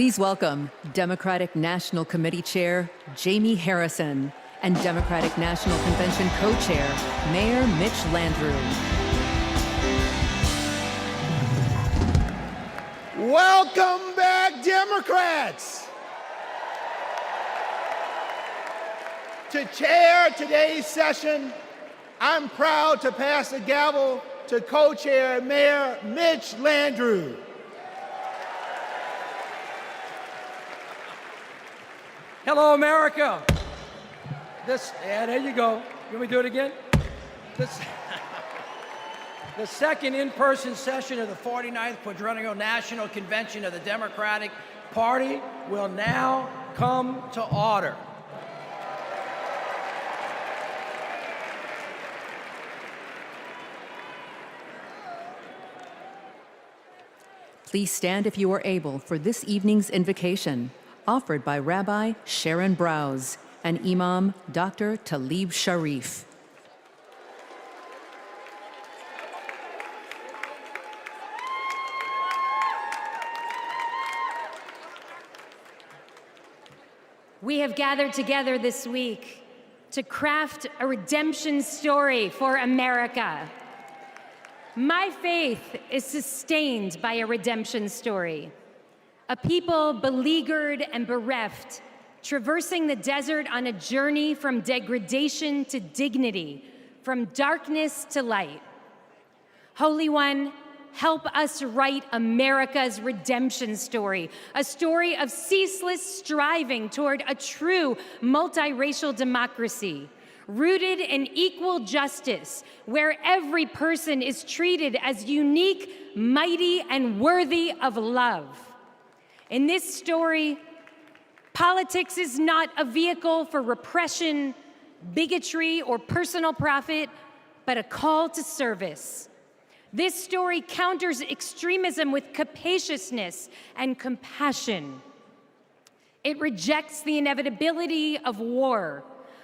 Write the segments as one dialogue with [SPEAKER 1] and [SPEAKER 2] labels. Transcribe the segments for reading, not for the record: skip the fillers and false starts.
[SPEAKER 1] Please welcome Democratic National Committee Chair Jamie Harrison and Democratic National Convention Co-Chair Mayor Mitch Landrieu.
[SPEAKER 2] Welcome back, Democrats! To chair today's session, I'm proud to pass the gavel to Co-Chair Mayor Mitch Landrieu.
[SPEAKER 3] Hello, America. There you go. You want me to do it again? The second in-person session of the 49th Quadrennial National Convention of the Democratic Party will now come to order.
[SPEAKER 1] Please stand if you are able for this evening's invocation, offered by Rabbi Sharon Browse and Imam Dr. Talib Sharif.
[SPEAKER 4] We have gathered together this week to craft a redemption story for America. My faith is sustained by a redemption story. A people beleaguered and bereft, traversing the desert on a journey from degradation to dignity, from darkness to light. Holy One, help us write America's redemption story, a story of ceaseless striving toward a true multiracial democracy, rooted in equal justice, where every person is treated as unique, mighty, and worthy of love. In this story, politics is not a vehicle for repression, bigotry, or personal profit, but a call to service. This story counters extremism with capaciousness and compassion. It rejects the inevitability of war,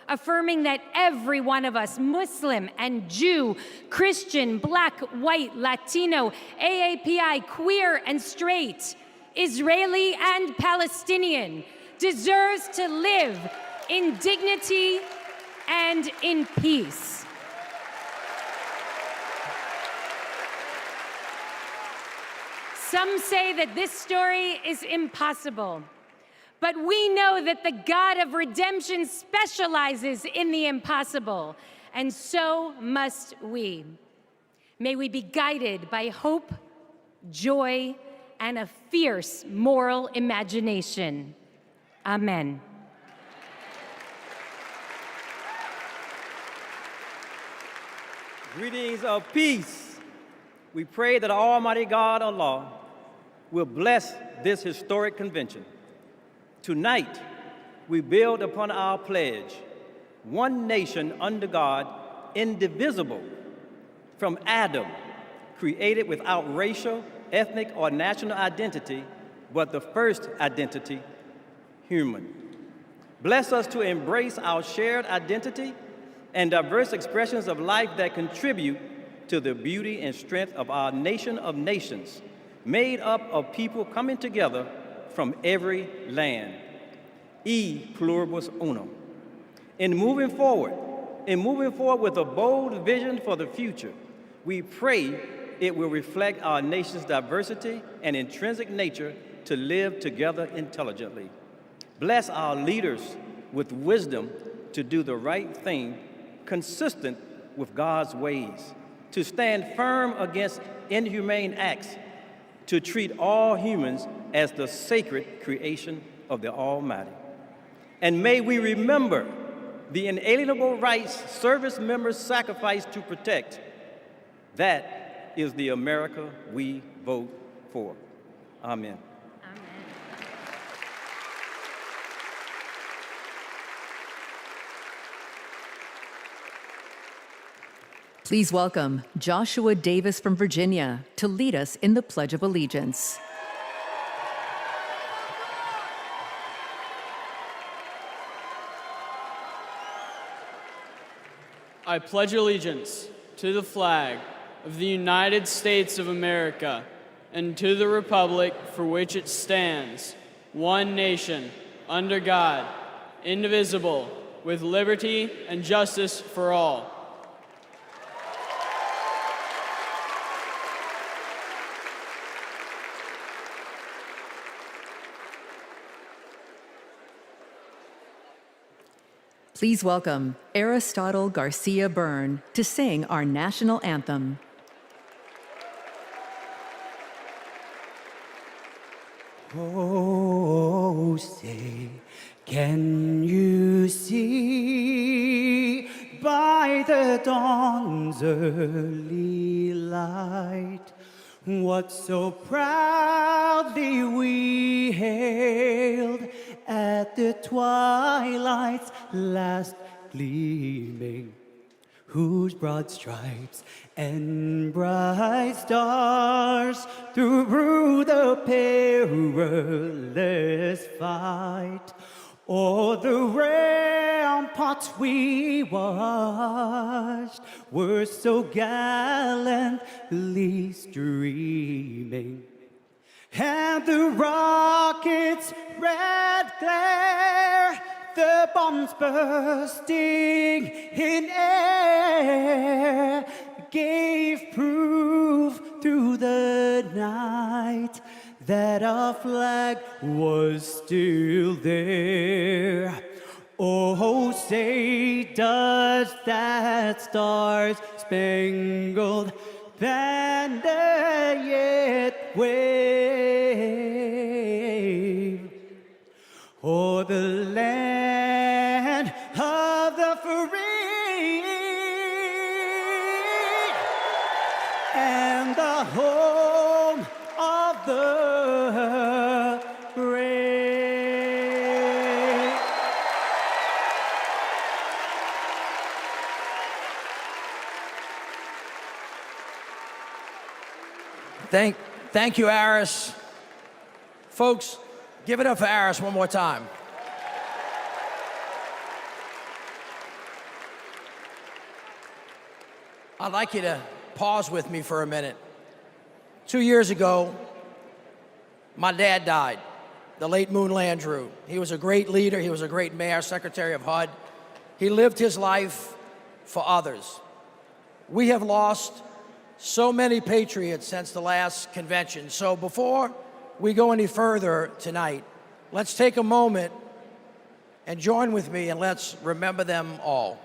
[SPEAKER 4] affirming that every one of us, Muslim and Jew, Christian, Black, White, Latino, AAPI, queer and straight, Israeli and Palestinian, deserves to live in dignity and in peace. Some say that this story is impossible, but we know that the God of redemption specializes in the impossible, and so must we. May we be guided by hope, joy, and a fierce moral imagination. Amen.
[SPEAKER 5] Greetings of peace. We pray that Almighty God, Allah, will bless this historic convention. Tonight, we build upon our pledge, one nation under God, indivisible, from Adam, created without racial, ethnic, or national identity, but the first identity, human. Bless us to embrace our shared identity and diverse expressions of life that contribute to the beauty and strength of our nation of nations, made up of people coming together from every land. E pluribus unum. In moving forward with a bold vision for the future, we pray it will reflect our nation's diversity and intrinsic nature to live together intelligently. Bless our leaders with wisdom to do the right thing, consistent with God's ways, to stand firm against inhumane acts, to treat all humans as the sacred creation of the Almighty. And may we remember the inalienable rights service members sacrifice to protect. That is the America we vote for. Amen.
[SPEAKER 1] Please welcome Joshua Davis from Virginia to lead us in the Pledge of Allegiance.
[SPEAKER 6] I pledge allegiance to the flag of the United States of America and to the republic for which it stands, one nation, under God, indivisible, with liberty and justice for all.
[SPEAKER 1] Please welcome Aristotle Garcia Byrne to sing our national anthem.
[SPEAKER 7] Oh, say, can you see by the dawn's early light what so proudly we hailed at the twilight's last gleaming, whose broad stripes and bright stars through the perilous fight o'er the ramparts we watched were so gallantly streaming, and the rocket's red glare, the bombs bursting in air, gave proof through the night that our flag was still there. Oh, say, does that star-spangled banner yet wave o'er the land of the free and the home of the brave?
[SPEAKER 3] Thank you, Aris. Folks, give it up for Aris one more time. I'd like you to pause with me for a minute. 2 years ago, my dad died, the late Moon Landrieu. He was a great leader. He was a great mayor, secretary of HUD. He lived his life for others. We have lost so many patriots since the last convention. So before we go any further tonight, let's take a moment and join with me and let's remember them all.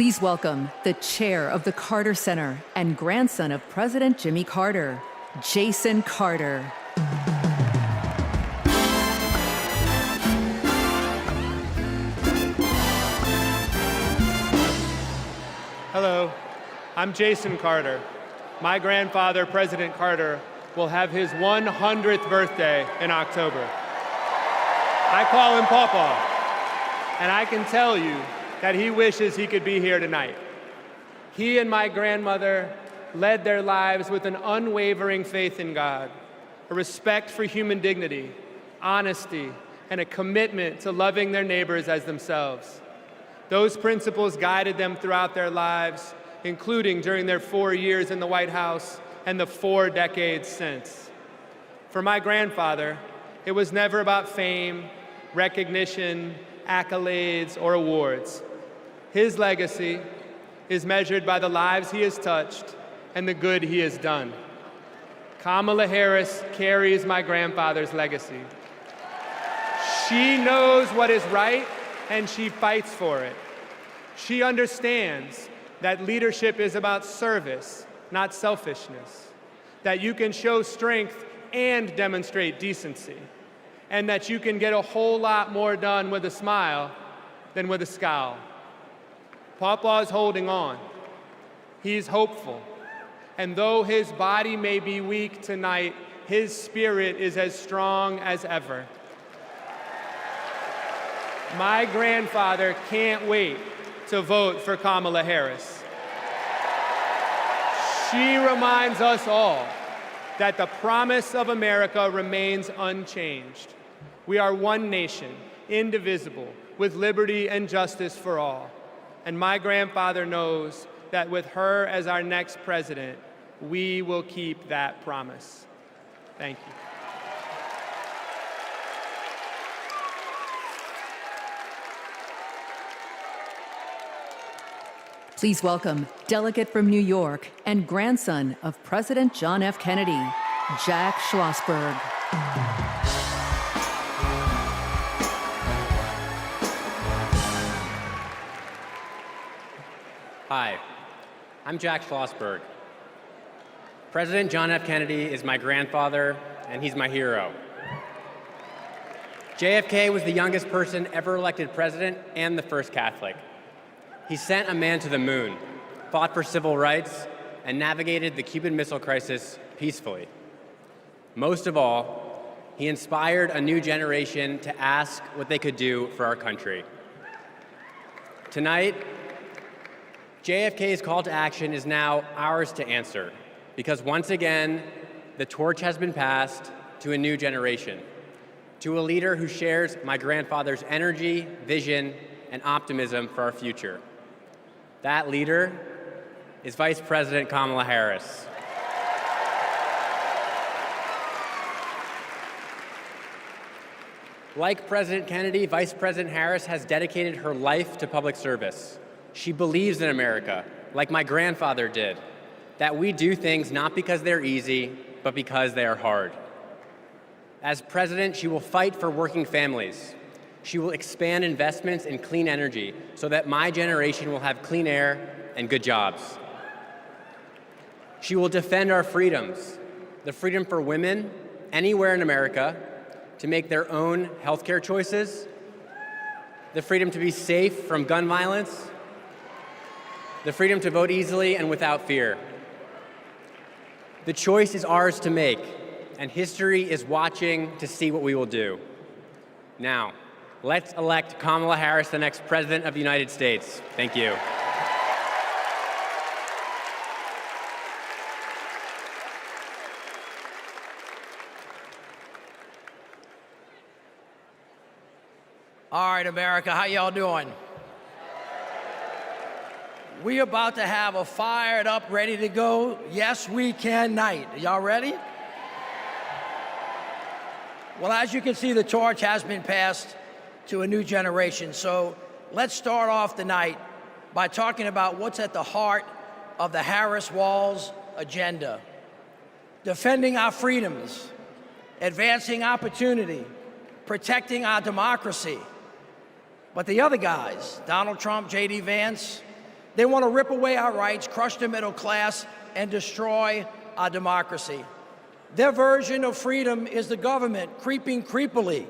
[SPEAKER 1] Please welcome the chair of the Carter Center and grandson of President Jimmy Carter, Jason Carter.
[SPEAKER 8] Hello, I'm Jason Carter. My grandfather, President Carter, will have his 100th birthday in October. I call him Pawpaw, and I can tell you that he wishes he could be here tonight. He and my grandmother led their lives with an unwavering faith in God, a respect for human dignity, honesty, and a commitment to loving their neighbors as themselves. Those principles guided them throughout their lives, including during their 4 years in the White House and the 4 decades since. For my grandfather, it was never about fame, recognition, accolades, or awards. His legacy is measured by the lives he has touched and the good he has done. Kamala Harris carries my grandfather's legacy. She knows what is right, and she fights for it. She understands that leadership is about service, not selfishness, that you can show strength and demonstrate decency, and that you can get a whole lot more done with a smile than with a scowl. Pawpaw's holding on. He's hopeful. And though his body may be weak tonight, his spirit is as strong as ever. My grandfather can't wait to vote for Kamala Harris. She reminds us all that the promise of America remains unchanged. We are one nation, indivisible, with liberty and justice for all. And my grandfather knows that with her as our next president, we will keep that promise. Thank you.
[SPEAKER 1] Please welcome delegate from New York and grandson of President John F. Kennedy, Jack Schlossberg.
[SPEAKER 9] Hi, I'm Jack Schlossberg. President John F. Kennedy is my grandfather, and he's my hero. JFK was the youngest person ever elected president and the first Catholic. He sent a man to the moon, fought for civil rights, and navigated the Cuban Missile Crisis peacefully. Most of all, he inspired a new generation to ask what they could do for our country. Tonight, JFK's call to action is now ours to answer, because once again, the torch has been passed to a new generation, to a leader who shares my grandfather's energy, vision, and optimism for our future. That leader is Vice President Kamala Harris. Like President Kennedy, Vice President Harris has dedicated her life to public service. She believes in America, like my grandfather did, that we do things not because they're easy, but because they are hard. As president, she will fight for working families. She will expand investments in clean energy so that my generation will have clean air and good jobs. She will defend our freedoms, the freedom for women anywhere in America to make their own healthcare choices, the freedom to be safe from gun violence, the freedom to vote easily and without fear. The choice is ours to make, and history is watching to see what we will do. Now, let's elect Kamala Harris the next President of the United States. Thank you.
[SPEAKER 3] All right, America, how y'all doing? We about to have a fired up, ready to go, yes we can night. Y'all ready? Well, as you can see, the torch has been passed to a new generation. So let's start off the night by talking about what's at the heart of the Harris-Walz agenda. Defending our freedoms, advancing opportunity, protecting our democracy. But the other guys, Donald Trump, J.D. Vance, They want to rip away our rights, crush the middle class, and destroy our democracy. Their version of freedom is the government creeping creepily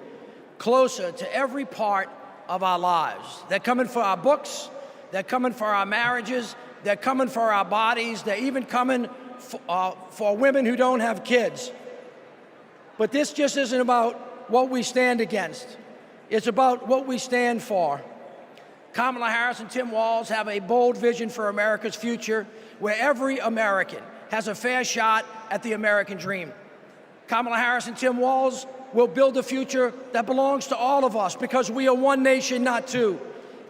[SPEAKER 3] closer to every part of our lives. They're coming for our books, they're coming for our marriages, they're coming for our bodies, they're even coming for women who don't have kids. But this just isn't about what we stand against. It's about what we stand for. Kamala Harris and Tim Walz have a bold vision for America's future, where every American has a fair shot at the American dream. Kamala Harris and Tim Walz will build a future that belongs to all of us, because we are one nation, not two.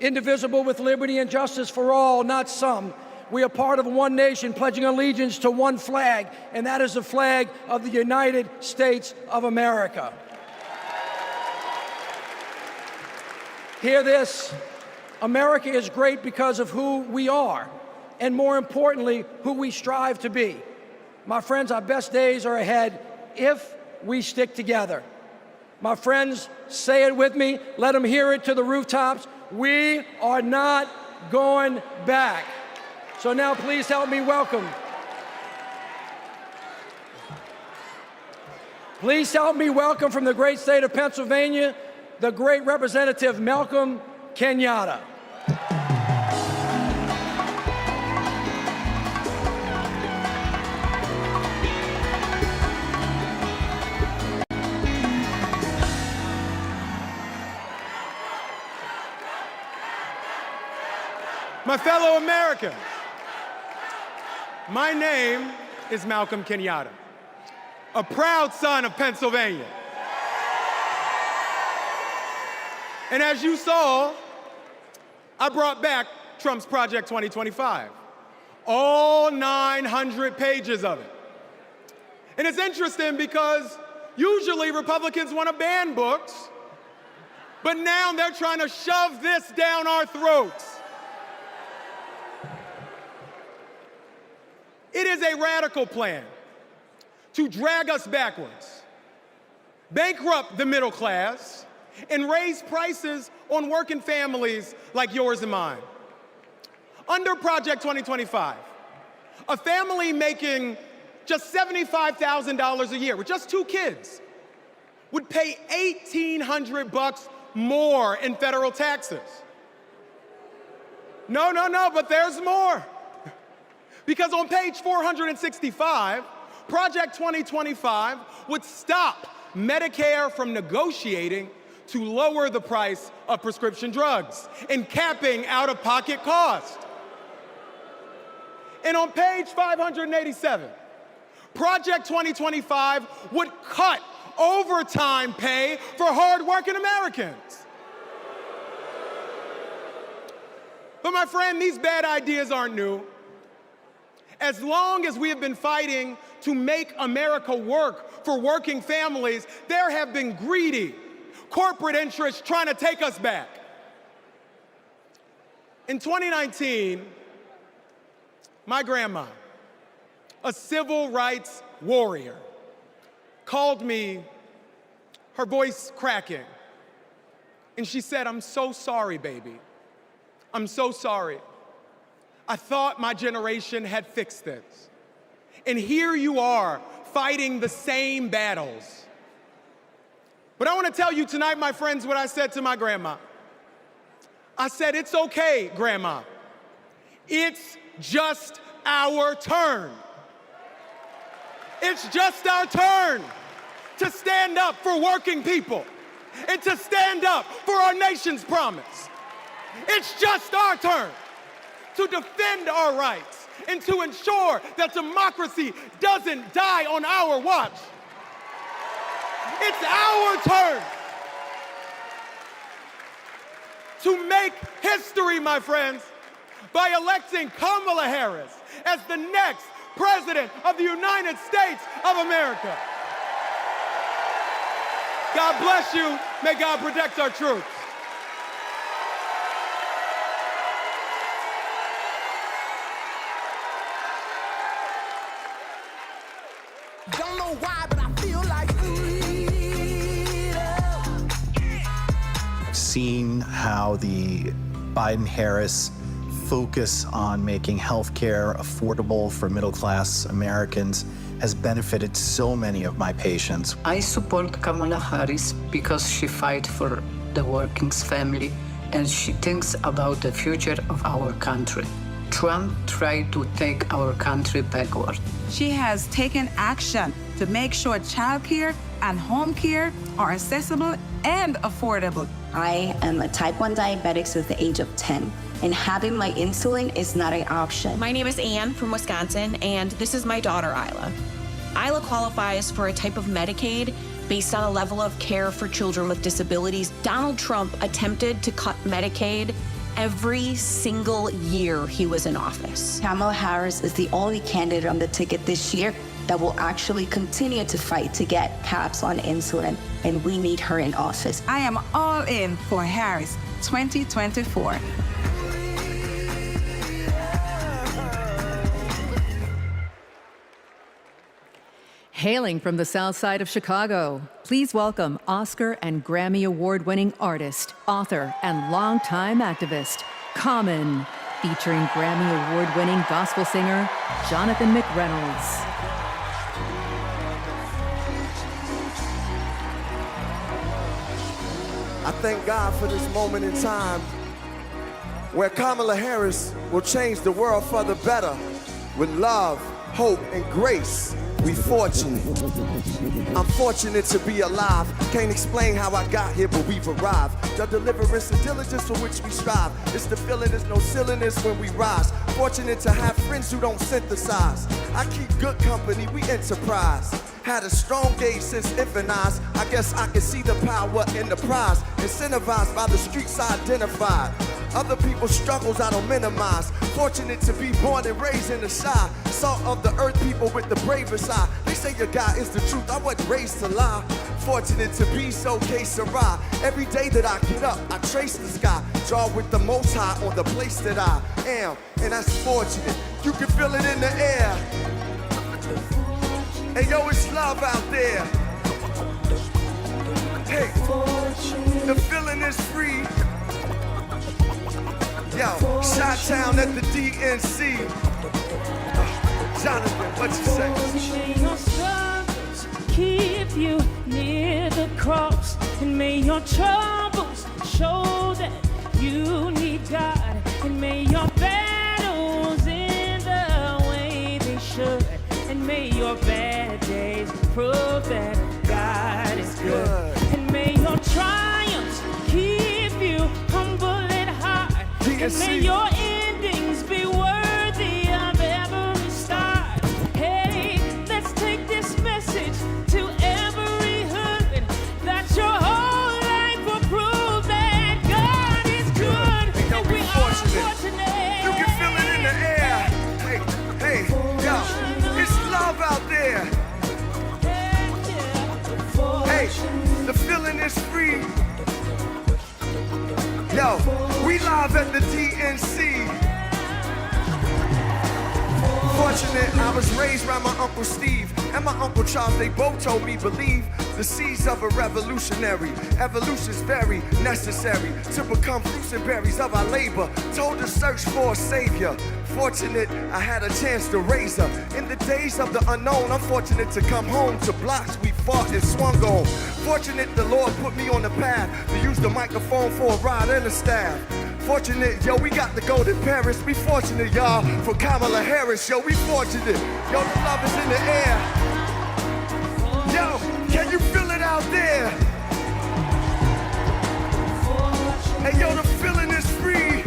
[SPEAKER 3] Indivisible, with liberty and justice for all, not some. We are part of one nation, pledging allegiance to one flag, and that is the flag of the United States of America. Hear this. America is great because of who we are, and more importantly, who we strive to be. My friends, our best days are ahead if we stick together. My friends, say it with me. Let them hear it to the rooftops. We are not going back. So now please help me welcome. Please help me welcome from the great state of Pennsylvania, the great Representative Malcolm Kenyatta.
[SPEAKER 8] My fellow Americans, my name is Malcolm Kenyatta, a proud son of Pennsylvania. And as you saw, I brought back Trump's Project 2025, all 900 pages of it. And it's interesting because usually Republicans want to ban books, but now they're trying to shove this down our throats. It is a radical plan to drag us backwards, bankrupt the middle class, and raise prices on working families like yours and mine. Under Project 2025, a family making just $75,000 a year with just 2 kids would pay $1,800 more in federal taxes. No, but there's more. Because on page 465, Project 2025 would stop Medicare from negotiating to lower the price of prescription drugs and capping out-of-pocket costs. And on page 587, Project 2025 would cut overtime pay for hard-working Americans. But my friend, these bad ideas aren't new. As long as we have been fighting to make America work for working families, there have been greedy corporate interests trying to take us back. In 2019, my grandma, a civil rights warrior, called me, her voice cracking, and she said, "I'm so sorry, baby. I'm so sorry. I thought my generation had fixed this. And here you are, fighting the same battles." But I want to tell you tonight, my friends, what I said to my grandma. I said, "It's okay, Grandma. It's just our turn. It's just our turn to stand up for working people and to stand up for our nation's promise. It's just our turn to defend our rights and to ensure that democracy doesn't die on our watch. It's our turn to make history, my friends, by electing Kamala Harris as the next President of the United States of America. God bless you. May God protect our troops.
[SPEAKER 10] Don't know why, but I feel like
[SPEAKER 11] I've seen how the Biden-Harris focus on making healthcare affordable for middle-class Americans has benefited so many of my patients.
[SPEAKER 12] I support Kamala Harris because she fights for the working family and she thinks about the future of our country. Trump tried to take our country backward.
[SPEAKER 13] She has taken action to make sure childcare and home care are accessible and affordable.
[SPEAKER 14] I am a type 1 diabetic since the age of 10, and having my insulin is not an option.
[SPEAKER 15] My name is Anne from Wisconsin, and this is my daughter, Isla. Isla qualifies for a type of Medicaid based on a level of care for children with disabilities. Donald Trump attempted to cut Medicaid every single year he was in office.
[SPEAKER 14] Kamala Harris is the only candidate on the ticket this year that will actually continue to fight to get caps on insulin, and we need her in office.
[SPEAKER 13] I am all in for Harris 2024.
[SPEAKER 1] Hailing from the south side of Chicago, please welcome Oscar and Grammy Award-winning artist, author, and longtime activist, Common, featuring Grammy Award-winning gospel singer, Jonathan McReynolds.
[SPEAKER 16] I thank God for this moment in time where Kamala Harris will change the world for the better with love, hope, and grace. We fortunate. I'm fortunate to be alive. Can't explain how I got here, but we've arrived. The deliverance and diligence for which we strive. It's the feeling, there's no silliness when we rise. Fortunate to have friends who don't synthesize. I keep good company, we enterprise. Had a strong gauge since infant eyes. I guess I can see the power in the prize. Incentivized by the streets I identified. Other people's struggles I don't minimize. Fortunate to be born and raised in the shy. Salt of the earth, people with the bravest eye. They say your God is the truth, I wasn't raised to lie. Fortunate to be so que sera. Every day that I get up, I trace the sky. Draw with the most high on the place that I am. And that's fortunate, you can feel it in the air. Hey yo, it's love out there. Hey, the feeling is free. Yo, Chi-Town at the DNC. Jonathan, what you say?
[SPEAKER 17] May your struggles keep you near the cross, and may your troubles show that you need God, and may your battles end the way they should, and may your bad days prove that God is good, and may your triumphs keep you humble and hard, and may your endings be worthy of every start. Hey, let's take this message to every hood, that your whole life will prove that God is good, and we are fortunate.
[SPEAKER 16] You can feel it in the air. Hey, yo, it's love out there. Hey, the feeling is free. Yo, we live at the DNC. Fortunate, I was raised by my Uncle Steve and my Uncle Charles. They both told me believe the seeds of a revolutionary. Evolution's very necessary to become fruits and berries of our labor. Told to search for a savior. Fortunate, I had a chance to raise her. In the days of the unknown, I'm fortunate to come home to blocks we fought and swung on. Fortunate the Lord put me on the path to use the microphone for a ride and a staff. Fortunate, yo, we got to go to Paris. We fortunate, y'all, for Kamala Harris. Yo, we fortunate. Yo, the love is in the air. Yo, can you feel it out there? Hey, yo, the feeling is free.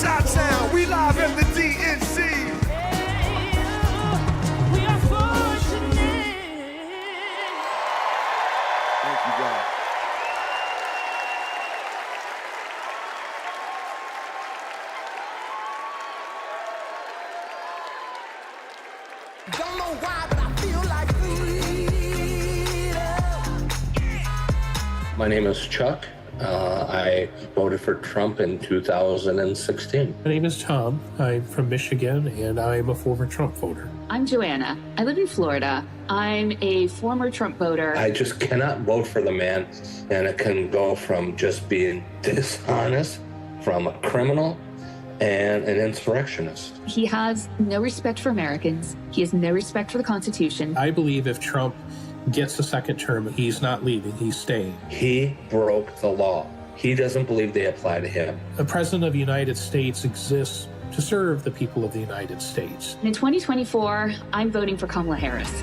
[SPEAKER 16] Chi-Town, we live at the DNC.
[SPEAKER 17] We are fortunate.
[SPEAKER 16] Thank you, God.
[SPEAKER 10] Don't know why, but I feel like freedom.
[SPEAKER 18] My name is Chuck. I voted for Trump in 2016.
[SPEAKER 19] My name is Tom. I'm from Michigan, and I'm a former Trump voter.
[SPEAKER 20] I'm Joanna. I live in Florida. I'm a former Trump voter.
[SPEAKER 18] I just cannot vote for the man, and it can go from just being dishonest, from a criminal and an insurrectionist.
[SPEAKER 20] He has no respect for Americans. He has no respect for the Constitution.
[SPEAKER 19] I believe if Trump gets a second term, he's not leaving, he's staying.
[SPEAKER 18] He broke the law. He doesn't believe they apply to him.
[SPEAKER 19] The President of the United States exists to serve the people of the United States.
[SPEAKER 20] In 2024, I'm voting for Kamala Harris.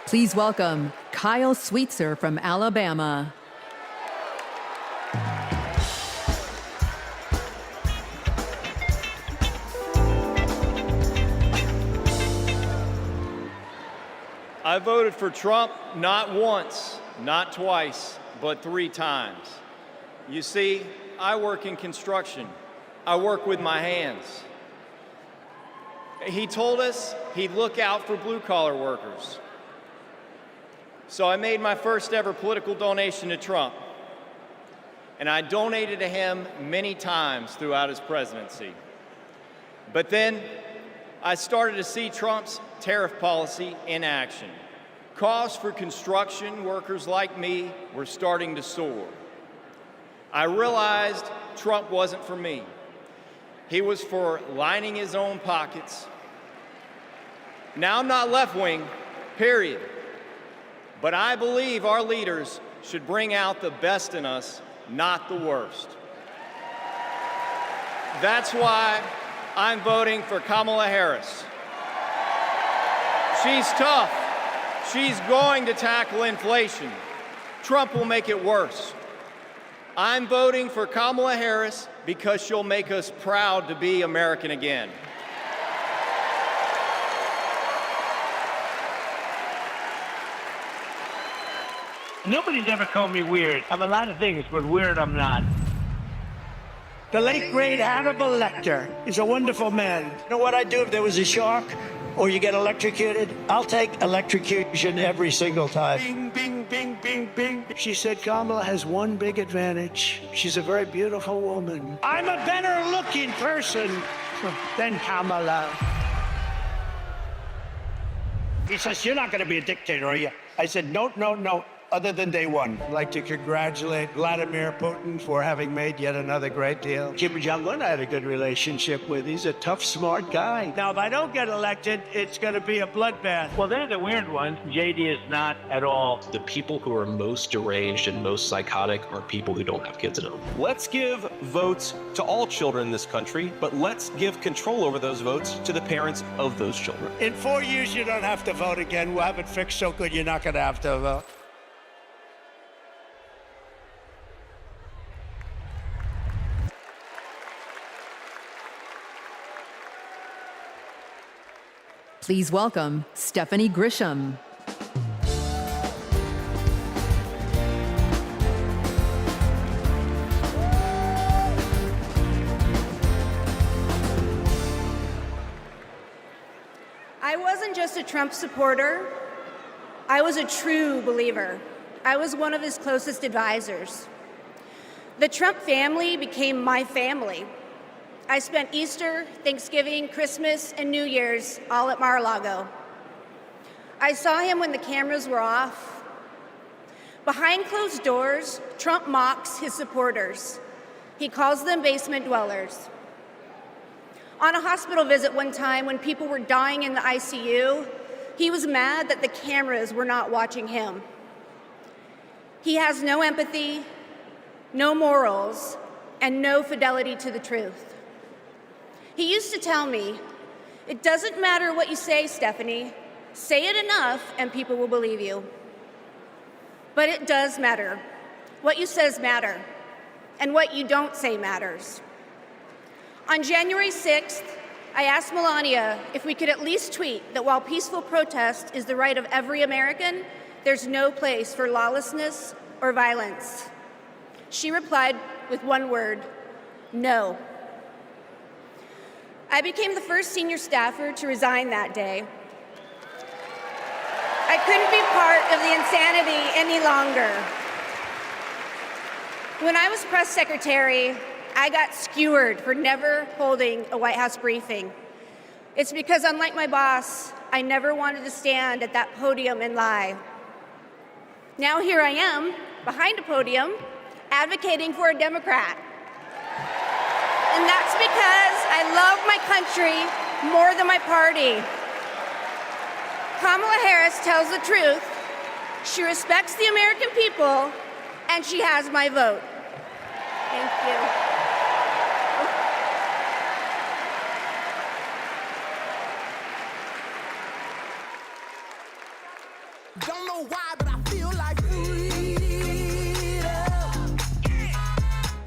[SPEAKER 1] Please welcome Kyle Sweetser from Alabama.
[SPEAKER 21] I voted for Trump not once, not twice, but 3 times. You see, I work in construction. I work with my hands. He told us he'd look out for blue-collar workers. So I made my first ever political donation to Trump, and I donated to him many times throughout his presidency. But then I started to see Trump's tariff policy in action. Costs for construction workers like me were starting to soar. I realized Trump wasn't for me. He was for lining his own pockets. Now, I'm not left-wing, period. But I believe our leaders should bring out the best in us, not the worst. That's why I'm voting for Kamala Harris. She's tough. She's going to tackle inflation. Trump will make it worse. I'm voting for Kamala Harris because she'll make us proud to be American again.
[SPEAKER 22] Nobody's ever called me weird. I'm a lot of things, but weird I'm not. The late, great Hannibal Lecter is a wonderful man. You know what I'd do if there was a shark or you get electrocuted? I'll take electrocution every single time. Bing, bing, bing, bing, bing. She said Kamala has one big advantage. She's a very beautiful woman. I'm a better looking person than Kamala. He says, you're not going to be a dictator, are you? I said, no, no, no. Other than day one. I'd like to congratulate Vladimir Putin for having made yet another great deal. Kim Jong-un I had a good relationship with. He's a tough, smart guy. Now, if I don't get elected, it's going to be a bloodbath. Well, they're the weird ones. JD is not at all.
[SPEAKER 23] The people who are most deranged and most psychotic are people who don't have kids at home.
[SPEAKER 24] Let's give votes to all children in this country, but let's give control over those votes to the parents of those children.
[SPEAKER 22] In 4 years, you don't have to vote again. We'll have it fixed so good you're not going to have to vote.
[SPEAKER 1] Please welcome Stephanie Grisham.
[SPEAKER 25] I wasn't just a Trump supporter, I was a true believer. I was one of his closest advisors. The Trump family became my family. I spent Easter, Thanksgiving, Christmas, and New Year's all at Mar-a-Lago. I saw him when the cameras were off. Behind closed doors, Trump mocks his supporters. He calls them basement dwellers. On a hospital visit one time when people were dying in the ICU, he was mad that the cameras were not watching him. He has no empathy, no morals, and no fidelity to the truth. He used to tell me, it doesn't matter what you say, Stephanie. Say it enough and people will believe you. But it does matter. What you says matter, and what you don't say matters. On January 6th, I asked Melania if we could at least tweet that while peaceful protest is the right of every American, there's no place for lawlessness or violence. She replied with one word, no. I became the first senior staffer to resign that day. I couldn't be part of the insanity any longer. When I was press secretary, I got skewered for never holding a White House briefing. It's because, unlike my boss, I never wanted to stand at that podium and lie. Now here I am, behind a podium, advocating for a Democrat. And that's because I love my country more than my party. Kamala Harris tells the truth. She respects the American people, and she has my vote. Thank you.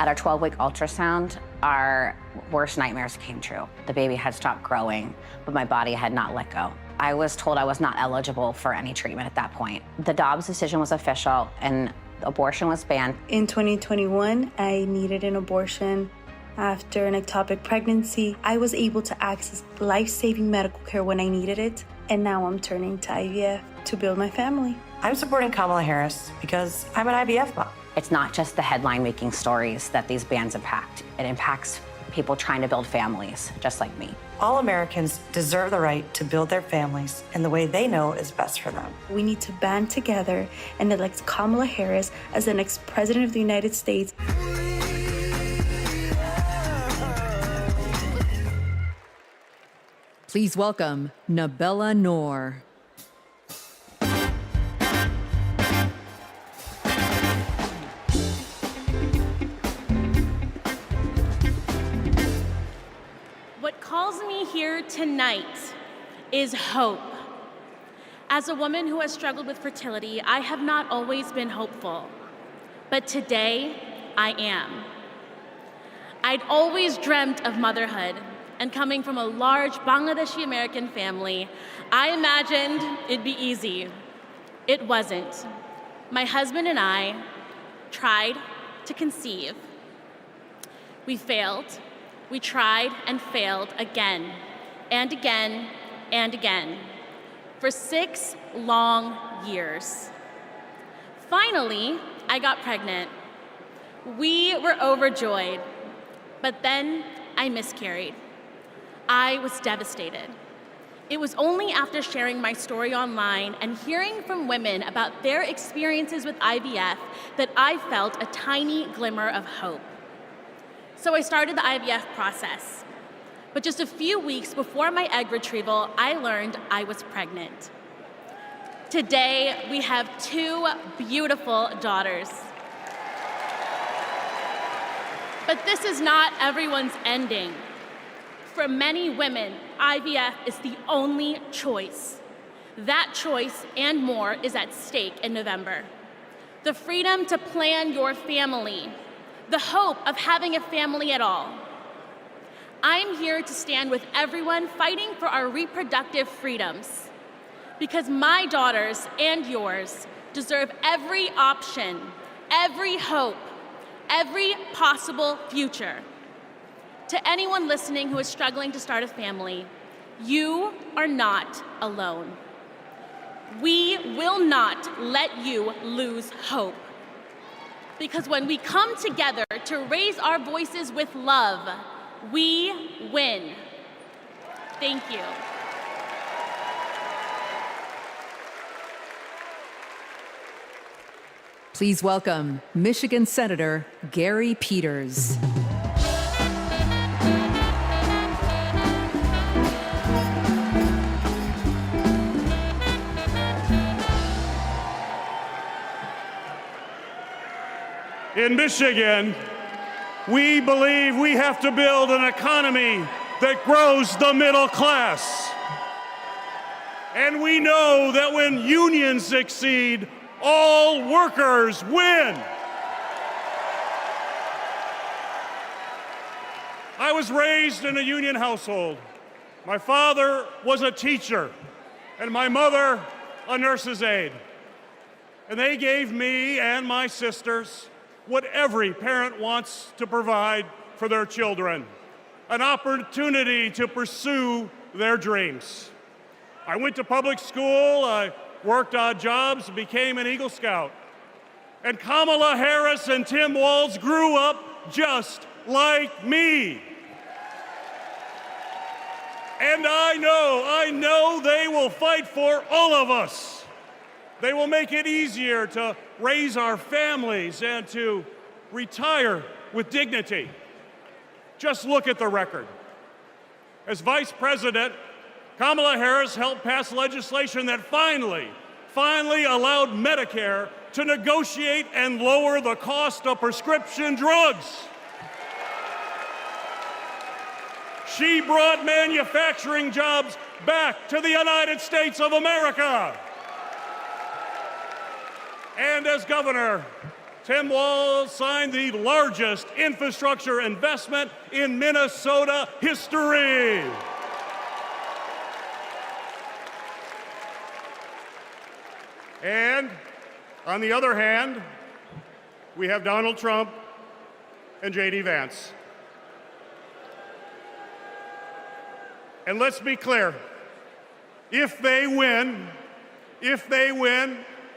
[SPEAKER 2] At our 12-week ultrasound, our worst nightmares came true. The baby had stopped growing, but my body had not let go. I was told I was not eligible for any treatment at that point. The Dobbs decision was official and abortion was banned.
[SPEAKER 4] In 2021, I needed an abortion. After an ectopic pregnancy, I was able to access life-saving medical care when I needed it, and now I'm turning to IVF to build my family.
[SPEAKER 5] I'm supporting Kamala Harris because I'm an IVF mom.
[SPEAKER 2] It's not just the headline-making stories that these bans impact. It impacts people trying to build families, just like me.
[SPEAKER 5] All Americans deserve the right to build their families in the way they know is best for them.
[SPEAKER 4] We need to band together and elect Kamala Harris as the next president of the United States.
[SPEAKER 1] Please welcome Nabella Noor.
[SPEAKER 6] What calls me here tonight is hope. As a woman who has struggled with fertility, I have not always been hopeful, but today I am. I'd always dreamt of motherhood, and coming from a large Bangladeshi American family, I imagined it'd be easy. It wasn't. My husband and I tried to conceive. We failed. We tried and failed again and again and again for 6 long years. Finally, I got pregnant. We were overjoyed, but then I miscarried. I was devastated. It was only after sharing my story online and hearing from women about their experiences with IVF that I felt a tiny glimmer of hope. So I started the IVF process. But just a few weeks before my egg retrieval, I learned I was pregnant. Today, we have 2 beautiful daughters. But this is not everyone's ending. For many women, IVF is the only choice. That choice and more is at stake in November. The freedom to plan your family, the hope of having a family at all. I'm here to stand with everyone fighting for our reproductive freedoms, because my daughters and yours deserve every option, every hope, every possible future. To anyone listening who is struggling to start a family, you are not alone. We will not let you lose hope. Because when we come together to raise our voices with love, we win. Thank you.
[SPEAKER 1] Please welcome Michigan Senator Gary Peters.
[SPEAKER 7] In Michigan, we believe we have to build an economy that grows the middle class. And we know that when unions succeed, all workers win. I was raised in a union household. My father was a teacher, and my mother a nurse's aide. And they gave me and my sisters what every parent wants to provide for their children, an opportunity to pursue their dreams. I went to public school, I worked odd jobs, became an Eagle Scout. And Kamala Harris and Tim Walz grew up just like me. And I know they will fight for all of us. They will make it easier to raise our families and to retire with dignity. Just look at the record. As Vice President, Kamala Harris helped pass legislation that finally allowed Medicare to negotiate and lower the cost of prescription drugs. She brought manufacturing jobs back to the United States of America. And as governor, Tim Walz signed the largest infrastructure investment in Minnesota history. And on the other hand, we have Donald Trump and J.D. Vance. And let's be clear, if they win,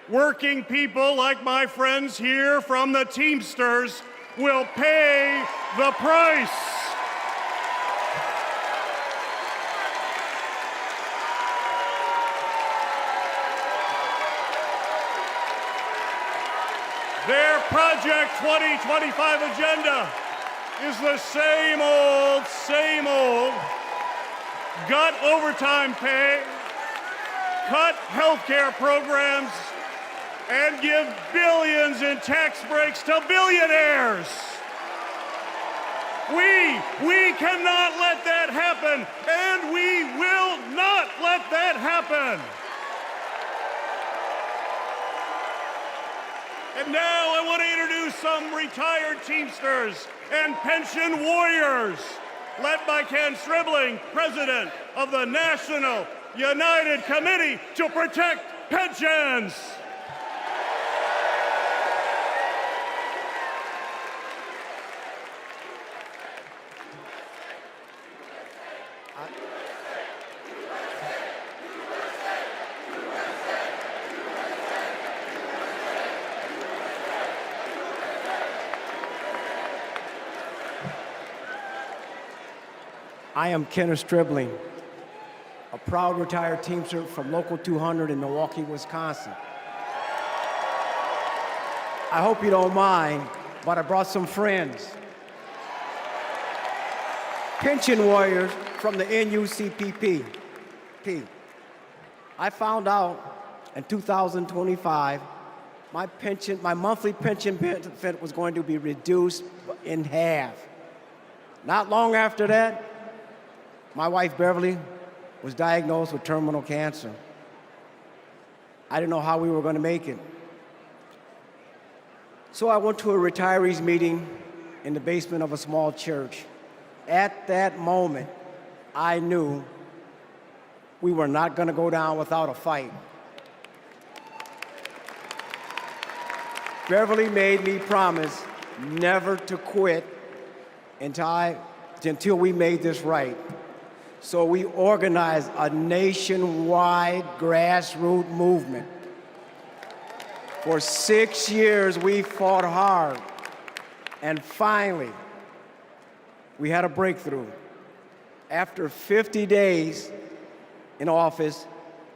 [SPEAKER 7] working people like my friends here from the Teamsters will pay the price. Their Project 2025 agenda is the same old, gut overtime pay, cut healthcare programs, and give billions in tax breaks to billionaires. We cannot let that happen, and we will not let that happen. And now I want to introduce some retired Teamsters and pension warriors, led by Ken Stribling, president of the National United Committee to Protect Pensions.
[SPEAKER 3] I am Kenneth Stribling, a proud retired Teamster from Local 200 in Milwaukee, Wisconsin. I hope you don't mind, but I brought some friends. Pension warriors from the NUCPP. I found out in 2025 my monthly pension benefit was going to be reduced in half. Not long after that, my wife, Beverly, was diagnosed with terminal cancer. I didn't know how we were going to make it. So I went to a retirees meeting in the basement of a small church. At that moment, I knew we were not going to go down without a fight. Beverly made me promise never to quit until we made this right. So we organized a nationwide grassroots movement. For 6 years, we fought hard. And finally, we had a breakthrough. After 50 days in office,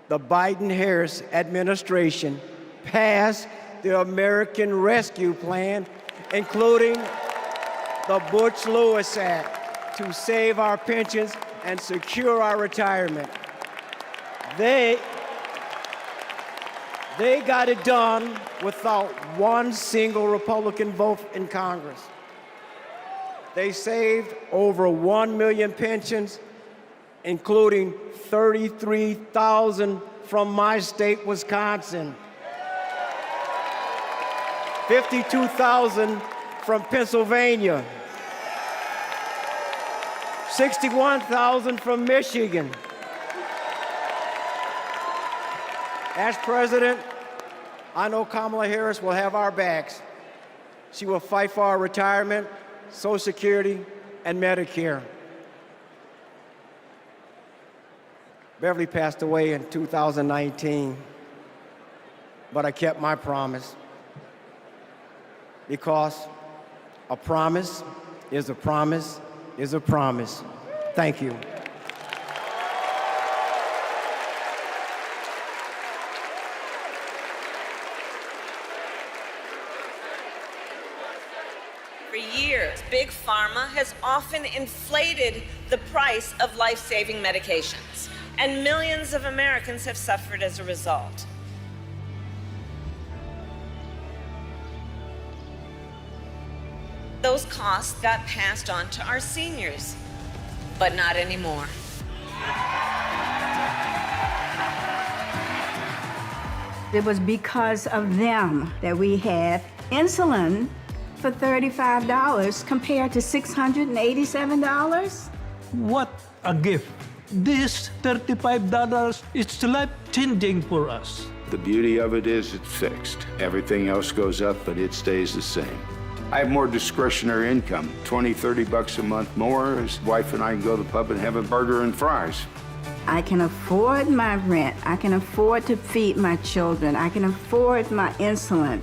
[SPEAKER 3] the Biden-Harris administration passed the American Rescue Plan, including the Butch-Lewis Act, to save our pensions and secure our retirement. They got it done without one single Republican vote in Congress. They saved over 1 million pensions, including 33,000 from my state, Wisconsin, 52,000 from Pennsylvania, 61,000 from Michigan. As president, I know Kamala Harris will have our backs. She will fight for our retirement, Social Security, and Medicare. Beverly passed away in 2019, but I kept my promise, because a promise is a promise is a promise. Thank you.
[SPEAKER 8] For years, Big Pharma has often inflated the price of life-saving medications, and millions of Americans have suffered as a result. Those costs got passed on to our seniors, but not anymore.
[SPEAKER 9] It was because of them that we had insulin for $35 compared to $687?
[SPEAKER 11] What a gift. This $35 is life-changing for us.
[SPEAKER 12] The beauty of it is it's fixed. Everything else goes up, but it stays the same. I have more discretionary income, 20, 30 bucks a month more. His wife and I can go to the pub and have a burger and fries.
[SPEAKER 9] I can afford my rent. I can afford to feed my children. I can afford my insulin.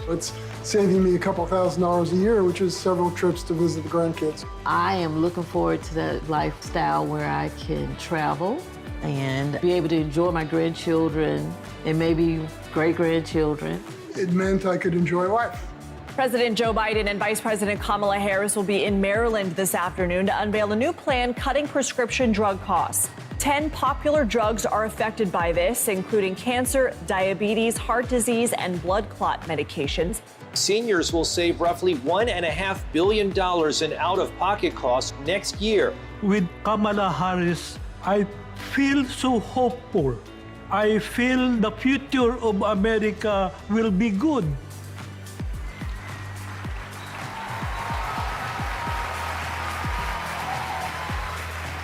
[SPEAKER 14] It's saving me a couple $1,000s a year, which is several trips to visit the grandkids.
[SPEAKER 15] I am looking forward to that lifestyle where I can travel and be able to enjoy my grandchildren and maybe great-grandchildren.
[SPEAKER 14] It meant I could enjoy life.
[SPEAKER 26] President Joe Biden and Vice President Kamala Harris will be in Maryland this afternoon to unveil a new plan cutting prescription drug costs. 10 popular drugs are affected by this, including cancer, diabetes, heart disease, and blood clot medications.
[SPEAKER 24] Seniors will save roughly $1.5 billion in out-of-pocket costs next year.
[SPEAKER 11] With Kamala Harris, I feel so hopeful. I feel the future of America will be good.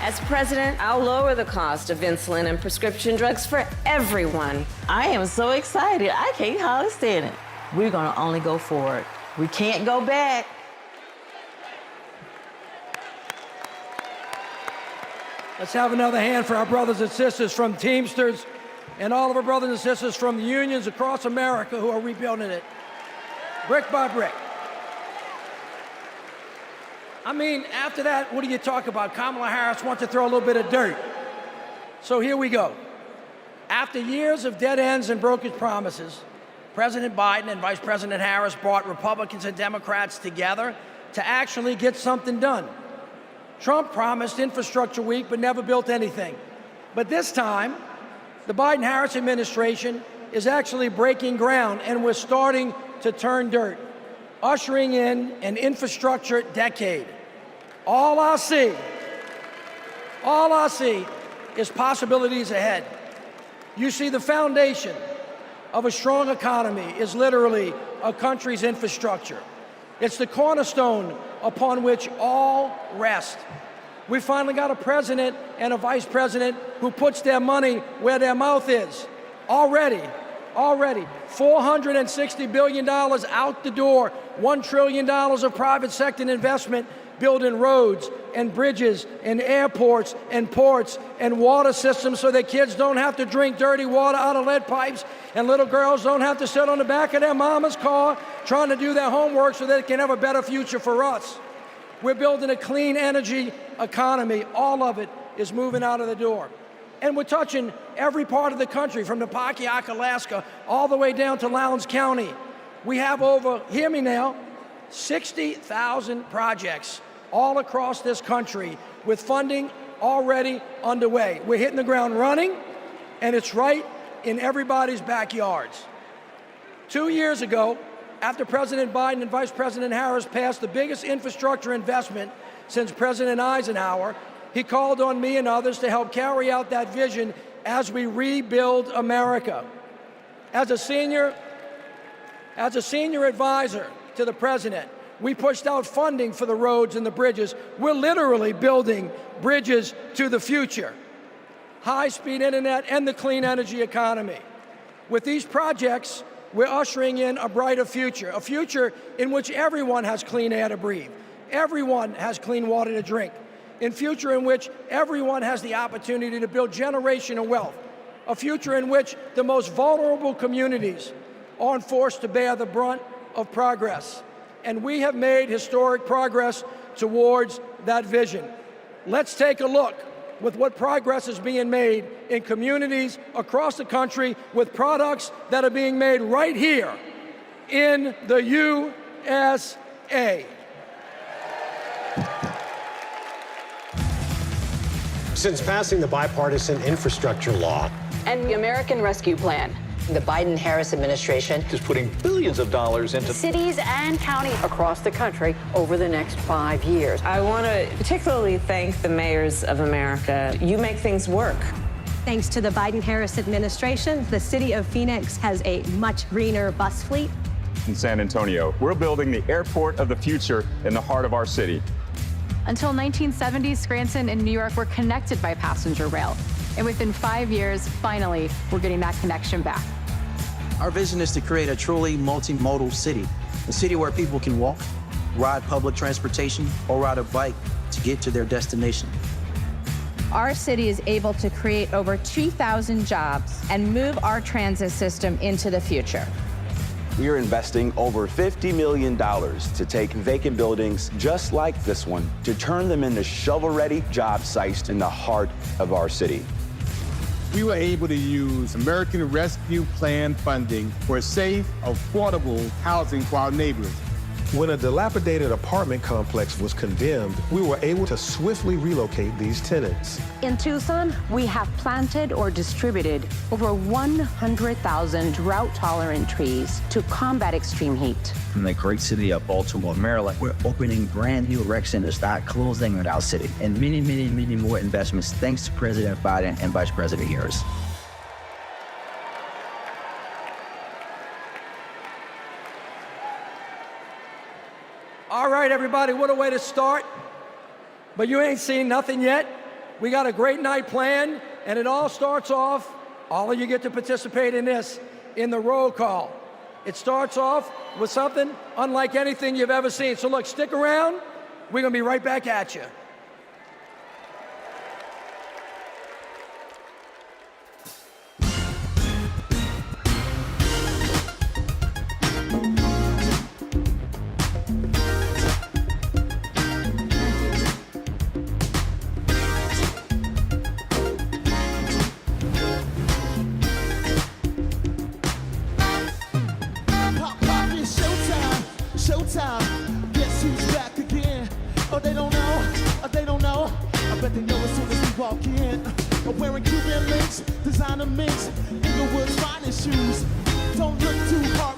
[SPEAKER 8] As president, I'll lower the cost of insulin and prescription drugs for everyone.
[SPEAKER 15] I am so excited. I can't hardly stand it. We're going to only go forward. We can't go back.
[SPEAKER 3] Let's have another hand for our brothers and sisters from Teamsters and all of our brothers and sisters from the unions across America who are rebuilding it, brick by brick. I mean, after that, what do you talk about? Kamala Harris wants to throw a little bit of dirt. So here we go. After years of dead ends and broken promises, President Biden and Vice President Harris brought Republicans and Democrats together to actually get something done. Trump promised Infrastructure Week but never built anything. But this time, the Biden-Harris administration is actually breaking ground, and we're starting to turn dirt, ushering in an infrastructure decade. All I see is possibilities ahead. You see, the foundation of a strong economy is literally a country's infrastructure. It's the cornerstone upon which all rest. We finally got a president and a vice president who puts their money where their mouth is. Already, $460 billion out the door, $1 trillion of private sector investment building roads and bridges and airports and ports and water systems so that kids don't have to drink dirty water out of lead pipes and little girls don't have to sit on the back of their mama's car trying to do their homework so they can have a better future for us. We're building a clean energy economy. All of it is moving out of the door. And we're touching every part of the country, from Napakiak, Alaska, all the way down to Lowndes County. We have over, hear me now, 60,000 projects all across this country with funding already underway. We're hitting the ground running, and it's right in everybody's backyards. 2 years ago, after President Biden and Vice President Harris passed the biggest infrastructure investment since President Eisenhower, he called on me and others to help carry out that vision as we rebuild America. As a senior advisor to the president, we pushed out funding for the roads and the bridges. We're literally building bridges to the future. High-speed internet and the clean energy economy. With these projects, we're ushering in a brighter future, a future in which everyone has clean air to breathe, everyone has clean water to drink, a future in which everyone has the opportunity to build generational wealth, a future in which the most vulnerable communities aren't forced to bear the brunt of progress. And we have made historic progress towards that vision. Let's take a look with what progress is being made in communities across the country with products that are being made right here in the USA.
[SPEAKER 27] Since passing the bipartisan infrastructure law
[SPEAKER 28] and the American Rescue Plan,
[SPEAKER 29] the Biden-Harris administration
[SPEAKER 24] is putting billions of dollars into
[SPEAKER 28] cities and counties
[SPEAKER 29] across the country over the next 5 years.
[SPEAKER 8] I want to particularly thank the mayors of America. You make things work.
[SPEAKER 30] Thanks to the Biden-Harris administration, the city of Phoenix has a much greener bus fleet.
[SPEAKER 10] in San Antonio. We're building the airport of the future in the heart of our city.
[SPEAKER 13] Until 1970, Scranton and New York were connected by passenger rail. And within 5 years, finally, we're getting that connection back.
[SPEAKER 16] Our vision is to create a truly multimodal city, a city where people can walk, ride public transportation, or ride a bike to get to their destination.
[SPEAKER 17] Our city is able to create over 2,000 jobs and move our transit system into the future.
[SPEAKER 18] We are investing over $50 million to take vacant buildings just like this one to turn them into shovel-ready job sites in the heart of our city.
[SPEAKER 19] We were able to use American Rescue Plan funding for safe, affordable housing for our neighbors.
[SPEAKER 20] When a dilapidated apartment complex was condemned, we were able to swiftly relocate these tenants.
[SPEAKER 21] In Tucson, we have planted or distributed over 100,000 drought-tolerant trees to combat extreme heat.
[SPEAKER 23] In the great city of Baltimore, Maryland, we're opening brand new rec centers that closing in our city, and many, many, many more investments thanks to President Biden and Vice President Harris.
[SPEAKER 30] All right, everybody, what a way to start. But you ain't seen nothing yet. We got a great night planned, and it all starts off, all of you get to participate in this, in the roll call. It starts off with something unlike anything you've ever seen. So look, stick around. We're gonna be right back at you.
[SPEAKER 31] Showtime, guess who's back again? Oh, they don't know, they don't know. I bet they know as soon as we walk in. Wearing Cuban links, designer minks, Inglewood's finest shoes. Don't look too hard.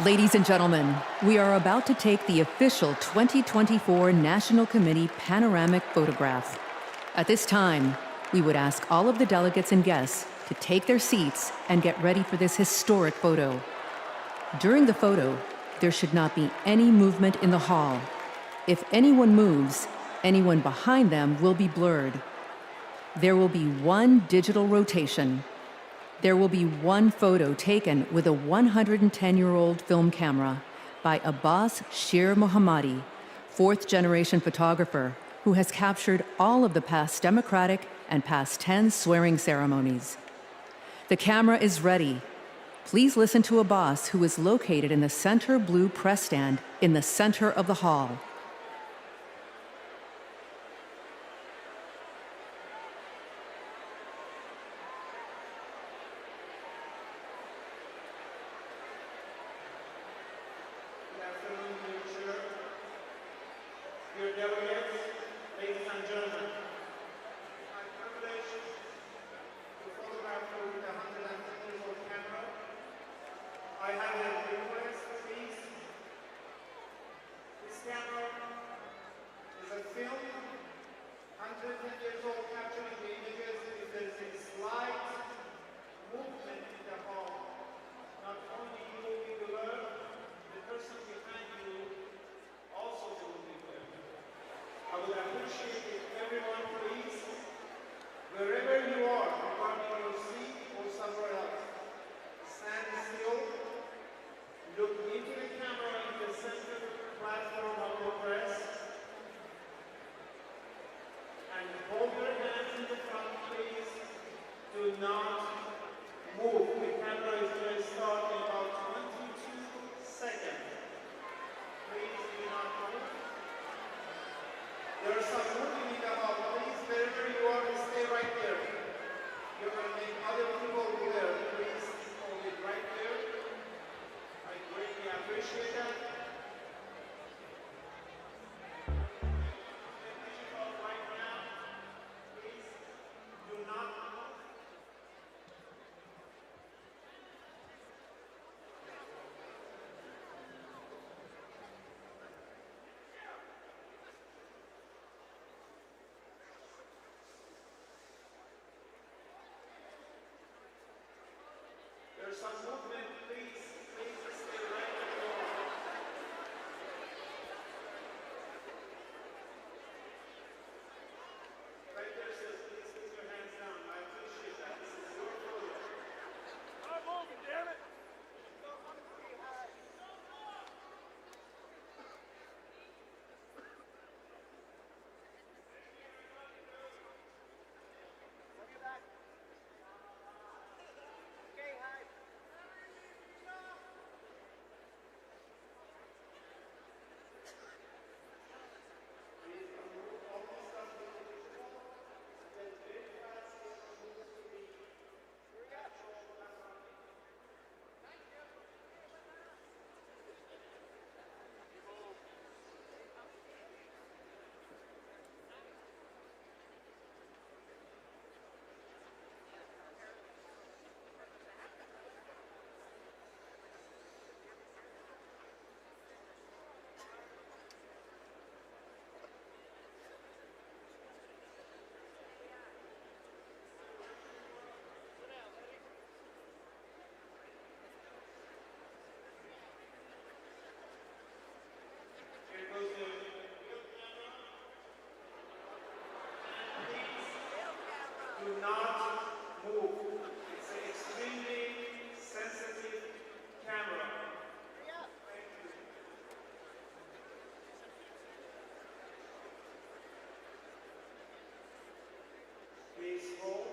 [SPEAKER 1] Ladies and gentlemen, we are about to take the official 2024 National Committee panoramic photograph. At this time, we would ask all of the delegates and guests to take their seats and get ready for this historic photo. During the photo, there should not be any movement in the hall. If anyone moves, anyone behind them will be blurred. There will be one digital rotation. There will be one photo taken with a 110-year-old film camera by Abbas Shir Mohammadi, fourth-generation photographer who has captured all of the past Democratic and past 10 swearing ceremonies. The camera is ready. Please listen to Abbas, who is located in the center blue press stand in the center of the hall.
[SPEAKER 31] Dear delegates, ladies and gentlemen, it's my privilege to photograph you with a 110-year-old camera. I have a request, please. This camera is a film, 110 years old, capturing the images. If there is a slight movement in the hall, not only you will be blurred, the person behind you also will be blurred. I would appreciate if everyone, please, wherever you are, regarding your seat or somewhere else, stand still, look into the camera in the center platform of the press, and hold your hands in the front, please. Do not move. The camera is going to start in about 22 seconds. Please do not move. There are some moving in the hall. Please, wherever you are, stay right there. You're going to make other people there. Please hold it right there. I greatly appreciate that. Right now, please do not move. There's some movement, please. Please stay right where you are. Right there, sis. Please put your hands down. I appreciate that. This is your photo. I'm moving, damn it! Do not move. It's an extremely sensitive camera. Thank you. Please hold.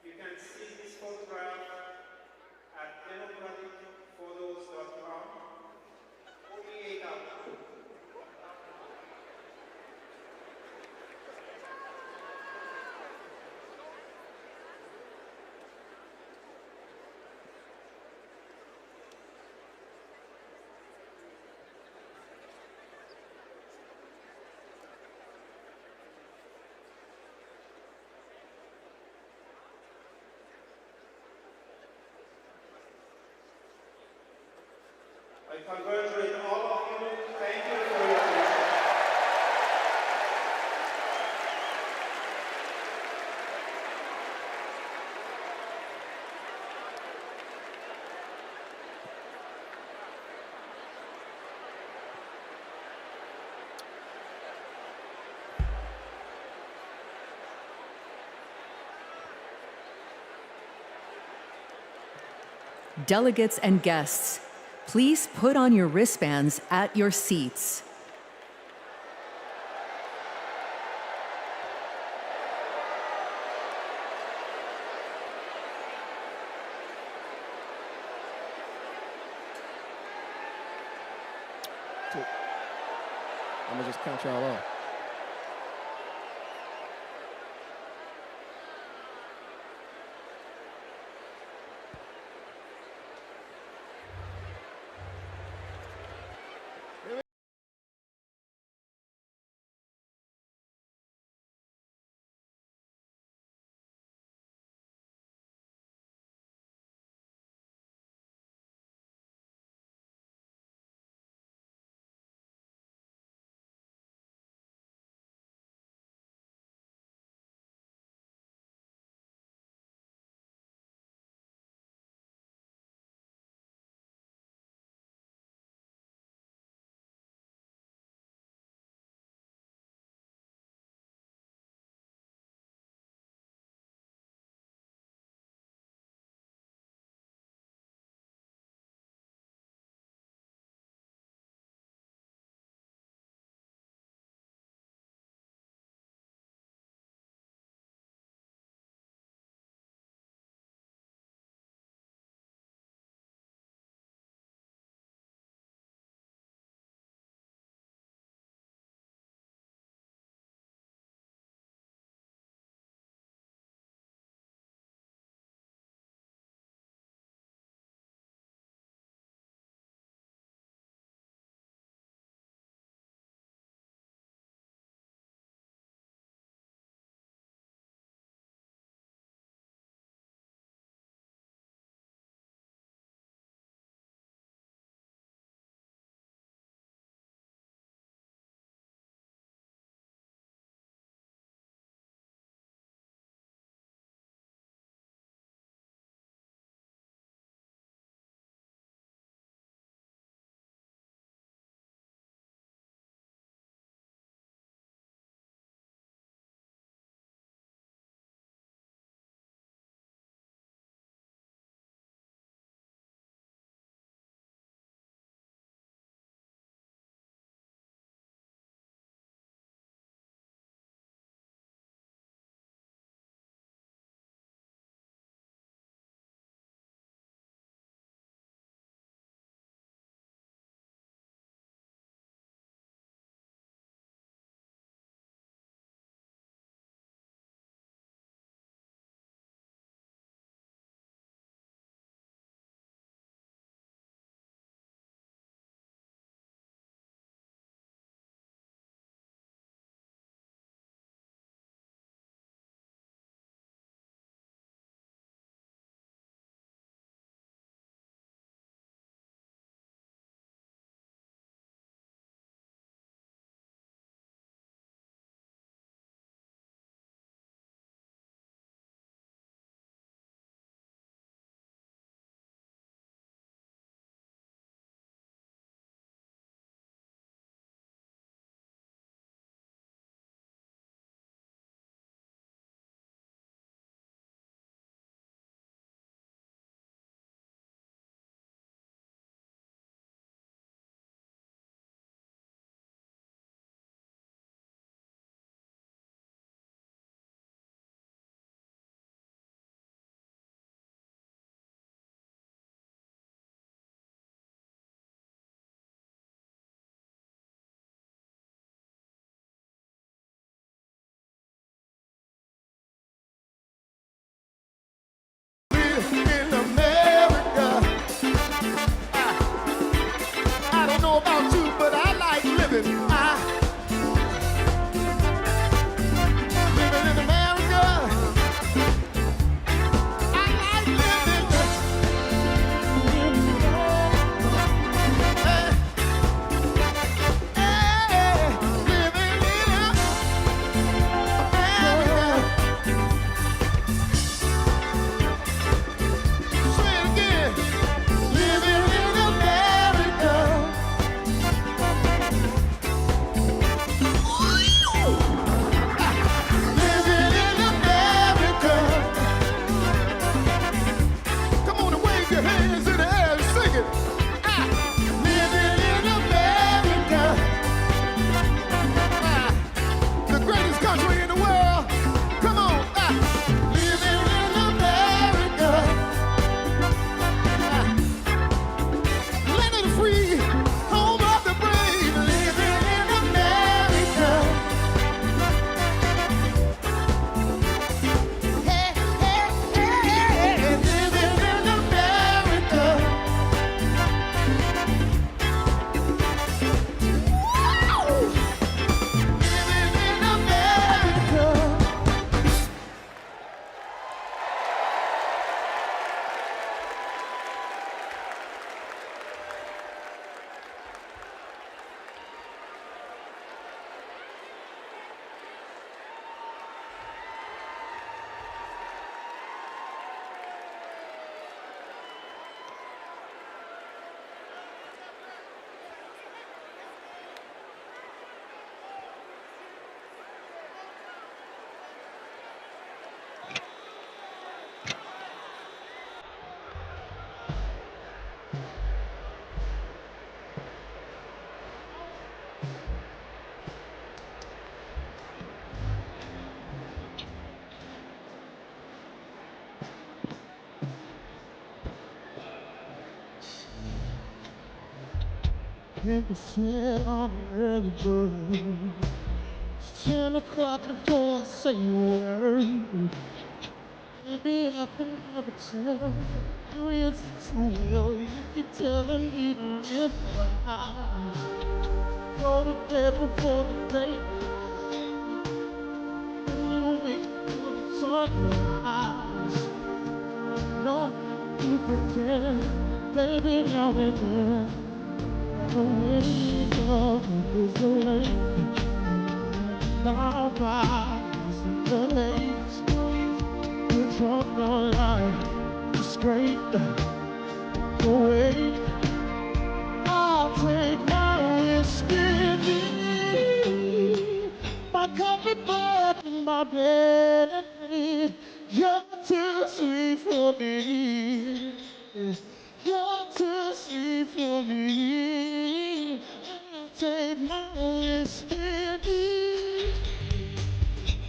[SPEAKER 31] You can see this photograph at democraticphotos.com. 48 hours. and congratulate all of you. Thank you for your attention.
[SPEAKER 1] Delegates and guests, please put on your wristbands at your seats.
[SPEAKER 2] I'm gonna just count y'all off.
[SPEAKER 31] In America, I don't know about you, but I like living. Living in America, I like living. Hey, Can't be said on the early bird. It's 10 o'clock and don't say a word. Maybe I can never tell you it's too well. You keep telling me to live my go to bed before the day. You wake up with sunrise. No, you pretend, baby, now and then. The wake up is the late. Now rise in the haze. The drunk on life is great. Away, I'll take my whiskey, my coffee pot in my bed. You're too sweet for me. You're too sweet for me. I'll take my whiskey,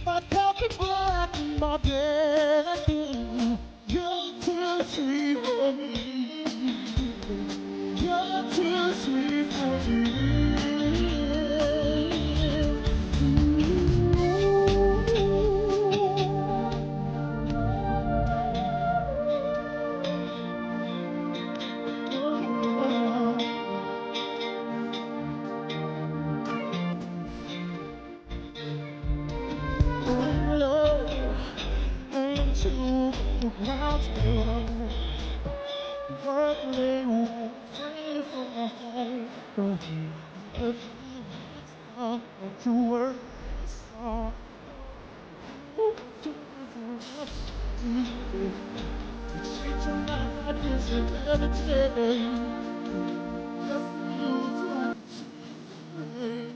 [SPEAKER 31] my coffee pot in my bed. You're too sweet for me. You're too sweet for me. Into the ground's below. But they won't free from home. If it's not to work, it's not to change your mind is another day. Just use what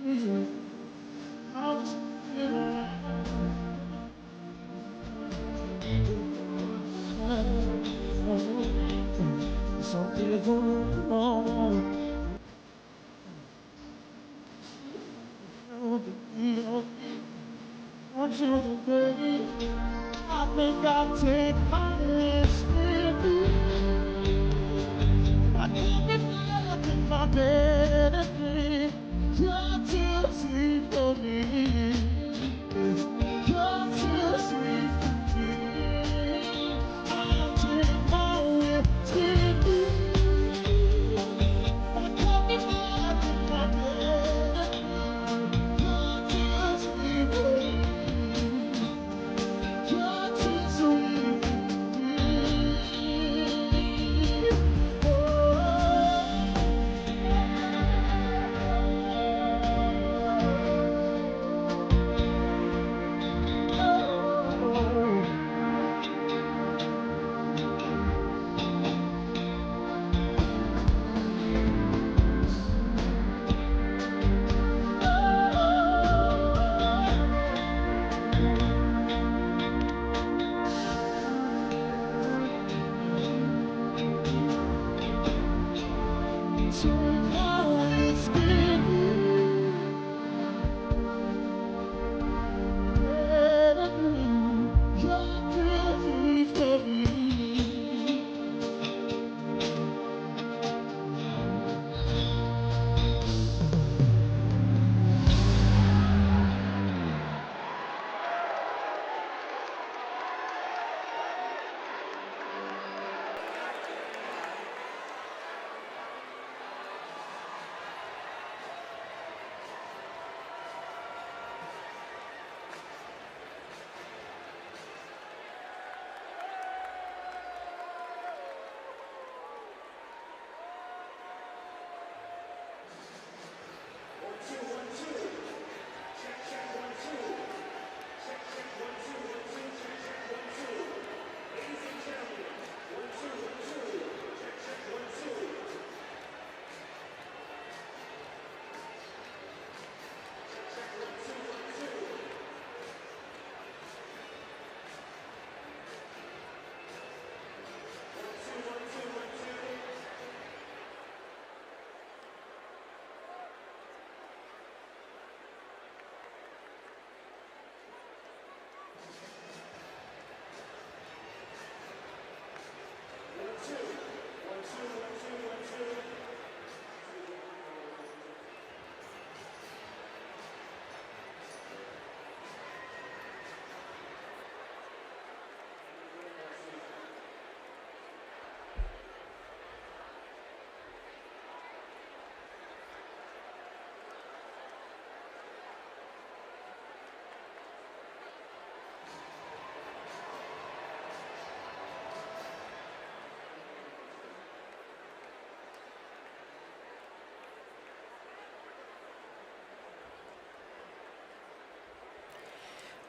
[SPEAKER 31] you say. I'll something going wrong. Want you to baby, I think I'll take my risk with you. I can't get up in my bed and dream. You're too sweet for me. You're too sweet for me. I'll take my whiskey. I can't get up in my bed and dream. You're too sweet for me. You're too sweet for me. So now it's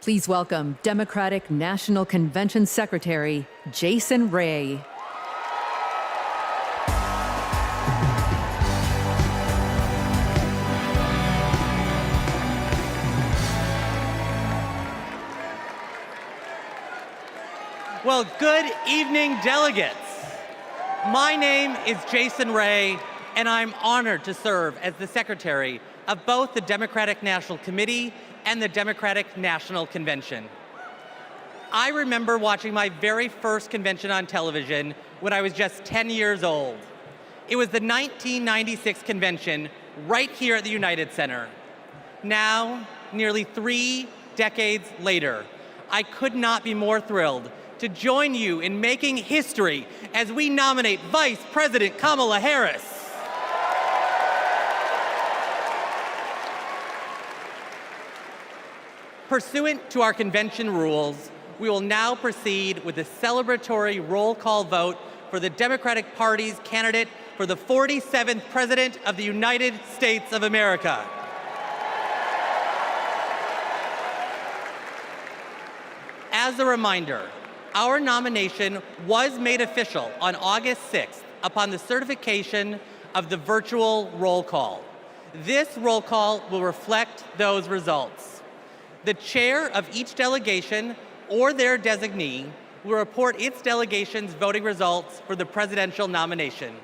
[SPEAKER 1] Please welcome Democratic National Convention Secretary Jason Ray.
[SPEAKER 4] Well, good evening, delegates. My name is Jason Ray, and I'm honored to serve as the secretary of both the Democratic National Committee and the Democratic National Convention. I remember watching my very first convention on television when I was just 10 years old. It was the 1996 convention right here at the United Center. Now, nearly 3 decades later, I could not be more thrilled to join you in making history as we nominate Vice President Kamala Harris. Pursuant to our convention rules, we will now proceed with the celebratory roll call vote for the Democratic Party's candidate for the 47th President of the United States of America. As a reminder, our nomination was made official on August 6th upon the certification of the virtual roll call. This roll call will reflect those results. The chair of each delegation or their designee will report its delegation's voting results for the presidential nomination.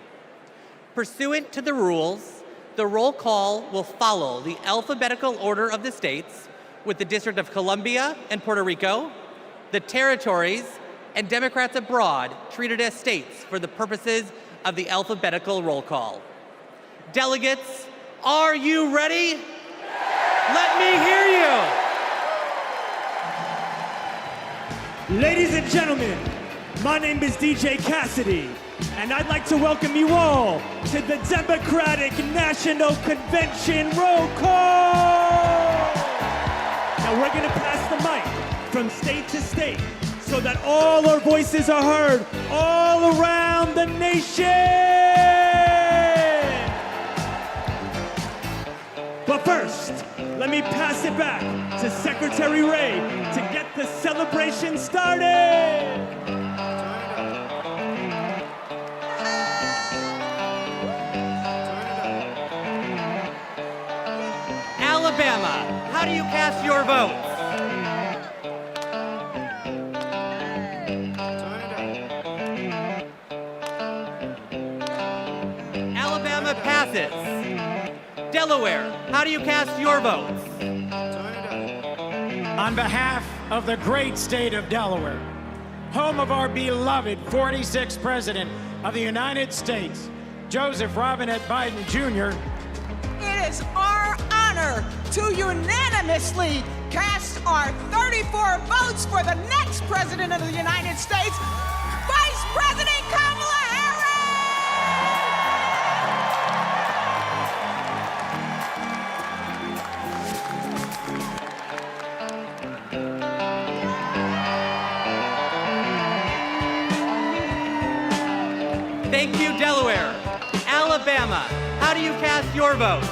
[SPEAKER 4] Pursuant to the rules, the roll call will follow the alphabetical order of the states, with the District of Columbia and Puerto Rico, the territories, and Democrats abroad treated as states for the purposes of the alphabetical roll call. Delegates, are you ready? Let me hear you.
[SPEAKER 5] Ladies and gentlemen, my name is DJ Cassidy, and I'd like to welcome you all to the Democratic National Convention roll call. Now we're gonna pass the mic from state to state so that all our voices are heard all around the nation. But first, let me pass it back to Secretary Ray to get the celebration started.
[SPEAKER 4] Alabama, how do you cast your votes? Alabama passes. Delaware, how do you cast your votes?
[SPEAKER 6] On behalf of the great state of Delaware, home of our beloved 46th President of the United States, Joseph Robinette Biden Jr.,
[SPEAKER 7] it is our honor to unanimously cast our 34 votes for the next President of the United States, Vice President Kamala Harris!
[SPEAKER 4] Thank you, Delaware. Alabama, how do you cast your votes?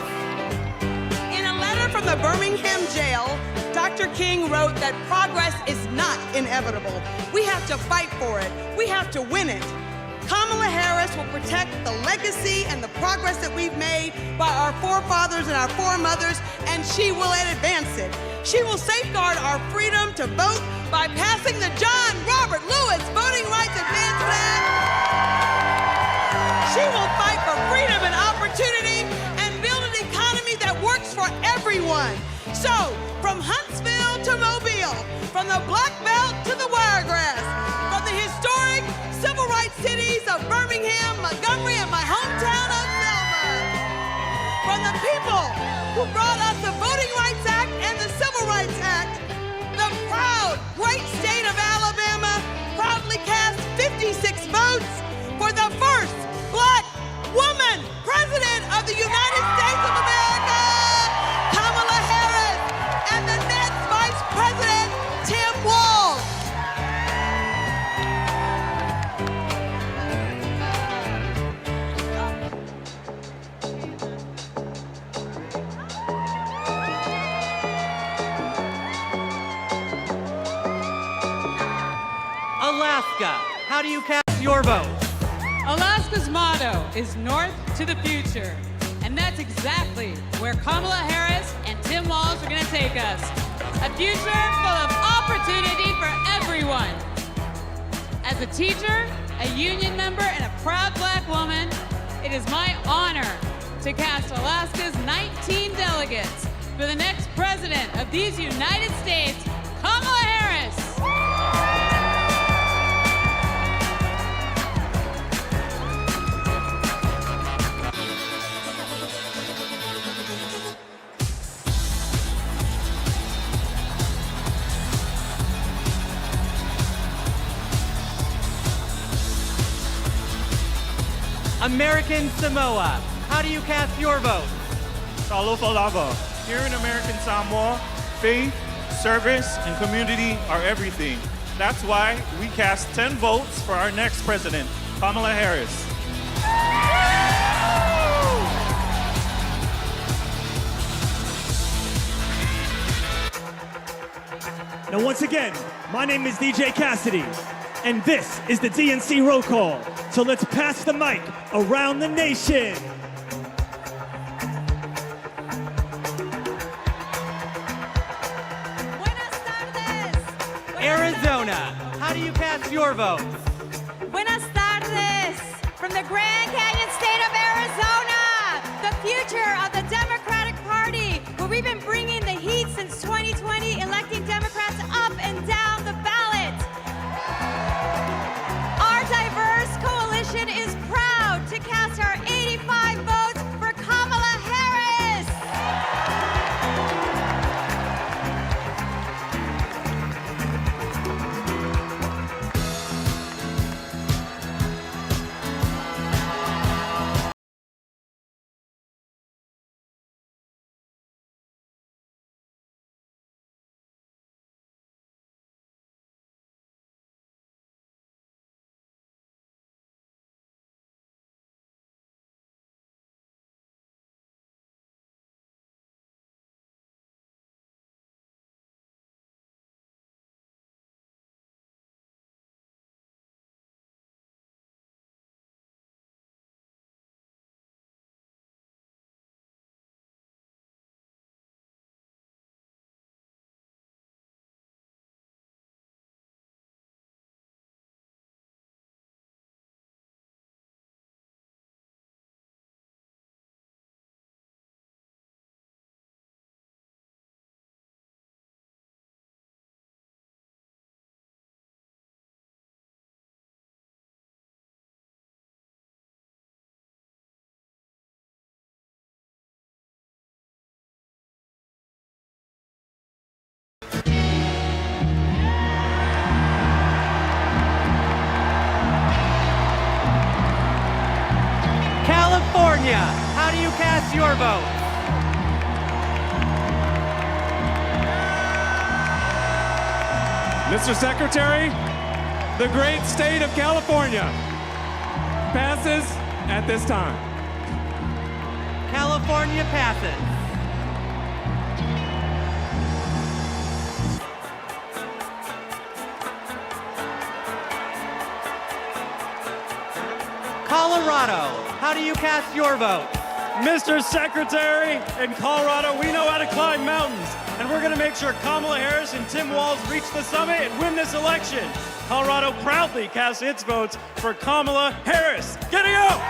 [SPEAKER 7] In a letter from the Birmingham jail, Dr. King wrote that progress is not inevitable. We have to fight for it. We have to win it. Kamala Harris will protect the legacy and the progress that we've made by our forefathers and our foremothers, and she will advance it. She will safeguard our freedom to vote by passing the John Robert Lewis Voting Rights Advancement Act. She will fight for freedom and opportunity and build an economy that works for everyone. So, from Huntsville to Mobile, from the Black Belt to the Wiregrass, from the historic civil rights cities of Birmingham, Montgomery, and my hometown of Selma, from the people who brought us the Voting Rights Act and the Civil Rights Act, the proud, great state of Alabama proudly cast 56 votes for the first Black woman President of the United States of America, Kamala Harris, and the next Vice President, Tim Walz.
[SPEAKER 4] Alaska, how do you cast your vote?
[SPEAKER 3] Alaska's motto is North to the Future. And that's exactly where Kamala Harris and Tim Walz are going to take us. A future full of opportunity for everyone. As a teacher, a union member, and a proud Black woman, it is my honor to cast Alaska's 19 delegates for the next president of these United States, Kamala Harris.
[SPEAKER 4] American Samoa, how do you cast your vote?
[SPEAKER 9] Talofalava. Here in American Samoa, faith, service, and community are everything. That's why we cast 10 votes for our next president, Kamala Harris.
[SPEAKER 5] Now, once again, my name is DJ Cassidy, and this is the DNC Roll Call. So let's pass the mic around the nation.
[SPEAKER 4] Arizona, how do you cast your vote?
[SPEAKER 11] Buenas tardes from the Grand Canyon state of Arizona, the future of the Democratic Party, where we've been bringing the heat since 2020, electing Democrats up and down the ballot. Our diverse coalition is proud to cast our 85 votes for Kamala Harris.
[SPEAKER 4] California, how do you cast your vote?
[SPEAKER 12] Mr. Secretary, the great state of California passes at this time.
[SPEAKER 4] California passes. Colorado, how do you cast your vote?
[SPEAKER 12] Mr. Secretary, in Colorado, we know how to climb mountains, and we're going to make sure Kamala Harris and Tim Walz reach the summit and win this election. Colorado proudly casts its votes for Kamala Harris. Get it out!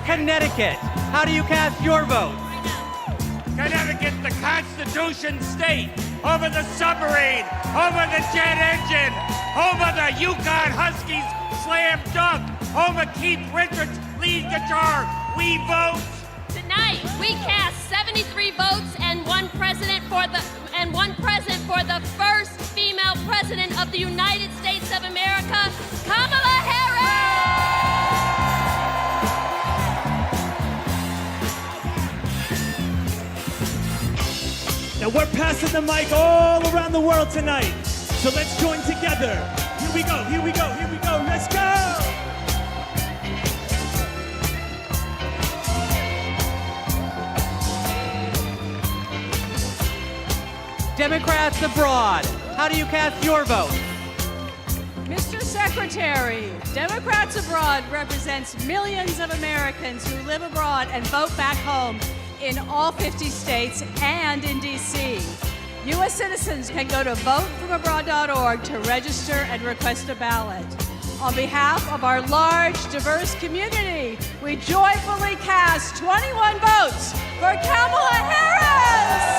[SPEAKER 4] Connecticut, how do you cast your vote?
[SPEAKER 14] Connecticut, the Constitution state, home of the submarine, home of the jet engine, home of the Yukon Huskies slam dunk, home of Keith Richards lead guitar. We vote.
[SPEAKER 15] Tonight, we cast 73 votes and one president for the first female president of the United States of America, Kamala Harris!
[SPEAKER 5] Now we're passing the mic all around the world tonight. So let's join together. Here we go, here we go, here we go, let's go!
[SPEAKER 4] Democrats abroad, how do you cast your vote?
[SPEAKER 3] Mr. Secretary, Democrats Abroad represents millions of Americans who live abroad and vote back home in all 50 states and in D.C. U.S. citizens can go to votefromabroad.org to register and request a ballot. On behalf of our large, diverse community, we joyfully cast 21 votes for Kamala Harris!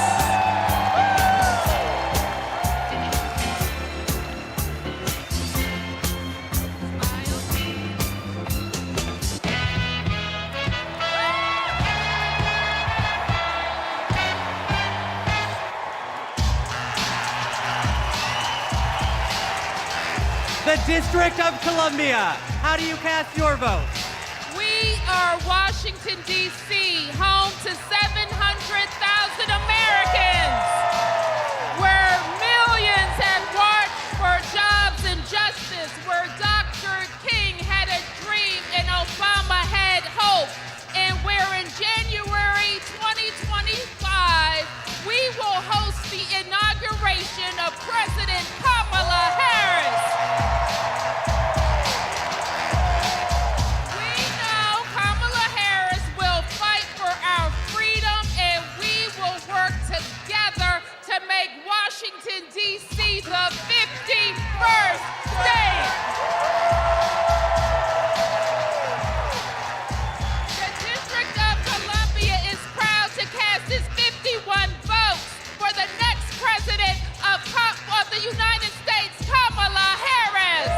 [SPEAKER 4] The District of Columbia, how do you cast your vote?
[SPEAKER 8] We are Washington, D.C., home to 700,000 Americans, where millions have marched for jobs and justice, where Dr. King had a dream and Obama had hope, and where in January 2025, we will host the inauguration of President Kamala Harris. To make Washington, D.C. the 51st state. The District of Columbia is proud to cast its 51 votes for the next president of the United States, Kamala Harris.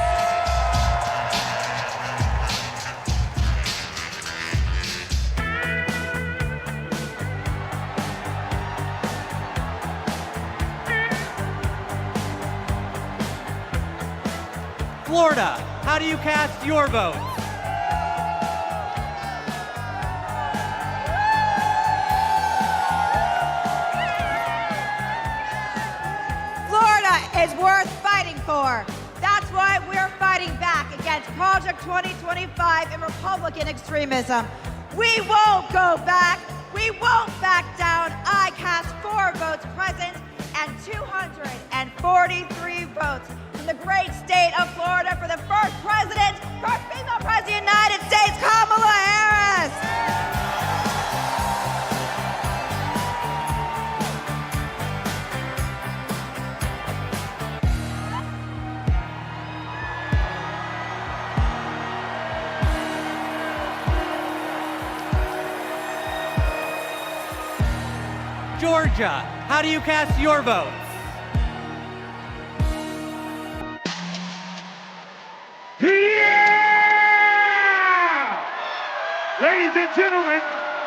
[SPEAKER 4] Florida, how do you cast your vote?
[SPEAKER 11] Florida is worth fighting for. That's why we're fighting back against Project 2025 and Republican extremism. We won't go back. We won't back down. I cast 4 votes present and 243 votes from the great state of Florida for the first president, first female president of the United States, Kamala Harris.
[SPEAKER 4] Georgia, how do you cast your vote?
[SPEAKER 14] Yeah! Ladies and gentlemen,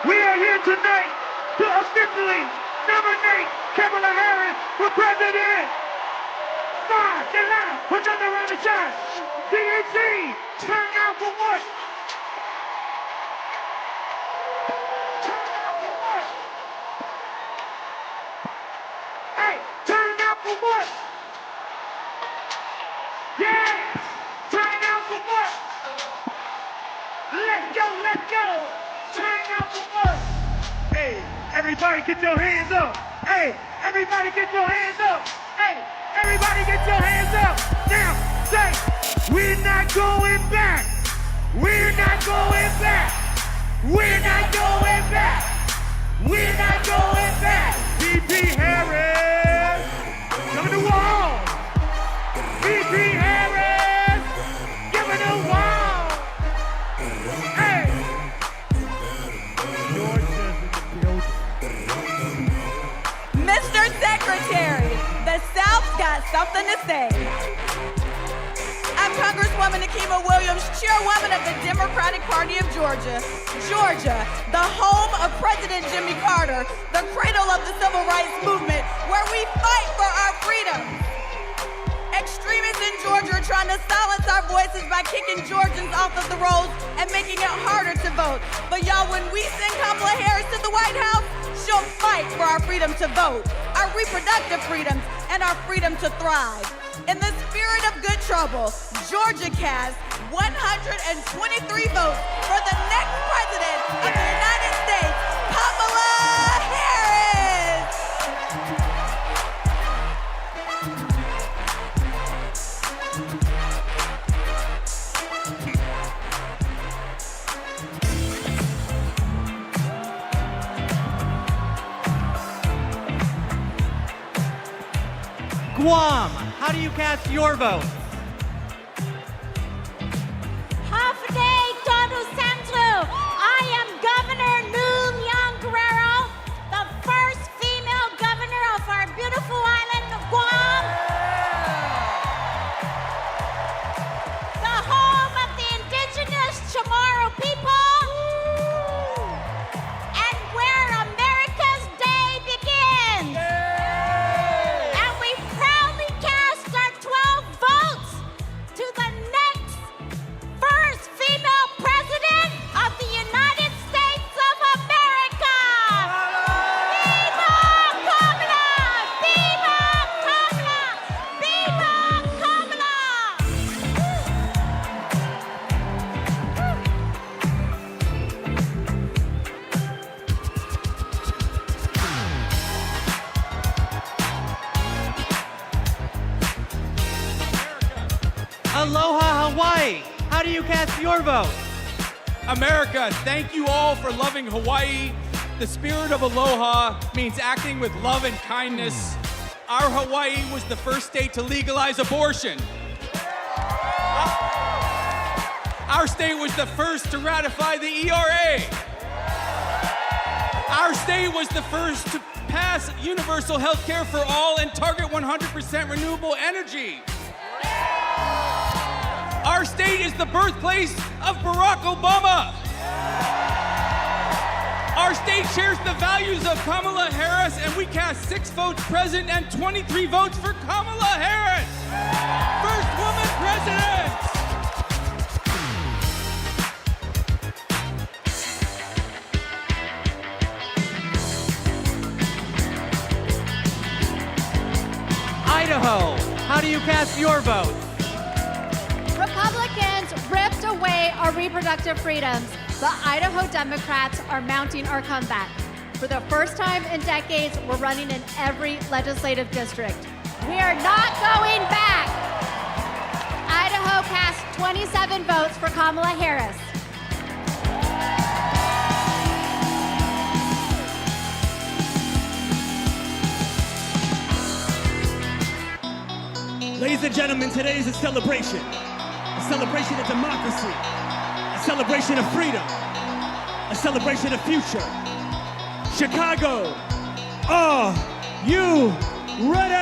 [SPEAKER 14] we are here tonight to officially nominate Kamala Harris for president. Five, get loud, put your hand around the shot. DNC, turn out for what? Turn out for what? Hey, turn out for what? Yeah! Turn out for what? Let's go, let's go! Turn out for what? Hey, everybody get your hands up! Hey, everybody get your hands up! Hey, everybody get your hands up! Now, say, we're not going back! We're not going back! We're not going back! We're not going back! VP Harris! Come to the wall! VP Harris! Give it a wall! Hey!
[SPEAKER 11] Mr. Secretary, the South's got something to say. I'm Congresswoman Nikema Williams, chairwoman of the Democratic Party of Georgia. Georgia, the home of President Jimmy Carter, the cradle of the civil rights movement, where we fight for our freedom. Extremists in Georgia are trying to silence our voices by kicking Georgians off of the rolls and making it harder to vote. But y'all, when we send Kamala Harris to the White House, she'll fight for our freedom to vote, our reproductive freedoms, and our freedom to thrive.
[SPEAKER 7] In the spirit of good trouble, Georgia cast 123 votes for the next president of the United States, Kamala Harris.
[SPEAKER 4] Guam, how do you cast your vote?
[SPEAKER 11] Day, Donald Centro. I am Governor Noom Young Guerrero, the first female governor of our beautiful island of Guam. The home of the indigenous Chamorro people. And where America's Day begins. And we proudly cast our 12 votes to the next first female president of the United States of America! Viva Kamala! Viva Kamala! Viva Kamala!
[SPEAKER 4] Aloha, Hawaii, how do you cast your vote?
[SPEAKER 10] America, thank you all for loving Hawaii. The spirit of aloha means acting with love and kindness. Our Hawaii was the first state to legalize abortion. Our state was the first to ratify the ERA. Our state was the first to pass universal health care for all and target 100% renewable energy. Our state is the birthplace of Barack Obama. Our state shares the values of Kamala Harris, and we cast 6 votes present and 23 votes for Kamala Harris. First woman president.
[SPEAKER 4] Idaho, how do you cast your vote?
[SPEAKER 11] Republicans ripped away our reproductive freedoms. The Idaho Democrats are mounting our comeback. For the first time in decades, we're running in every legislative district. We are not going back. Idaho cast 27 votes for Kamala Harris.
[SPEAKER 5] Ladies and gentlemen, today is a celebration. A celebration of democracy. A celebration of freedom. A celebration of future. Chicago, are you ready?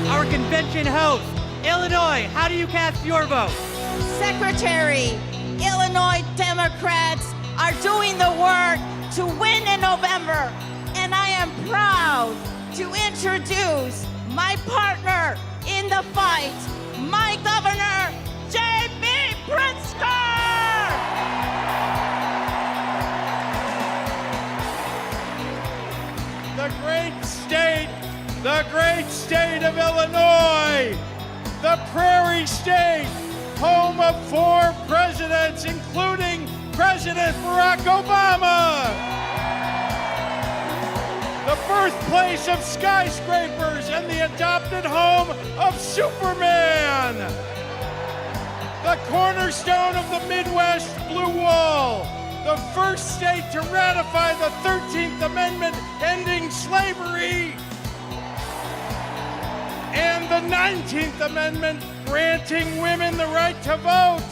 [SPEAKER 4] Our convention host, Illinois, how do you cast your vote?
[SPEAKER 7] Secretary, Illinois Democrats are doing the work to win in November, and I am proud to introduce my partner in the fight, my governor, J.B. Pritzker!
[SPEAKER 6] The great state of Illinois, the prairie state, home of 4 presidents, including President Barack Obama. The birthplace of skyscrapers and the adopted home of Superman. The cornerstone of the Midwest Blue Wall. The first state to ratify the 13th Amendment ending slavery. And the 19th Amendment granting women the right to vote.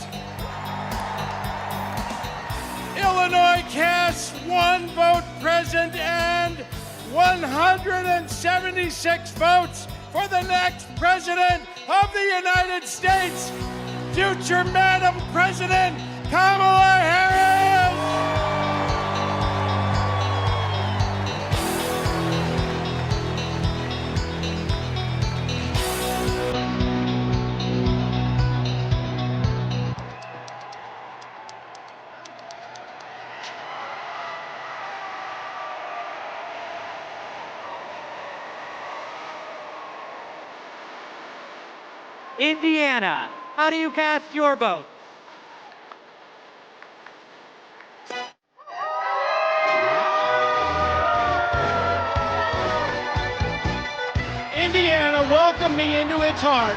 [SPEAKER 6] Illinois casts 1 vote present and 176 votes for the next president of the United States, future Madam President Kamala Harris.
[SPEAKER 4] Indiana, how do you cast your vote?
[SPEAKER 6] Indiana welcomed me into its heart.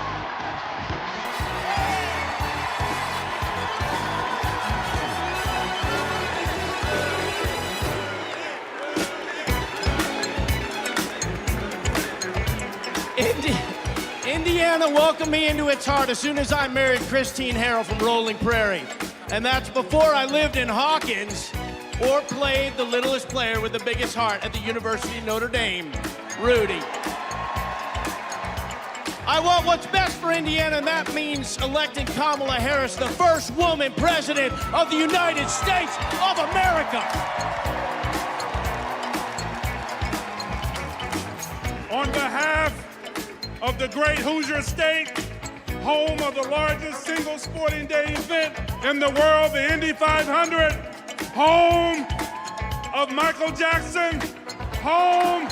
[SPEAKER 6] Indiana welcomed me into its heart as soon as I married Christine Harrell from Rolling Prairie. And that's before I lived in Hawkins or played the littlest player with the biggest heart at the University of Notre Dame, Rudy. I want what's best for Indiana, and that means electing Kamala Harris, the first woman president of the United States of America.
[SPEAKER 9] On behalf of the great Hoosier State, home of the largest single sporting day event in the world, the Indy 500, home of Michael Jackson, home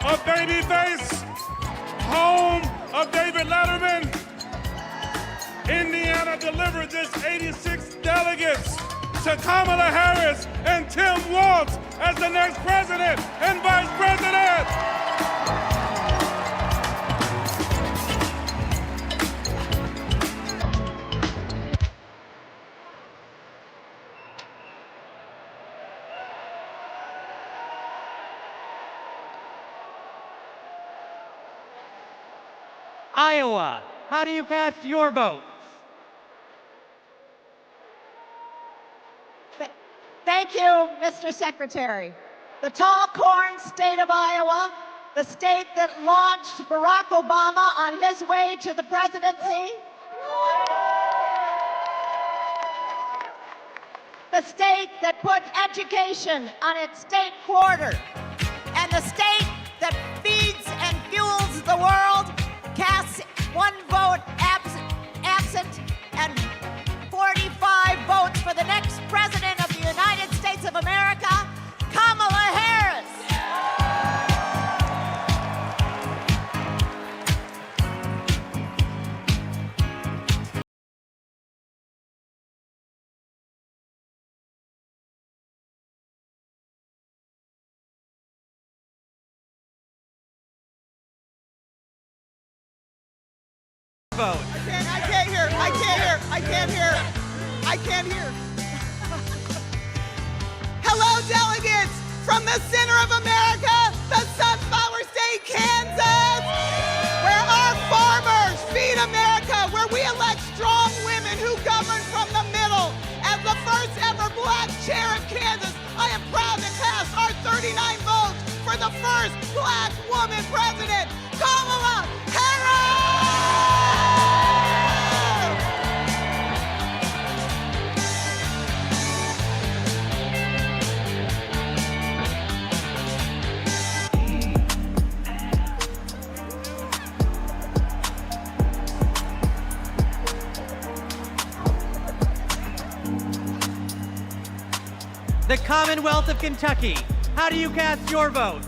[SPEAKER 9] of Babyface, home of David Letterman, Indiana delivered this 86 delegates to Kamala Harris and Tim Walz as the next president and vice president.
[SPEAKER 4] Iowa, how do you cast your vote?
[SPEAKER 13] Thank you, Mr. Secretary. The tall corn state of Iowa, the state that launched Barack Obama on his way to the presidency, the state that put education on its state quarter, and the state that feeds and fuels the world casts one vote absent and 45 votes for the next president of the United States of America, Kamala Harris.
[SPEAKER 4] Vote.
[SPEAKER 7] I can't hear. Hello, delegates from the center of America, the Sunflower State, Kansas, where our farmers feed America, where we elect strong women who govern from the middle. As the first ever black chair of Kansas, I am proud to cast our 39 votes for the first black woman president, Kamala Harris!
[SPEAKER 4] The Commonwealth of Kentucky, how do you cast your vote?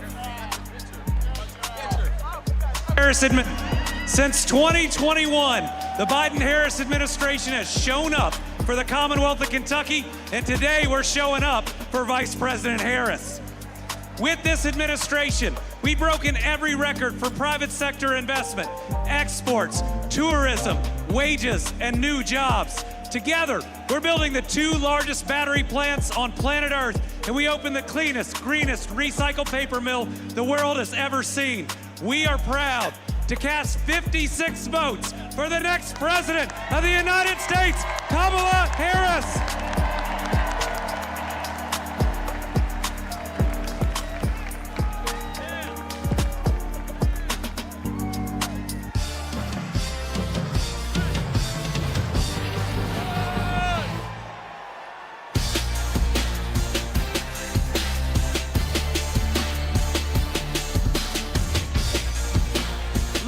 [SPEAKER 12] Since 2021, the Biden-Harris administration has shown up for the Commonwealth of Kentucky, and today we're showing up for Vice President Harris. With this administration, we've broken every record for private sector investment, exports, tourism, wages, and new jobs. Together, we're building the 2 largest battery plants on planet Earth, and we opened the cleanest, greenest recycled paper mill the world has ever seen. We are proud to cast 56 votes for the next president of the United States, Kamala Harris.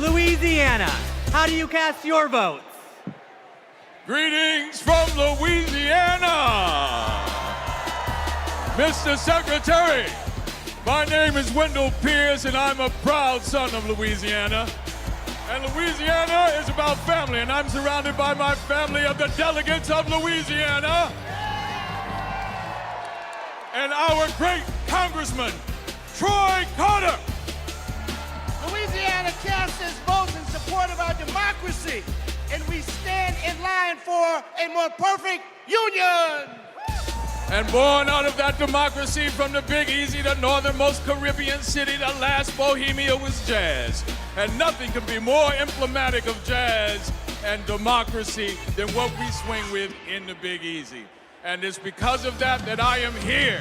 [SPEAKER 4] Louisiana, how do you cast your votes?
[SPEAKER 6] Greetings from Louisiana! Mr. Secretary, my name is Wendell Pierce, and I'm a proud son of Louisiana. And Louisiana is about family, and I'm surrounded by my family of the delegates of Louisiana. And our great Congressman, Troy Carter.
[SPEAKER 14] Louisiana casts its votes in support of our democracy, and we stand in line for a more perfect union.
[SPEAKER 6] And born out of that democracy from the Big Easy, the northernmost Caribbean city, the last Bohemia was jazz. And nothing can be more emblematic of jazz and democracy than what we swing with in the Big Easy. And it's because of that that I am here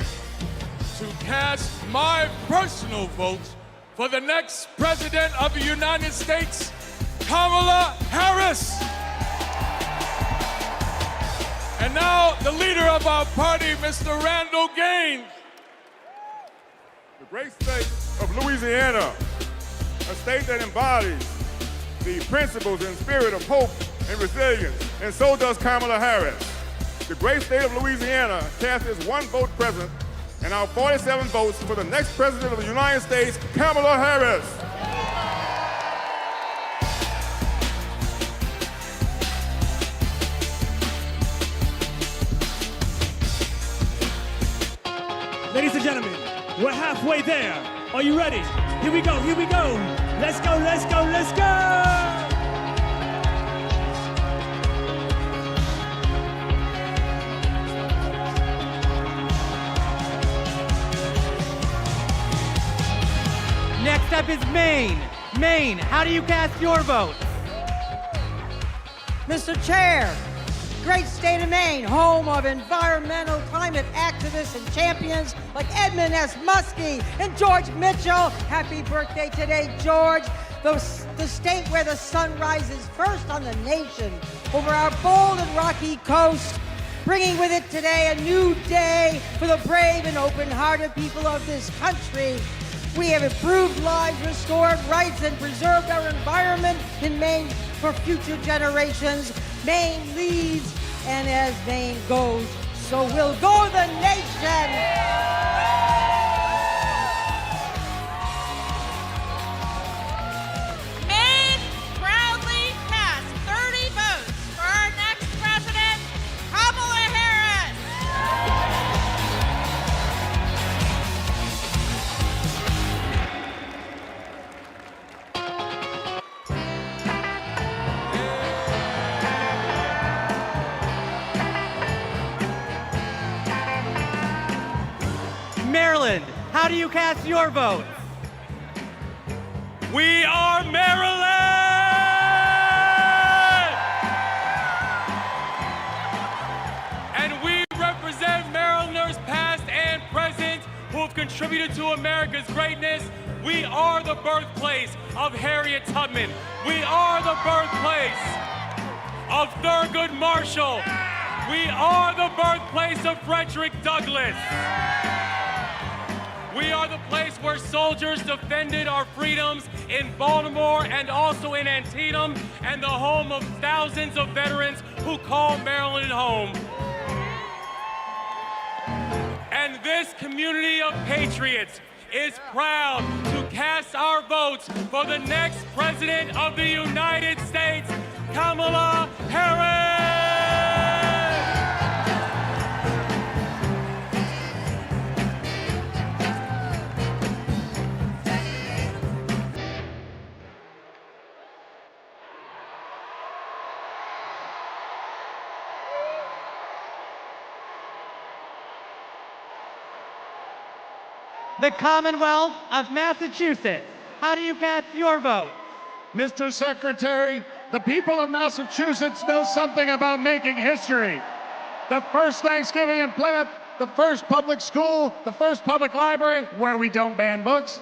[SPEAKER 6] to cast my personal vote for the next President of the United States, Kamala Harris. And now, the leader of our party, Mr. Randall Gaines.
[SPEAKER 16] The great state of Louisiana, a state that embodies the principles and spirit of hope and resilience, and so does Kamala Harris. The great state of Louisiana cast its one vote present, and our 47 votes for the next President of the United States, Kamala Harris.
[SPEAKER 5] Ladies and gentlemen, we're halfway there. Are you ready? Here we go, here we go. Let's go, let's go, let's go!
[SPEAKER 4] Next up is Maine. Maine, how do you cast your vote?
[SPEAKER 17] Mr. Chair, great state of Maine, home of environmental climate activists and champions like Edmund S. Muskie and George Mitchell. Happy birthday today, George. The state where the sun rises first on the nation over our bold and rocky coast, bringing with it today a new day for the brave and open-hearted people of this country. We have improved lives, restored rights, and preserved our environment in Maine for future generations. Maine leads, and as Maine goes, so will go the nation.
[SPEAKER 8] Maine proudly cast 30 votes for our next president, Kamala Harris.
[SPEAKER 4] Maryland, how do you cast your vote?
[SPEAKER 6] We are Maryland! And we represent Marylanders past and present who have contributed to America's greatness. We are the birthplace of Harriet Tubman. We are the birthplace of Thurgood Marshall. We are the birthplace of Frederick Douglass. We are the place where soldiers defended our freedoms in Baltimore and also in Antietam, and the home of thousands of veterans who call Maryland home. And this community of patriots is proud to cast our votes for the next President of the United States, Kamala Harris!
[SPEAKER 4] The Commonwealth of Massachusetts, how do you cast your vote?
[SPEAKER 18] Mr. Secretary, the people of Massachusetts know something about making history. The first Thanksgiving in Plymouth, the first public school, the first public library where we don't ban books.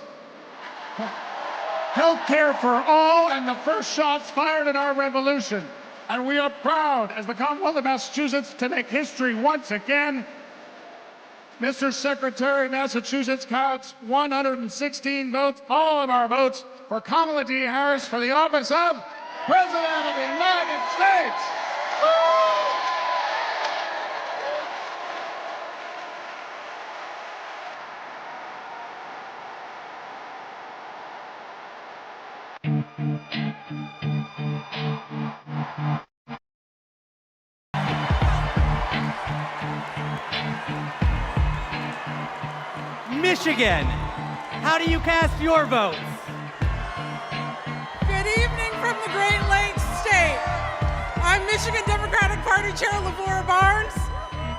[SPEAKER 18] Health care for all, and the first shots fired in our revolution. And we are proud, as the Commonwealth of Massachusetts, to make history once again. Mr. Secretary, Massachusetts counts 116 votes, all of our votes, for Kamala D. Harris for the office of President of the United States.
[SPEAKER 4] Michigan, how do you cast your votes?
[SPEAKER 19] Good evening from the Great Lakes State. I'm Michigan Democratic Party Chair Lavora Barnes.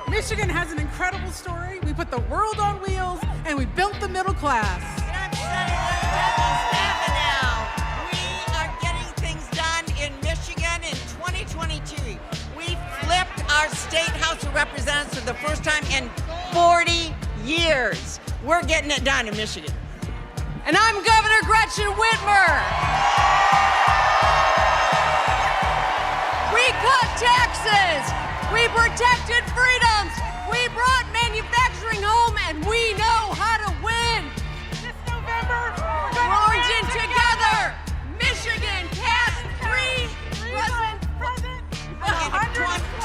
[SPEAKER 19] Michigan has an incredible story. We put the world on wheels and we built the middle class.
[SPEAKER 13] And I'm Senator Debbie Stabenow. We are getting things done in Michigan in 2022. We flipped our state House of Representatives for the first time in 40 years. We're getting it done in Michigan.
[SPEAKER 3] And I'm Governor Gretchen Whitmer. We cut taxes. We protected freedoms. We brought manufacturing home, and we know how to win.
[SPEAKER 19] This November,
[SPEAKER 3] we're going together. Michigan cast three
[SPEAKER 13] President.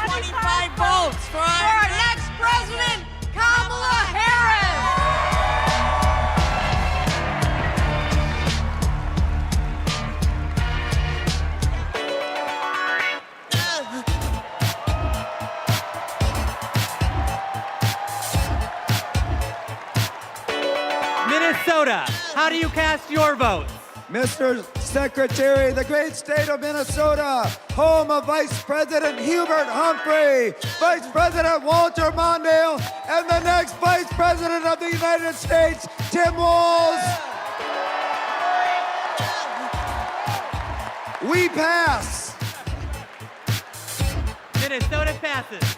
[SPEAKER 13] 25 votes for
[SPEAKER 3] our next president, Kamala Harris.
[SPEAKER 4] Minnesota, how do you cast your votes?
[SPEAKER 20] Mr. Secretary, the great state of Minnesota, home of Vice President Hubert Humphrey, Vice President Walter Mondale, and the next Vice President of the United States, Tim Walz. We pass.
[SPEAKER 4] Minnesota passes.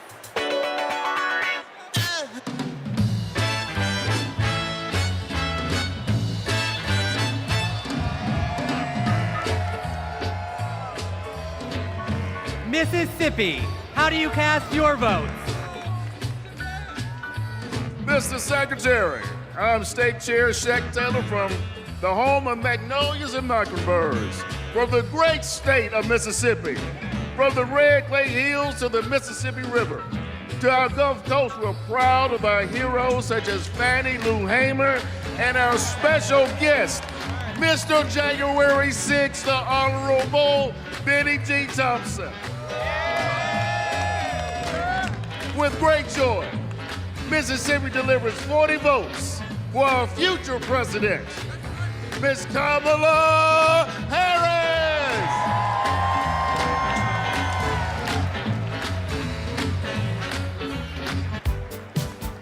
[SPEAKER 4] Mississippi, how do you cast your votes?
[SPEAKER 16] Mr. Secretary, I'm State Chair Shaq Taylor from the home of magnolias and mockingbirds, from the great state of Mississippi, from the Red Clay Hills to the Mississippi River. To our Gulf Coast, we're proud of our heroes such as Fannie Lou Hamer and our special guest, Mr. January 6th, the Honorable Benny G. Thompson. With great joy, Mississippi delivers 40 votes for our future president, Miss Kamala Harris.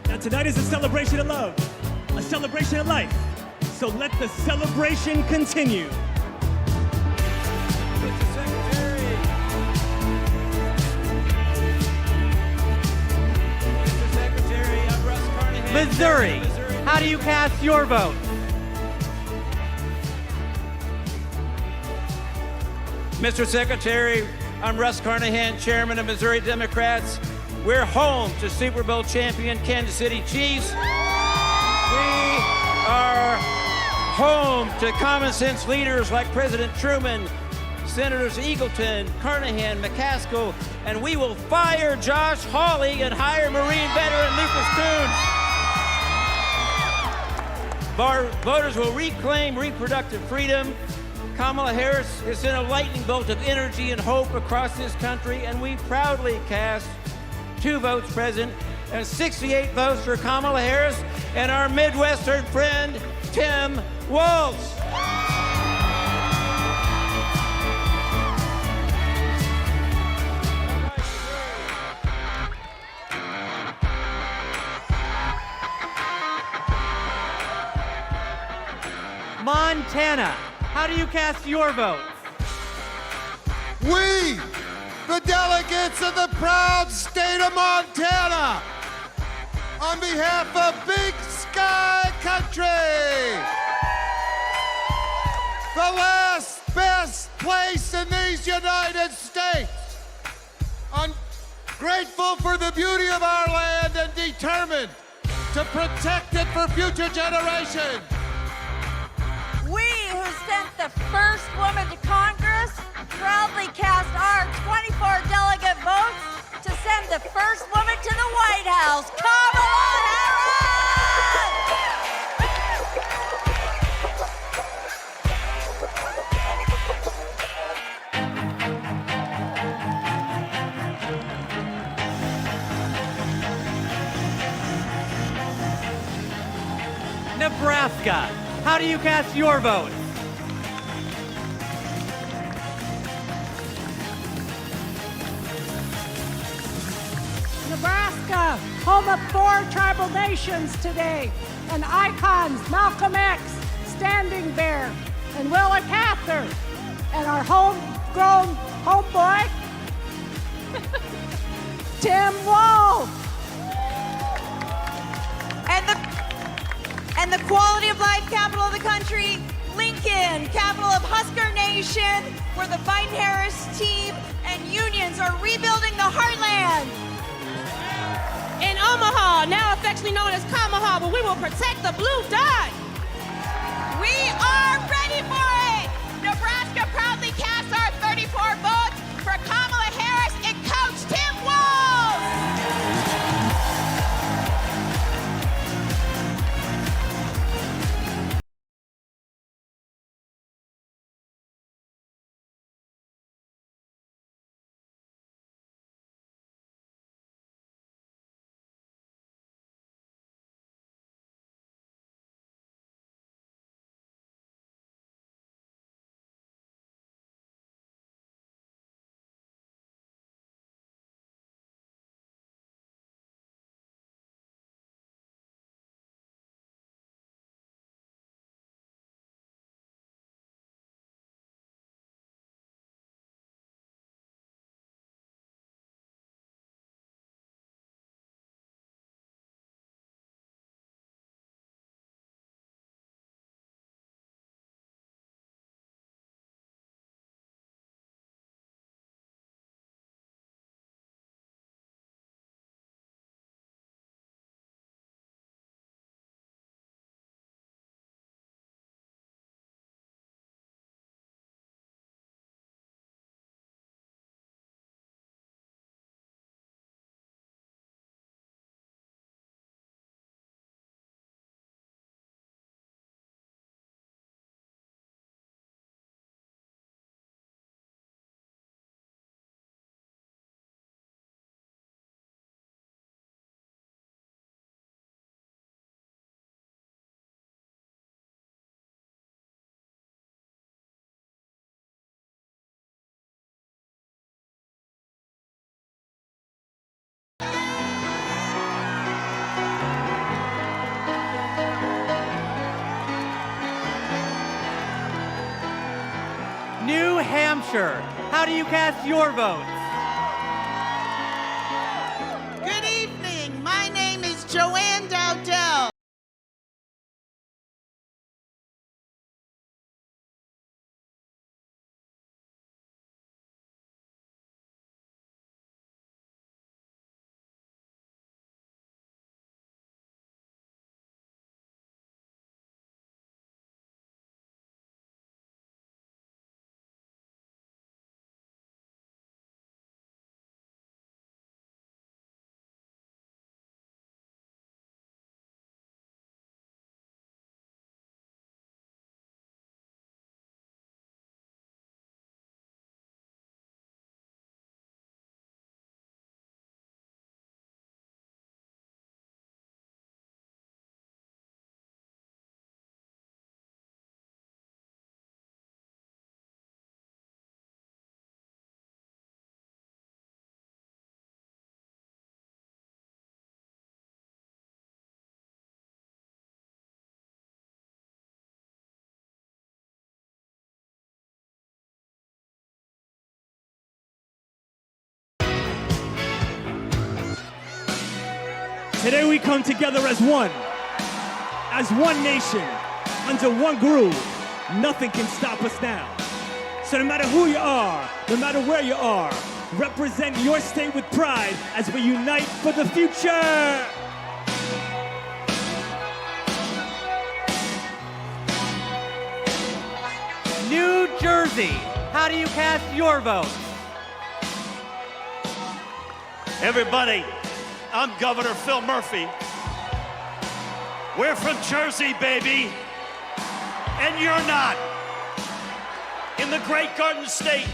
[SPEAKER 5] Now tonight is a celebration of love, a celebration of life. So let the celebration continue.
[SPEAKER 4] Missouri, how do you cast your vote?
[SPEAKER 21] Mr. Secretary, I'm Russ Carnahan, Chairman of Missouri Democrats. We're home to Super Bowl champion Kansas City Chiefs. We are home to common sense leaders like President Truman, Senators Eagleton, Carnahan, McCaskill, and we will fire Josh Hawley and hire Marine veteran Lucas Coons. Our voters will reclaim reproductive freedom. Kamala Harris has sent a lightning bolt of energy and hope across this country, and we proudly cast 2 votes present and 68 votes for Kamala Harris and our Midwestern friend, Tim Walz.
[SPEAKER 4] Montana, how do you cast your vote?
[SPEAKER 20] We, the delegates of the proud state of Montana, on behalf of Big Sky Country, the last best place in these United States, I'm grateful for the beauty of our land and determined to protect it for future generations.
[SPEAKER 11] We who sent the first woman to Congress proudly cast our 24 delegate votes to send the first woman to the White House, Kamala Harris!
[SPEAKER 4] Nebraska. How do you cast your votes?
[SPEAKER 17] Nebraska, home of 4 tribal nations today, and icons Malcolm X, Standing Bear, and Willa Cather, and our homegrown homeboy, Tim Walz.
[SPEAKER 11] And the quality of life capital of the country, Lincoln, capital of Husker Nation, where the Biden-Harris team and unions are rebuilding the heartland.
[SPEAKER 15] In Omaha, now affectionately known as Kamaha, but we will protect the blue dot.
[SPEAKER 11] We are ready for it! Nebraska proudly casts our 34 votes for Kamala Harris and Coach Tim Walz!
[SPEAKER 4] New Hampshire. How do you cast your votes?
[SPEAKER 7] Good evening. My name is Joanne Dowdell.
[SPEAKER 5] Today we come together as one nation, under one groove. Nothing can stop us now. So no matter who you are, no matter where you are, represent your state with pride as we unite for the future.
[SPEAKER 4] New Jersey. How do you cast your vote?
[SPEAKER 2] Everybody, I'm Governor Phil Murphy. We're from Jersey, baby, and you're not. In the Great Garden State,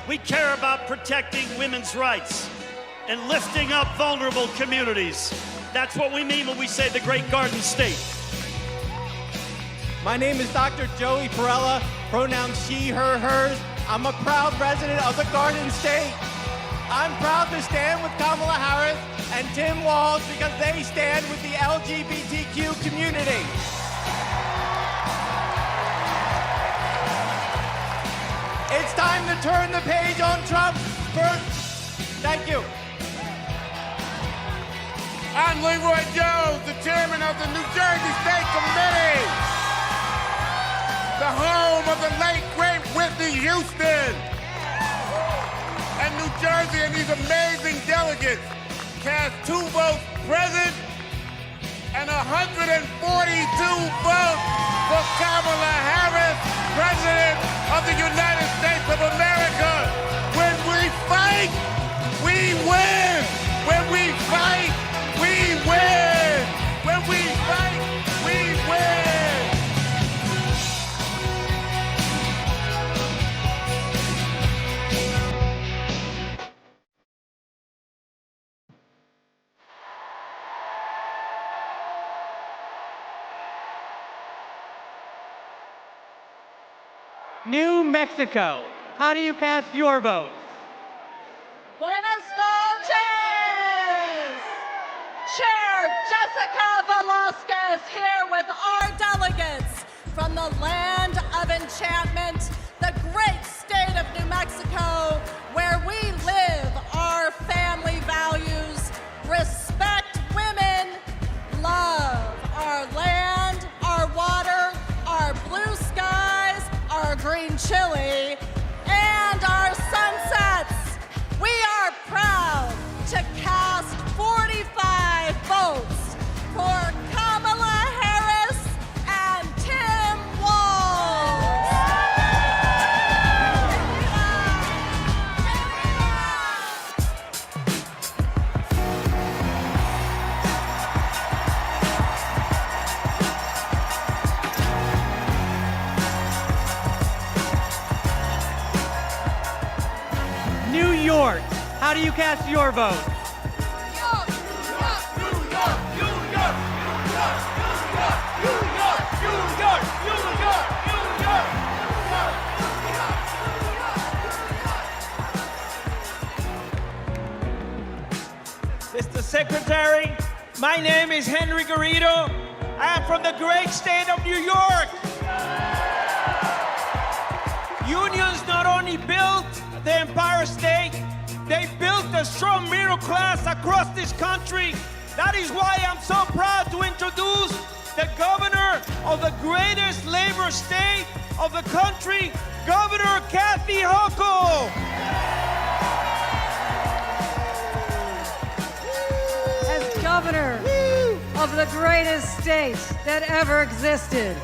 [SPEAKER 2] we care about protecting women's rights and lifting up vulnerable communities. That's what we mean when we say the Great Garden State.
[SPEAKER 1] My name is Dr. Joey Perella, pronouns she, her, hers. I'm a proud resident of the Garden State. I'm proud to stand with Kamala Harris and Tim Walz because they stand with the LGBTQ community. It's time to turn the page on Trump. Thank you.
[SPEAKER 6] I'm Leroy Jones, the chairman of the New Jersey State Committee, the home of the late, great Whitney Houston. And New Jersey and these amazing delegates cast 2 votes present and 142 votes for Kamala Harris, President of the United States of America. When we fight, we win. When we fight, we win. When we fight, we win.
[SPEAKER 4] New Mexico, how do you cast your vote?
[SPEAKER 22] Buenas noches! Chair Jessica Velasquez here with our delegates from the land of enchantment, the great state of New Mexico, where we live our family values, respect women, love our land, our water, our blue skies, our green chili, and our sunsets. We are proud to cast 45 votes for Kamala Harris and Tim Walz.
[SPEAKER 4] New York, how do you cast your vote?
[SPEAKER 21] Mr. Secretary, my name is Henry Garrido. I am from the great state of New York. Unions not only built the Empire State, they built a strong middle class across this country. That is why I'm so proud to introduce the governor of the greatest labor state of the country, Governor Kathy Hochul.
[SPEAKER 17] As governor of the greatest state that ever existed.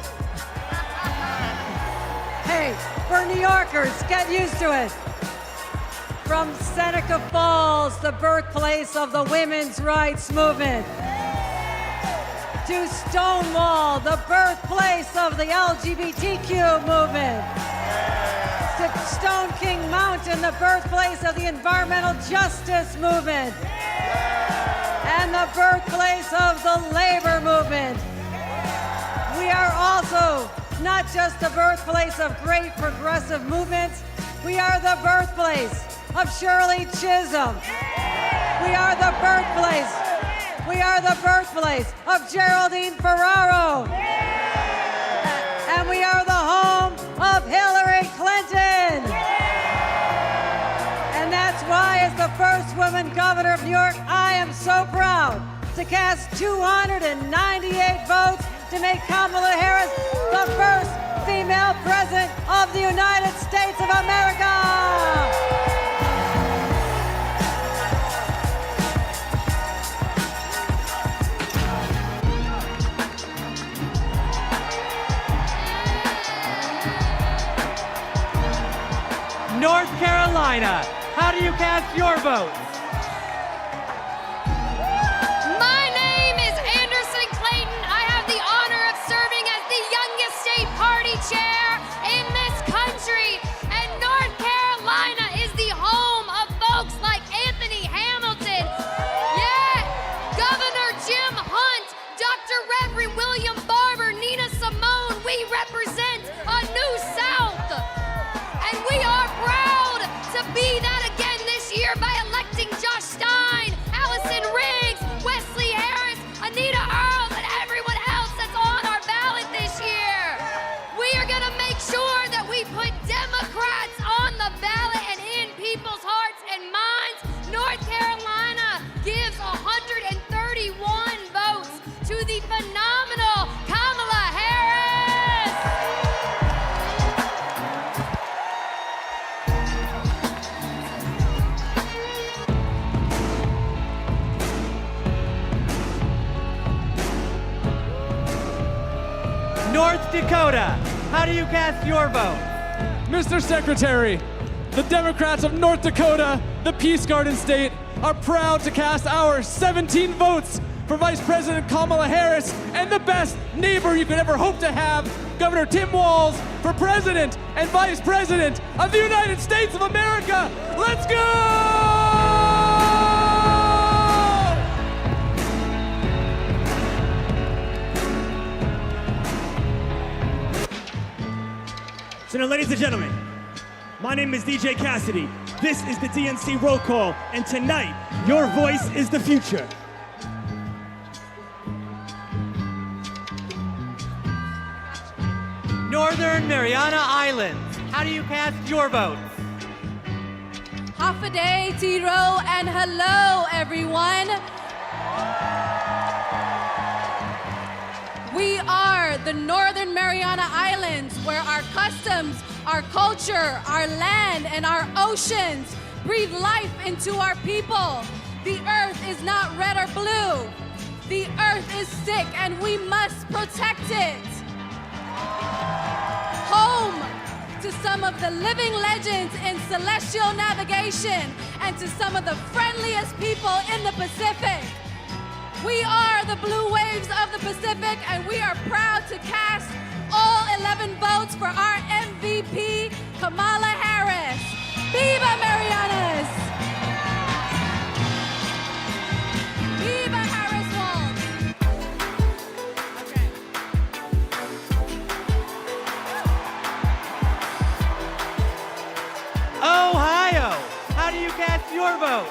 [SPEAKER 17] Hey, for New Yorkers, get used to it. From Seneca Falls, the birthplace of the women's rights movement, to Stonewall, the birthplace of the LGBTQ movement, to Stone King Mountain, the birthplace of the environmental justice movement, and the birthplace of the labor movement. We are also not just the birthplace of great progressive movements, we are the birthplace of Shirley Chisholm. We are the birthplace of Geraldine Ferraro. And we are the home of Hillary Clinton. And that's why, as the first woman governor of New York, I am so proud to cast 298 votes to make Kamala Harris the first female president of the United States of America.
[SPEAKER 4] North Carolina, how do you cast your vote?
[SPEAKER 15] My name is Anderson Clayton. I have the honor of serving as the youngest state party chair in this country. And North Carolina is the home of folks like Anthony Hamilton. Yeah, Governor Jim Hunt, Dr. Reverend William Barber, Nina Simone. We
[SPEAKER 4] North Dakota, how do you cast your vote?
[SPEAKER 12] Mr. Secretary, the Democrats of North Dakota, the Peace Garden State, are proud to cast our 17 votes for Vice President Kamala Harris and the best neighbor you could ever hope to have, Governor Tim Walz, for President and Vice President of the United States of America. Let's go!
[SPEAKER 5] So now, ladies and gentlemen, my name is DJ Cassidy. This is the DNC Roll Call, and tonight, your voice is the future.
[SPEAKER 4] Northern Mariana Islands, how do you cast your votes?
[SPEAKER 22] Hafa-day, Tiro, and hello, everyone. We are the Northern Mariana Islands, where our customs, our culture, our land, and our oceans breathe life into our people. The earth is not red or blue. The earth is sick, and we must protect it. Home to some of the living legends in celestial navigation and to some of the friendliest people in the Pacific. We are the blue waves of the Pacific, and we are proud to cast all 11 votes for our MVP, Kamala Harris. Viva Marianas! Viva Harris Walz!
[SPEAKER 4] Ohio, how do you cast your vote?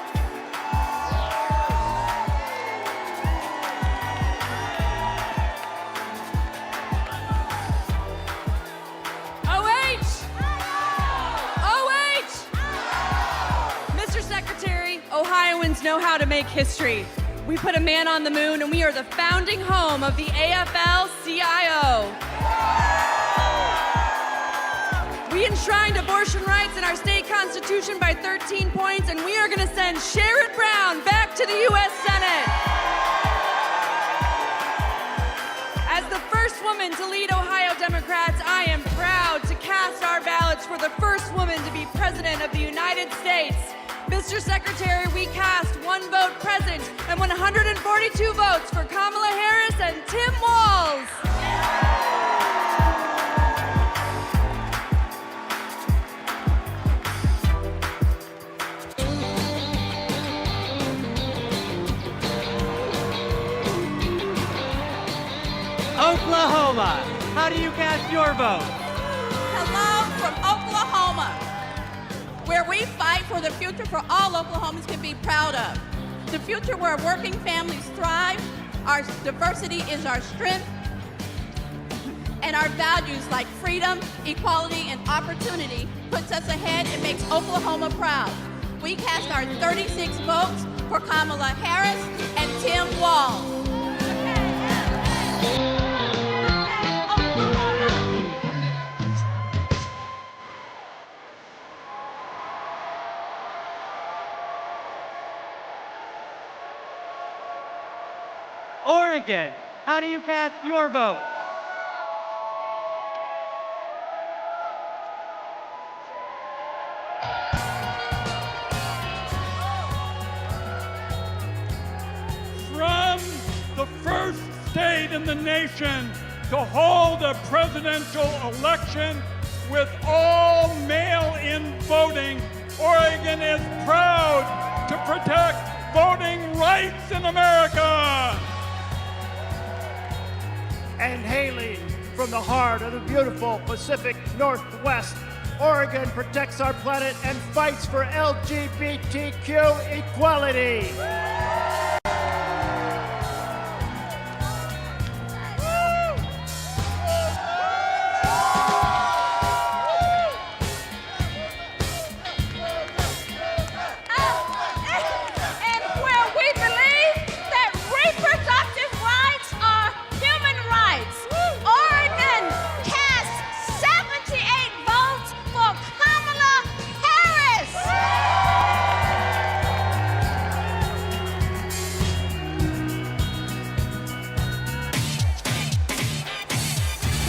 [SPEAKER 22] Ohioans know how to make history. We put a man on the moon, and we are the founding home of the AFL-CIO. We enshrined abortion rights in our state constitution by 13 points, and we are going to send Sherrod Brown back to the U.S. Senate. As the first woman to lead Ohio Democrats, I am proud to cast our ballots for the first woman to be president of the United States. Mr. Secretary, we cast 1 vote present and 142 votes for Kamala Harris and Tim Walz.
[SPEAKER 4] Oklahoma, how do you cast your vote?
[SPEAKER 22] Hello from Oklahoma, where we fight for the future for all Oklahomans can be proud of. The future where working families thrive, our diversity is our strength, and our values like freedom, equality, and opportunity puts us ahead and makes Oklahoma proud. We cast our 36 votes for Kamala Harris and Tim Walz.
[SPEAKER 4] Oregon, how do you cast your vote?
[SPEAKER 9] From the first state in the nation to hold a presidential election with all mail-in voting, Oregon is proud to protect voting rights in America.
[SPEAKER 10] And hailing from the heart of the beautiful Pacific Northwest, Oregon protects our planet and fights for LGBTQ equality.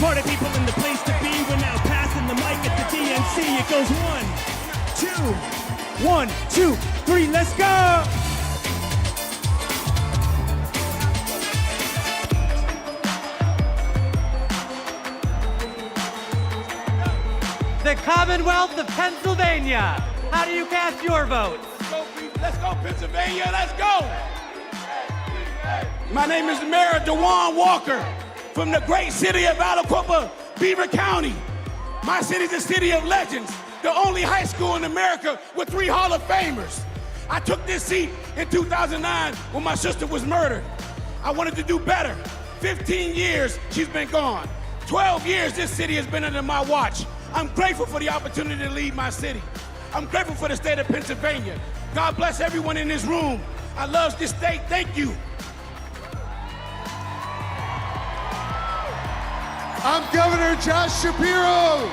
[SPEAKER 5] Party people in the place to be. We're now passing the mic at the DNC. It goes 1, 2, 3, let's go!
[SPEAKER 4] The Commonwealth of Pennsylvania. How do you cast your votes?
[SPEAKER 8] Let's go, Pennsylvania, let's go! My name is Mayor DeJuan Walker from the great city of Aliquippa, Beaver County. My city is a city of legends, the only high school in America with 3 Hall of Famers. I took this seat in 2009 when my sister was murdered. I wanted to do better. 15 years she's been gone. 12 years this city has been under my watch. I'm grateful for the opportunity to lead my city. I'm grateful for the state of Pennsylvania. God bless everyone in this room. I love this state, thank you.
[SPEAKER 14] I'm Governor Josh Shapiro.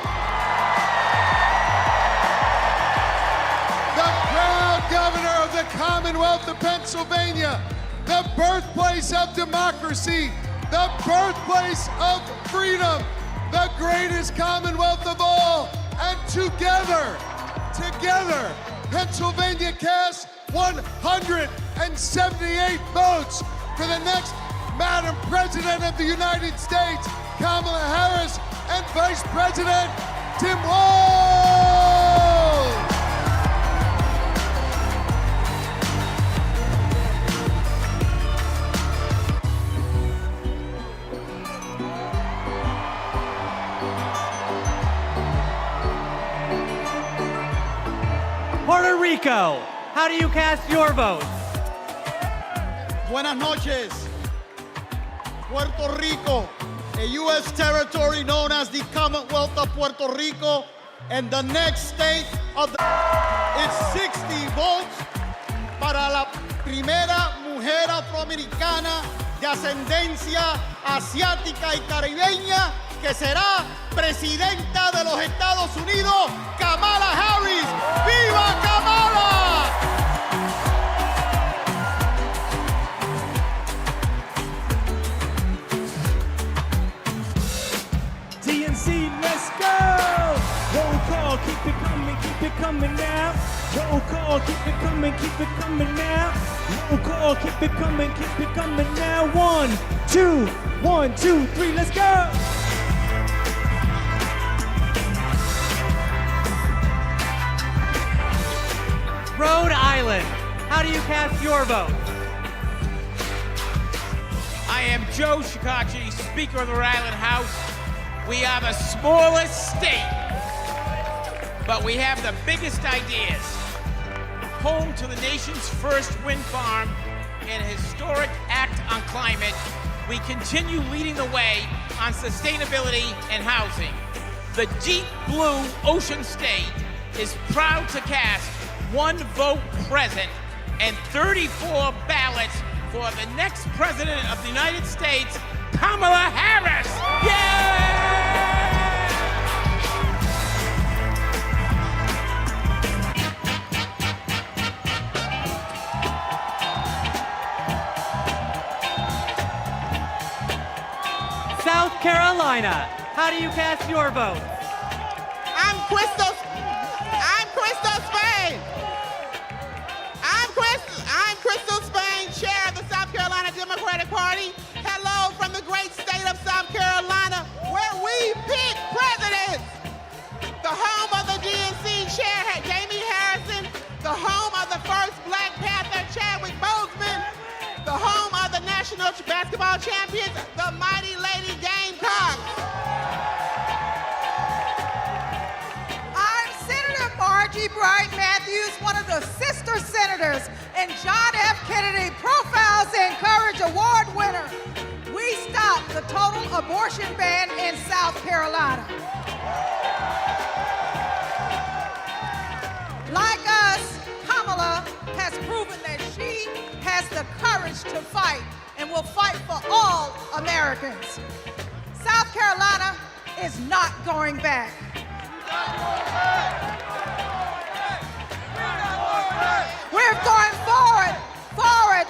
[SPEAKER 14] The proud governor of the Commonwealth of Pennsylvania, the birthplace of democracy, the birthplace of freedom, the greatest Commonwealth of all. And together, Pennsylvania cast 178 votes for the next Madam President of the United States, Kamala Harris, and Vice President Tim Walz.
[SPEAKER 4] Puerto Rico, how do you cast your votes?
[SPEAKER 23] Buenas noches. Puerto Rico, a U.S. territory known as the Commonwealth of Puerto Rico, and the next state of the... It's 60 votes para la primera mujer afroamericana de ascendencia asiática y caribeña que será presidenta de los Estados Unidos, Kamala Harris. ¡Viva Kamala!
[SPEAKER 5] DNC, let's go! Roll call, keep it coming now. Roll call, keep it coming now. Roll call, keep it coming now. 1, 2, 3, let's go!
[SPEAKER 4] Rhode Island, how do you cast your vote?
[SPEAKER 24] I am Joe Shikachi, Speaker of the Rhode Island House. We are the smallest state, but we have the biggest ideas. Home to the nation's first wind farm and a historic act on climate, we continue leading the way on sustainability and housing. The deep blue ocean state is proud to cast 1 vote present and 34 ballots for the next President of the United States, Kamala Harris.
[SPEAKER 4] South Carolina, how do you cast your vote?
[SPEAKER 25] I'm Crystal Spain. I'm Crystal Spain, chair of the South Carolina Democratic Party. Hello from the great state of South Carolina, where we pick presidents. The home of the DNC chair, Jamie Harrison. The home of the first Black Panther, Chadwick Boseman. The home of the national basketball champions, the mighty Lady Gamecocks.
[SPEAKER 17] I'm Senator Margie Bright Matthews, one of the sister senators, and John F. Kennedy Profiles in Courage Award winner. We stopped the total abortion ban in South Carolina. Like us, Kamala has proven that she has the courage to fight and will fight for all Americans. South Carolina is not going back. We're going forward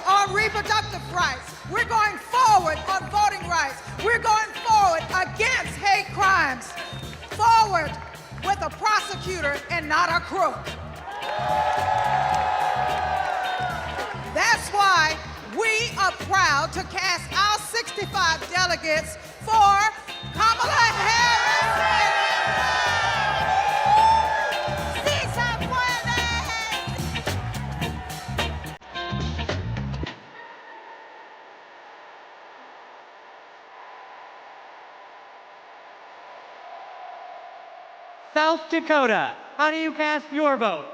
[SPEAKER 17] on reproductive rights. We're going forward on voting rights. We're going forward against hate forward with a prosecutor and not a crook. That's why we are proud to cast our 65 delegates for Kamala Harris. ¡Sí se puede!
[SPEAKER 4] South Dakota, how do you cast your vote?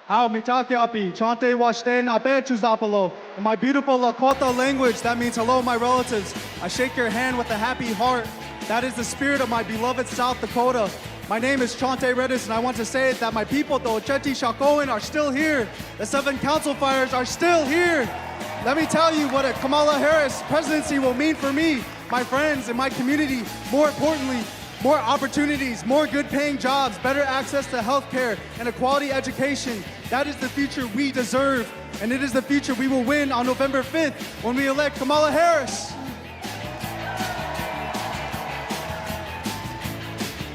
[SPEAKER 3] How mitake api, chante washten abe chuzapalo. In my beautiful Lakota language, that means hello, my relatives. I shake your hand with a happy heart. That is the spirit of my beloved South Dakota. My name is Chante Redis, and I want to say that my people, the Ocheti Shakoan, are still here. The 7 council fires are still here. Let me tell you what a Kamala Harris presidency will mean for me, my friends, and my community. More importantly, more opportunities, more good-paying jobs, better access to health care, and a quality education. That is the future we deserve, and it is the future we will win on November 5th when we elect Kamala Harris.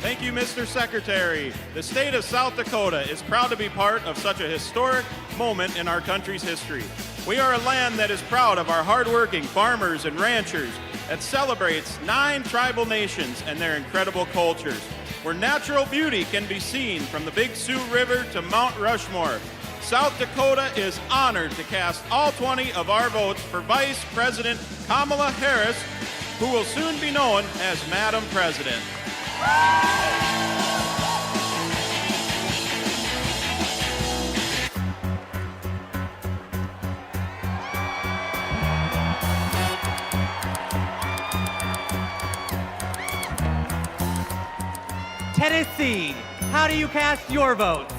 [SPEAKER 6] Thank you, Mr. Secretary. The state of South Dakota is proud to be part of such a historic moment in our country's history. We are a land that is proud of our hardworking farmers and ranchers, that celebrates 9 tribal nations and their incredible cultures, where natural beauty can be seen from the Big Sioux River to Mount Rushmore. South Dakota is honored to cast all 20 of our votes for Vice President Kamala Harris, who will soon be known as Madam President.
[SPEAKER 4] Tennessee, how do you cast your votes?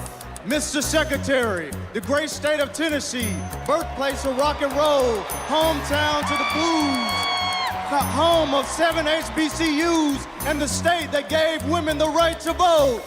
[SPEAKER 23] Mr. Secretary, the great state of Tennessee, birthplace of rock and roll, hometown to the blues, the home of 7 HBCUs, and the state that gave women the right to vote.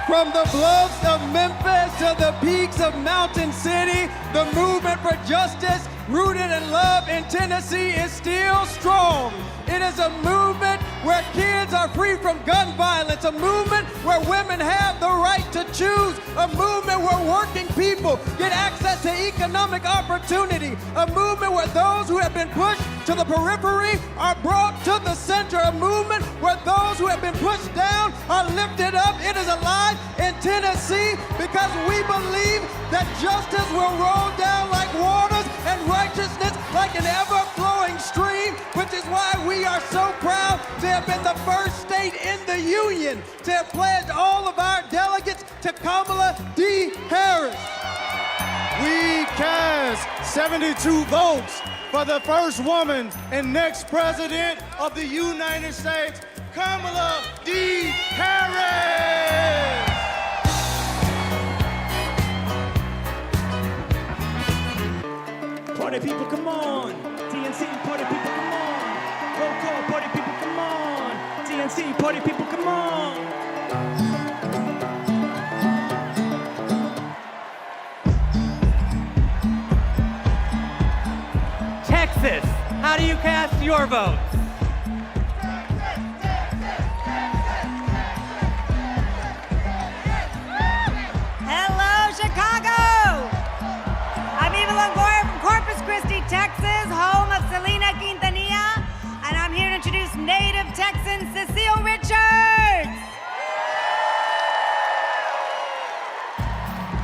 [SPEAKER 20] From the bluffs of Memphis to the peaks of Mountain City, the movement for justice rooted in love in Tennessee is still strong. It is a movement where kids are free from gun violence, a movement where women have the right to choose, a movement where working people get access to economic opportunity, a movement where those who have been pushed to the periphery are brought to the center, a movement where those who have been pushed down are lifted up. It is alive in Tennessee because we believe that justice will roll down like waters and righteousness like an ever-flowing stream, which is why we are so proud to have been the first state in the union to have pledged all of our delegates to Kamala D. Harris.
[SPEAKER 23] We cast 72 votes for the first woman and next president of the United States, Kamala D. Harris.
[SPEAKER 5] Party people, come on. TNC, party people, come on. Roll call, party people, come on. TNC, party people, come on.
[SPEAKER 4] Texas, how do you cast your votes?
[SPEAKER 11] Hello, Chicago! I'm Eva Longoria from Corpus Christi, Texas, home of Selena Quintanilla, and I'm here to introduce native Texan Cecile Richards.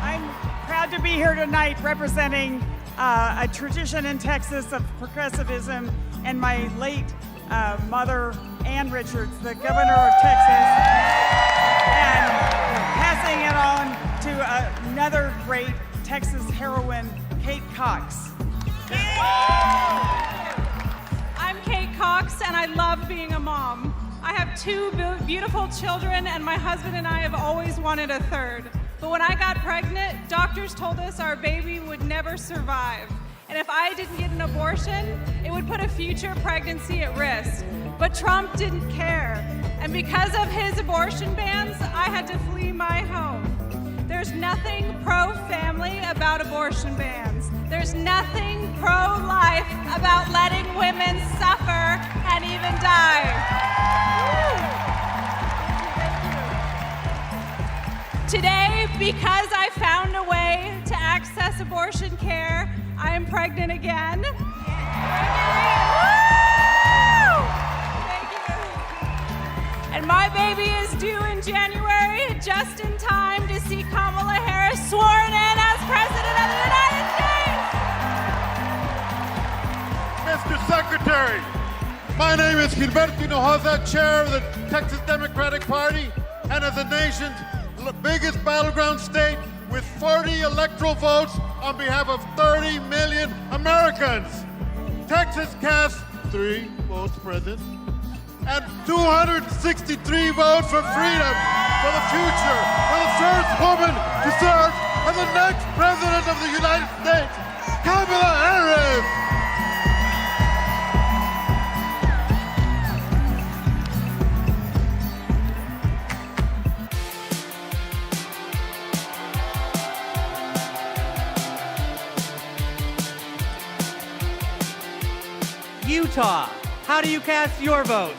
[SPEAKER 13] I'm proud to be here tonight representing a tradition in Texas of progressivism and my late mother, Ann Richards, the governor of Texas, and passing it on to another great Texas heroine, Kate Cox.
[SPEAKER 16] I'm Kate Cox, and I love being a mom. I have 2 beautiful children, and my husband and I have always wanted a third. But when I got pregnant, doctors told us our baby would never survive. And if I didn't get an abortion, it would put a future pregnancy at risk. But Trump didn't care. And because of his abortion bans, I had to flee my home. There's nothing pro-family about abortion bans. There's nothing pro-life about letting women suffer and even die. Woo! Today, because I found a way to access abortion care, I am pregnant again. Woo! Thank you. And my baby is due in January, just in time to see Kamala Harris sworn in as President of the United States.
[SPEAKER 23] Mr. Secretary, my name is Gilberto Hinojosa, chair of the Texas Democratic Party, and as the nation's biggest battleground state with 40 electoral votes on behalf of 30 million Americans. Texas cast 3 votes present and 263 votes for freedom, for the future, for the first woman to serve as the next president of the United States, Kamala Harris.
[SPEAKER 4] Utah, how do you cast your vote?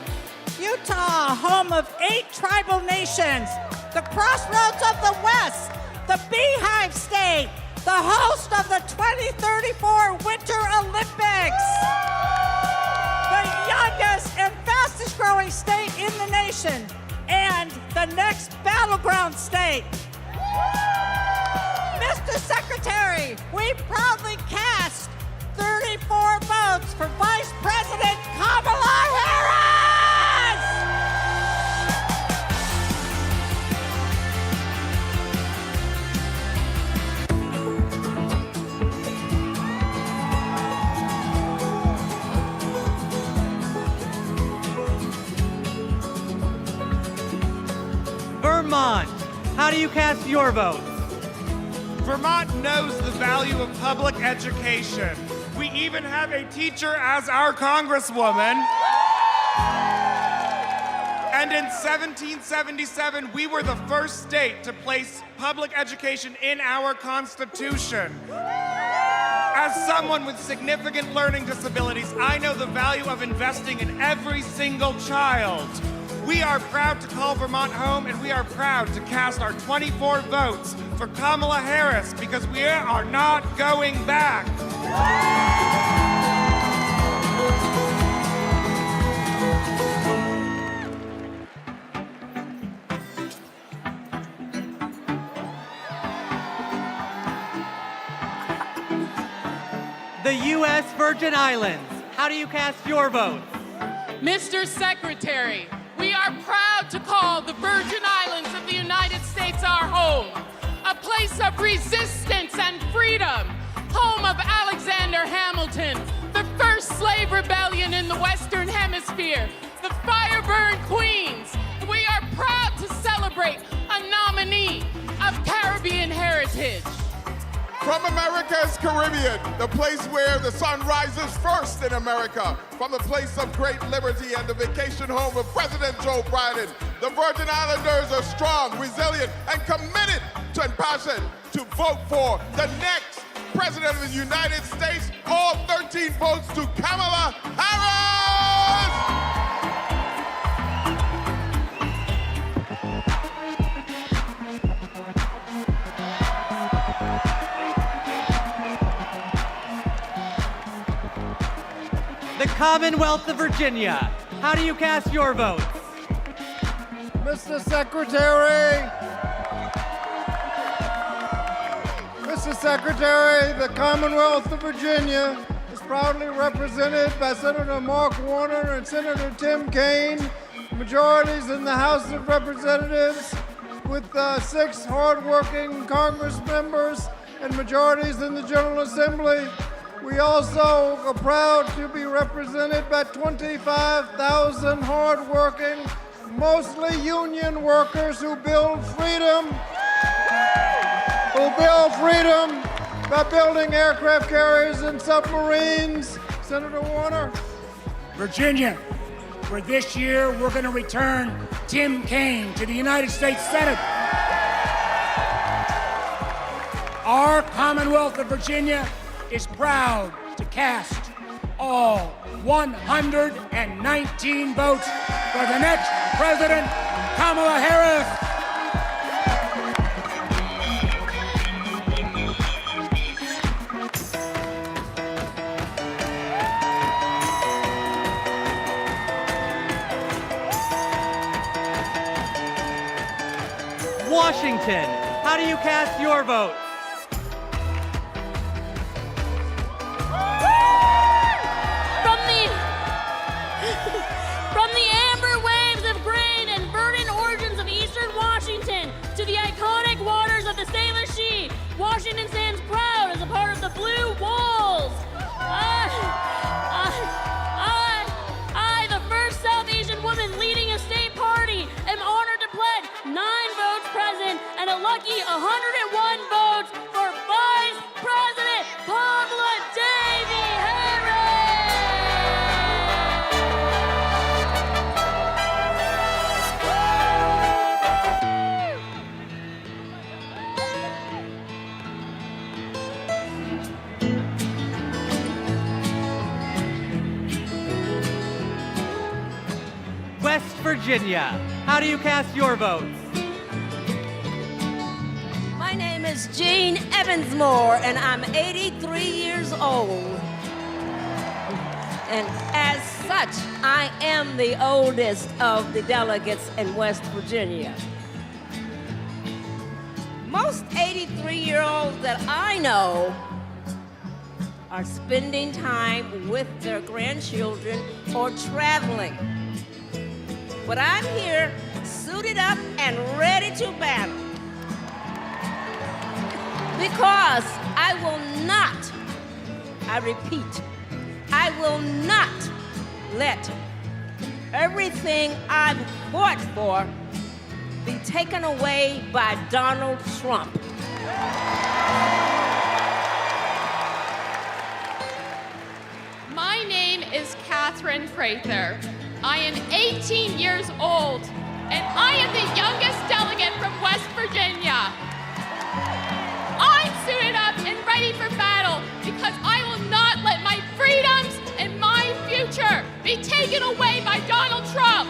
[SPEAKER 1] Utah, home of 8 tribal nations, the crossroads of the West, the Beehive State, the host of the 2034 Winter Olympics, the youngest and fastest growing state in the nation, and the next battleground state. Mr. Secretary, we proudly cast 34 votes for Vice President Kamala Harris!
[SPEAKER 4] Vermont, how do you cast your vote?
[SPEAKER 2] Vermont knows the value of public education. We even have a teacher as our congresswoman. And in 1777, we were the first state to place public education in our Constitution. As someone with significant learning disabilities, I know the value of investing in every single child. We are proud to call Vermont home, and we are proud to cast our 24 votes for Kamala Harris because we are not going back.
[SPEAKER 4] The U.S. Virgin Islands, how do you cast your vote?
[SPEAKER 7] Mr. Secretary, we are proud to call the Virgin Islands of the United States our home, a place of resistance and freedom, home of Alexander Hamilton, the first slave rebellion in the Western Hemisphere, the fire-burned queens. We are proud to celebrate a nominee of Caribbean heritage.
[SPEAKER 18] From America's Caribbean, the place where the sun rises first in America, from the place of great liberty and the vacation home of President Joe Biden, the Virgin Islanders are strong, resilient, and committed and passionate to vote for the next President of the United States. All 13 votes to Kamala Harris!
[SPEAKER 4] The Commonwealth of Virginia, how do you cast your votes?
[SPEAKER 23] Mr. Secretary, the Commonwealth of Virginia is proudly represented by Senator Mark Warner and Senator Tim Kaine, majorities in the House of Representatives with 6 hardworking Congress members and majorities in the General Assembly. We also are proud to be represented by 25,000 hardworking, mostly union workers who build freedom by building aircraft carriers and submarines. Senator Warner.
[SPEAKER 19] Virginia, where this year we're going to return Tim Kaine to the United States Senate. Our Commonwealth of Virginia is proud to cast all 119 votes for the next President, Kamala Harris.
[SPEAKER 4] Washington. How do you cast your vote?
[SPEAKER 9] From the amber waves of grain and verdant origins of eastern Washington to the iconic waters of the Salish Sea, Washington stands proud as a part of the Blue Wolves. I, the first South Asian woman leading a state party, am honored to pledge 9 votes present and a lucky 101 votes for Vice President Kamala Davy Harris.
[SPEAKER 4] West Virginia. How do you cast your votes?
[SPEAKER 12] My name is Jean Evansmore, and I'm 83 years old. And as such, I am the oldest of the delegates in West Virginia. Most 83-year-olds that I know are spending time with their grandchildren or traveling. But I'm here, suited up and ready to battle. Because I will not, I repeat, I will not let everything I've fought for be taken away by Donald Trump.
[SPEAKER 7] My name is Catherine Prather. I am 18 years old, and I am the youngest delegate from West Virginia. I'm suited up and ready for battle because I will not let my freedoms and my future be taken away by Donald Trump.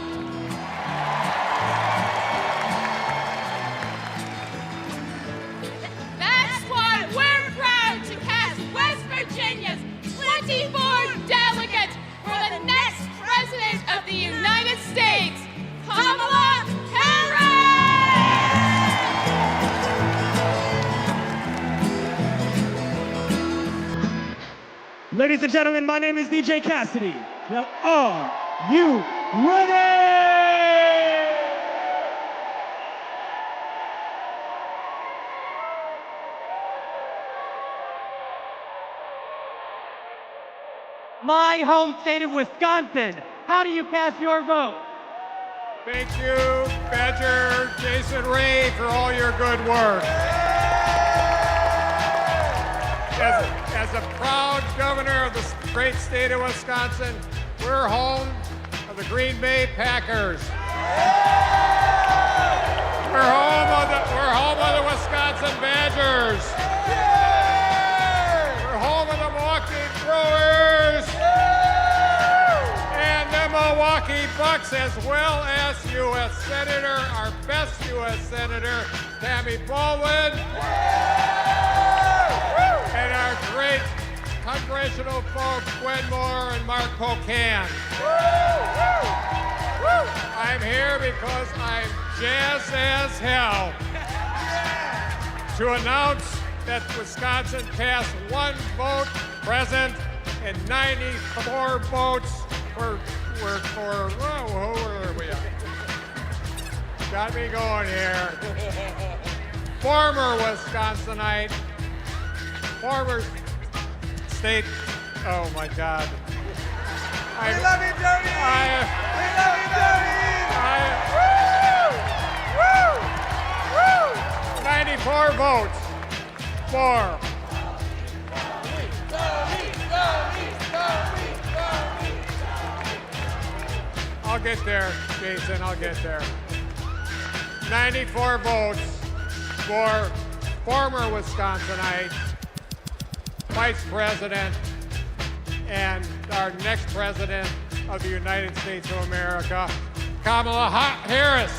[SPEAKER 7] That's why we're proud to cast West Virginia's 24 delegates for the next President of the United States, Kamala Harris!
[SPEAKER 5] Ladies and gentlemen, my name is DJ Cassidy. Now, are you ready?
[SPEAKER 4] My home state of Wisconsin. How do you cast your vote?
[SPEAKER 6] Thank you, Badger Jason Ray, for all your good work. As a proud governor of the great state of Wisconsin, we're home of the Green Bay Packers. We're home of the Wisconsin Badgers. We're home of the Milwaukee Brewers. And the Milwaukee Bucks, as well as U.S. Senator, our best U.S. Senator, Tammy Baldwin. And our great congressional folks, Gwen Moore and Mark Pocan. I'm here because I'm jazzed as hell to announce that Wisconsin cast 1 vote present and 94 votes who are we at? Got me going here. Former Wisconsinite, former state, oh my God. We love you, Jody! We love you, Jody! 94 votes for. I'll get there, Jason, I'll get there. 94 votes for former Wisconsinite, Vice President, and our next President of the United States of America, Kamala Harris.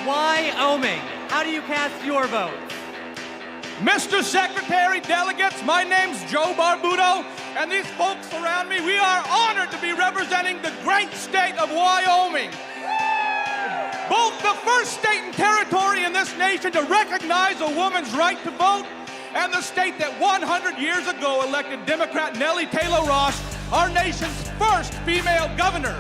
[SPEAKER 4] Wyoming. how do you cast your vote?
[SPEAKER 8] Mr. Secretary, delegates, my name's Joe Barbudo, and these folks around me, we are honored to be representing the great state of Wyoming. Both the first state and territory in this nation to recognize a woman's right to vote, and the state that 100 years ago elected Democrat Nellie Taylor Ross, our nation's first female governor.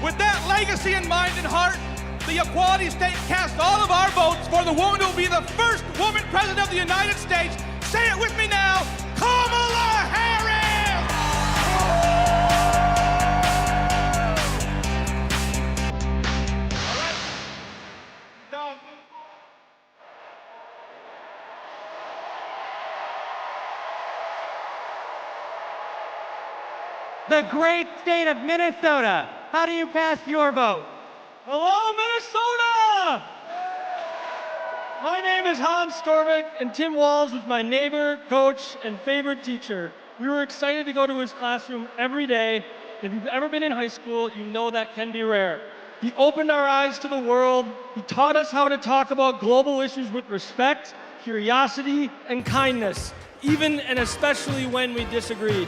[SPEAKER 8] With that legacy in mind and heart, the Equality State cast all of our votes for the woman who will be the first woman president of the United States. Say it with me now, Kamala Harris!
[SPEAKER 4] The great state of Minnesota, how do you cast your vote?
[SPEAKER 10] Hello, Minnesota! My name is Hans Storvik, and Tim Walls was my neighbor, coach, and favorite teacher. We were excited to go to his classroom every day. If you've ever been in high school, you know that can be rare. He opened our eyes to the world. He taught us how to talk about global issues with respect, curiosity, and kindness, even and especially when we disagreed.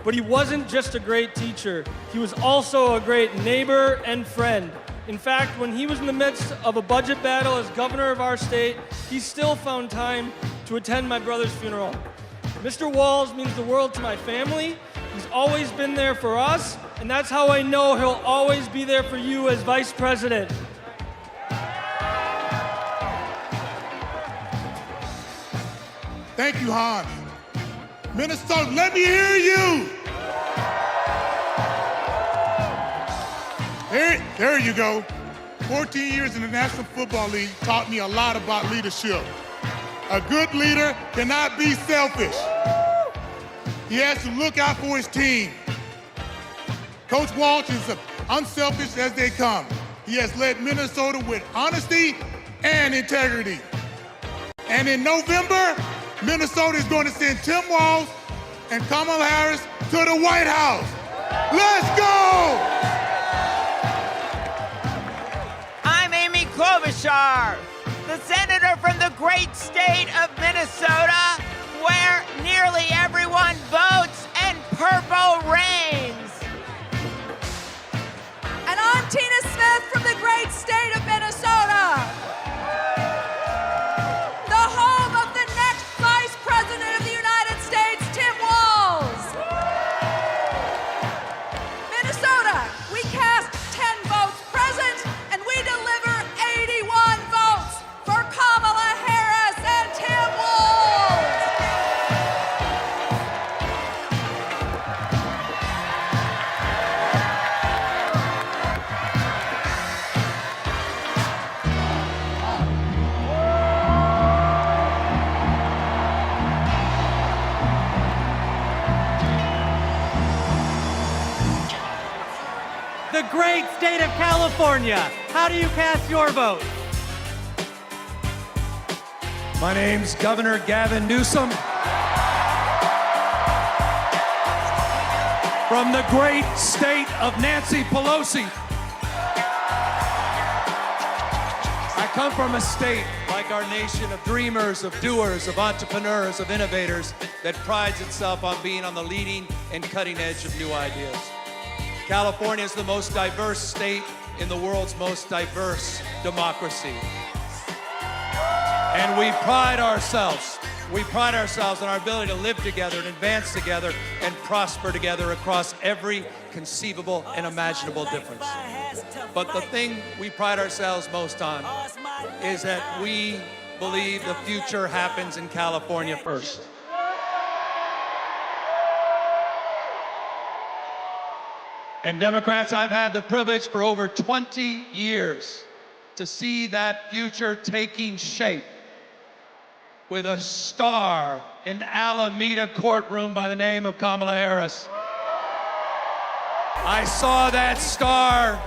[SPEAKER 10] But he wasn't just a great teacher. He was also a great neighbor and friend. In fact, when he was in the midst of a budget battle as governor of our state, he still found time to attend my brother's funeral. Mr. Walls means the world to my family. He's always been there for us, and that's how I know he'll always be there for you as vice president.
[SPEAKER 19] Thank you, Hans. Minnesota, let me hear you. There you go. 14 years in the National Football League taught me a lot about leadership. A good leader cannot be selfish. He has to look out for his team. Coach Walsh is unselfish as they come. He has led Minnesota with honesty and integrity. And in November, Minnesota is going to send Tim Walz and Kamala Harris to the White House. Let's go!
[SPEAKER 15] I'm Amy Klobuchar, the senator from the great state of Minnesota, where nearly everyone votes and purple reigns.
[SPEAKER 11] And I'm Tina Smith from the great state of Minnesota, the home of the next Vice President of the United States, Tim Walz. Minnesota, we cast 10 votes present, and we deliver 81 votes for Kamala Harris and Tim Walz.
[SPEAKER 4] The great state of California, how do you cast your vote?
[SPEAKER 21] My name's Governor Gavin Newsom. From the great state of Nancy Pelosi. I come from a state, like our nation, of dreamers, of doers, of entrepreneurs, of innovators, that prides itself on being on the leading and cutting edge of new ideas. California is the most diverse state in the world's most diverse democracy. And we pride ourselves on our ability to live together and advance together and prosper together across every conceivable and imaginable difference. But the thing we pride ourselves most on is that we believe the future happens in California first. And Democrats, I've had the privilege for over 20 years to see that future taking shape with a star in Alameda courtroom by the name of Kamala Harris. I saw that star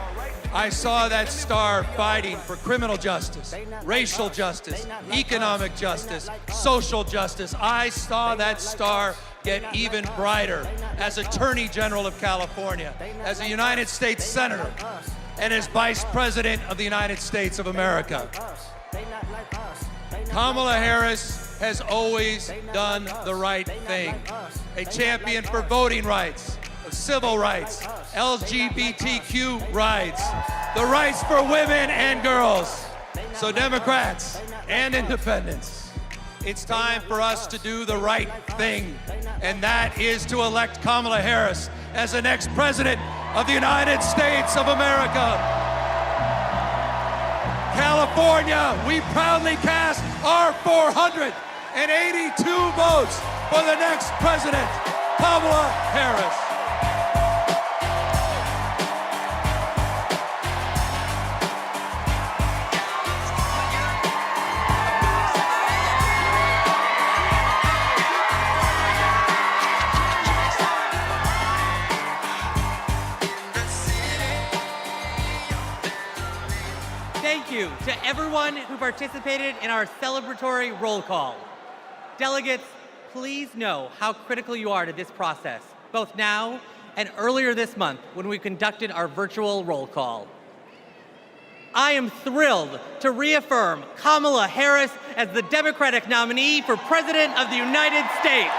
[SPEAKER 21] fighting for criminal justice, racial justice, economic justice, social justice. I saw that star get even brighter as Attorney General of California, as a United States Senator, and as Vice President of the United States of America. Kamala Harris has always done the right thing. A champion for voting rights, civil rights, LGBTQ rights, the rights for women and girls. So Democrats and independents, it's time for us to do the right thing, and that is to elect Kamala Harris as the next president of the United States of America. California, we proudly cast our 482 votes for the next president, Kamala Harris.
[SPEAKER 4] Thank you to everyone who participated in our celebratory roll call. Delegates, please know how critical you are to this process, both now and earlier this month when we conducted our virtual roll call. I am thrilled to reaffirm Kamala Harris as the Democratic nominee for President of the United States.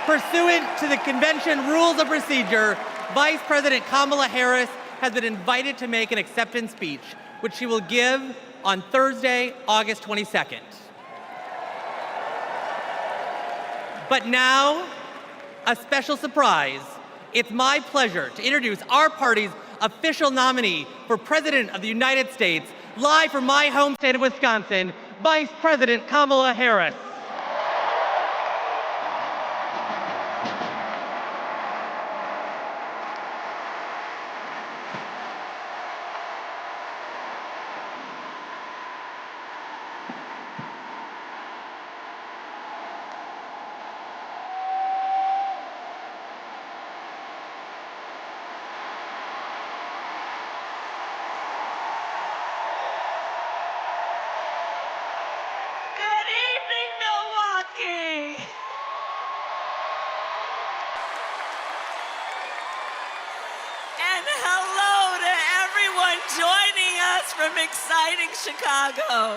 [SPEAKER 4] Pursuant to the convention rules of procedure, Vice President Kamala Harris has been invited to make an acceptance speech, which she will give on Thursday, August 22nd. But now, a special surprise. It's my pleasure to introduce our party's official nominee for President of the United States, live from my home state of Wisconsin, Vice President Kamala Harris.
[SPEAKER 14] Hello to everyone joining us from exciting Chicago.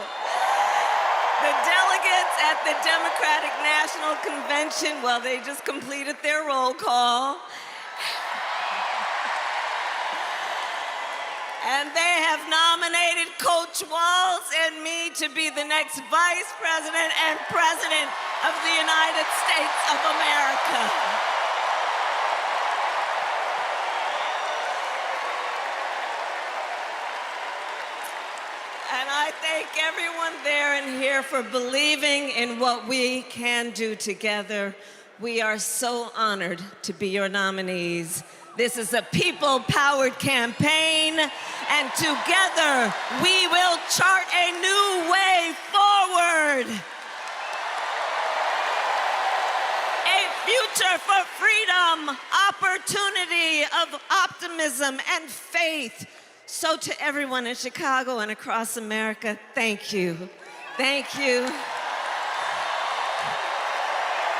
[SPEAKER 14] The delegates at the Democratic National Convention, well, they just completed their roll call. And they have nominated Coach Walz and me to be the next Vice President and President of the United States of America. And I thank everyone there and here for believing in what we can do together. We are so honored to be your nominees. This is a people-powered campaign, and together we will chart a new way forward. A future for freedom, opportunity, of optimism and faith. So to everyone in Chicago and across America, thank you. Thank you.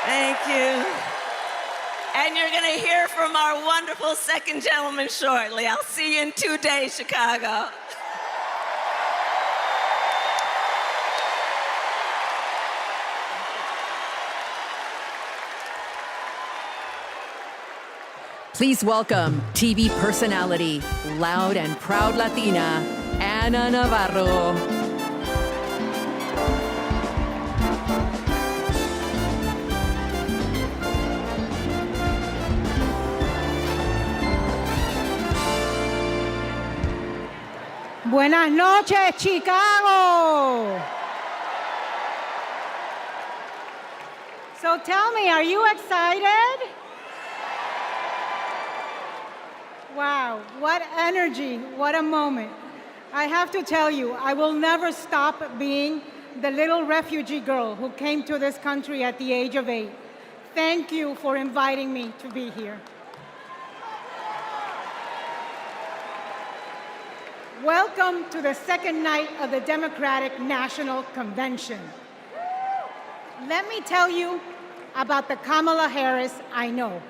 [SPEAKER 14] Thank you. And you're going to hear from our wonderful second gentleman shortly. I'll see you in 2 days, Chicago.
[SPEAKER 17] Please welcome TV personality, loud and proud Latina, Ana Navarro.
[SPEAKER 22] Buenas noches, Chicago. So tell me, are you excited? Wow, what energy, what a moment. I have to tell you, I will never stop being the little refugee girl who came to this country at the age of 8. Thank you for inviting me to be here. Welcome to the second night of the Democratic National Convention. Let me tell you about the Kamala Harris I know.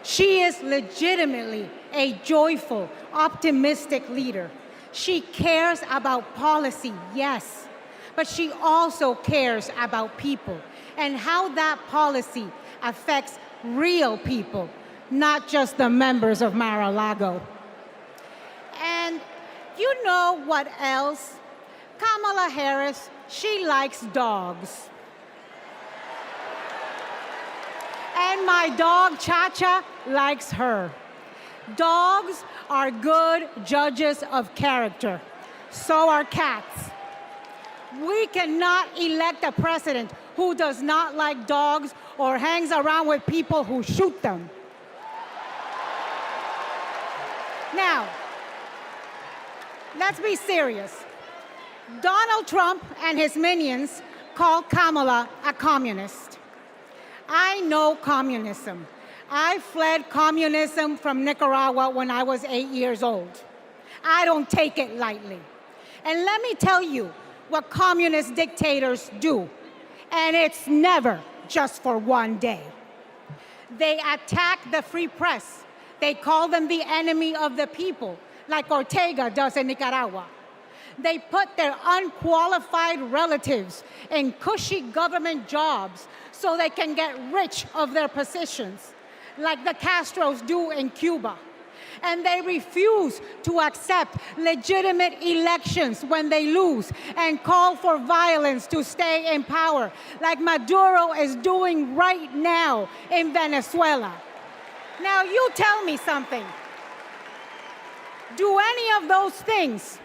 [SPEAKER 22] She is legitimately a joyful, optimistic leader. She cares about policy, yes, but she also cares about people and how that policy affects real people, not just the members of Mar-a-Lago. And you know what else? Kamala Harris, she likes dogs. And my dog, Cha-Cha, likes her. Dogs are good judges of character. So are cats. We cannot elect a president who does not like dogs or hangs around with people who shoot them. Now, let's be serious. Donald Trump and his minions call Kamala a communist. I know communism. I fled communism from Nicaragua when I was 8 years old. I don't take it lightly. And let me tell you what communist dictators do. And it's never just for one day. They attack the free press. They call them the enemy of the people, like Ortega does in Nicaragua. They put their unqualified relatives in cushy government jobs so they can get rich of their positions, like the Castros do in Cuba. And they refuse to accept legitimate elections when they lose and call for violence to stay in power, like Maduro is doing right now in Venezuela. Now, you tell me something. Do any of those things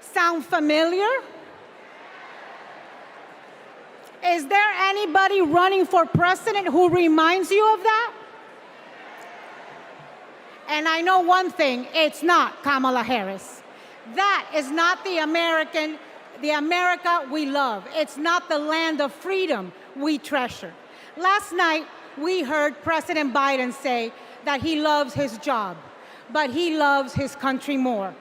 [SPEAKER 22] sound familiar? Is there anybody running for president who reminds you of that? And I know one thing, it's not Kamala Harris. That is not the America we love. It's not the land of freedom we treasure. Last night, we heard President Biden say that he loves his job, but he loves his country more.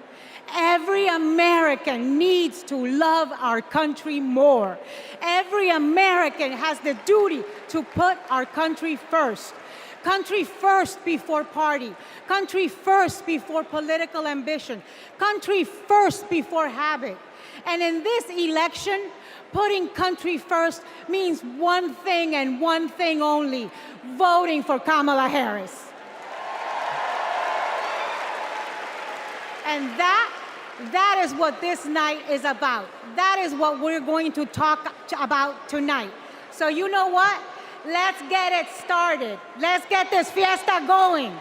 [SPEAKER 22] Every American needs to love our country more. Every American has the duty to put our country first. Country first before party. Country first before political ambition. Country first before habit. And in this election, putting country first means one thing and one thing only: voting for Kamala Harris. And that is what this night is about. That is what we're going to talk about tonight. So you know what? Let's get it started. Let's get this fiesta going.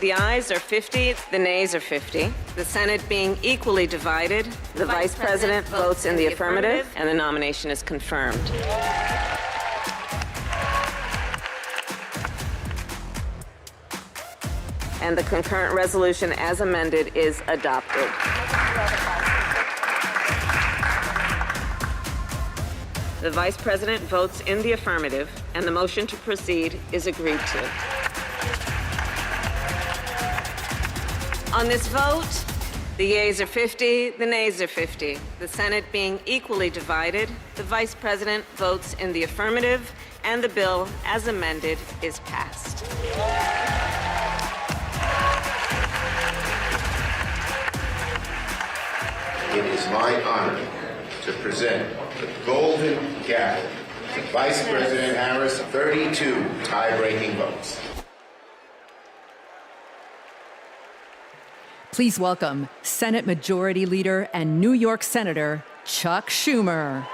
[SPEAKER 14] The ayes are 50, the nays are 50. The Senate being equally divided, the Vice President votes in the affirmative, and the nomination is confirmed. And the concurrent resolution as amended is adopted. The Vice President votes in the affirmative, and the motion to proceed is agreed to. On this vote, the yeas are 50, the nays are 50. The Senate being equally divided, the Vice President votes in the affirmative, and the bill as amended is passed.
[SPEAKER 3] It is my honor to present the Golden Gavel to Vice President Harris, 32 tie-breaking votes.
[SPEAKER 17] Please welcome Senate Majority Leader and New York Senator Chuck Schumer.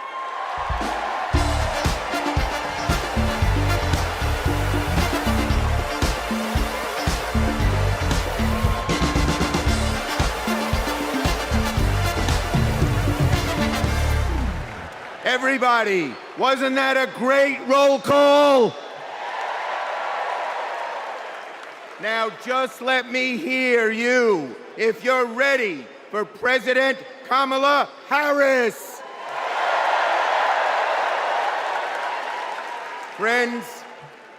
[SPEAKER 13] Everybody, wasn't that a great roll call? Now just let me hear you if you're ready for President Kamala Harris. Friends,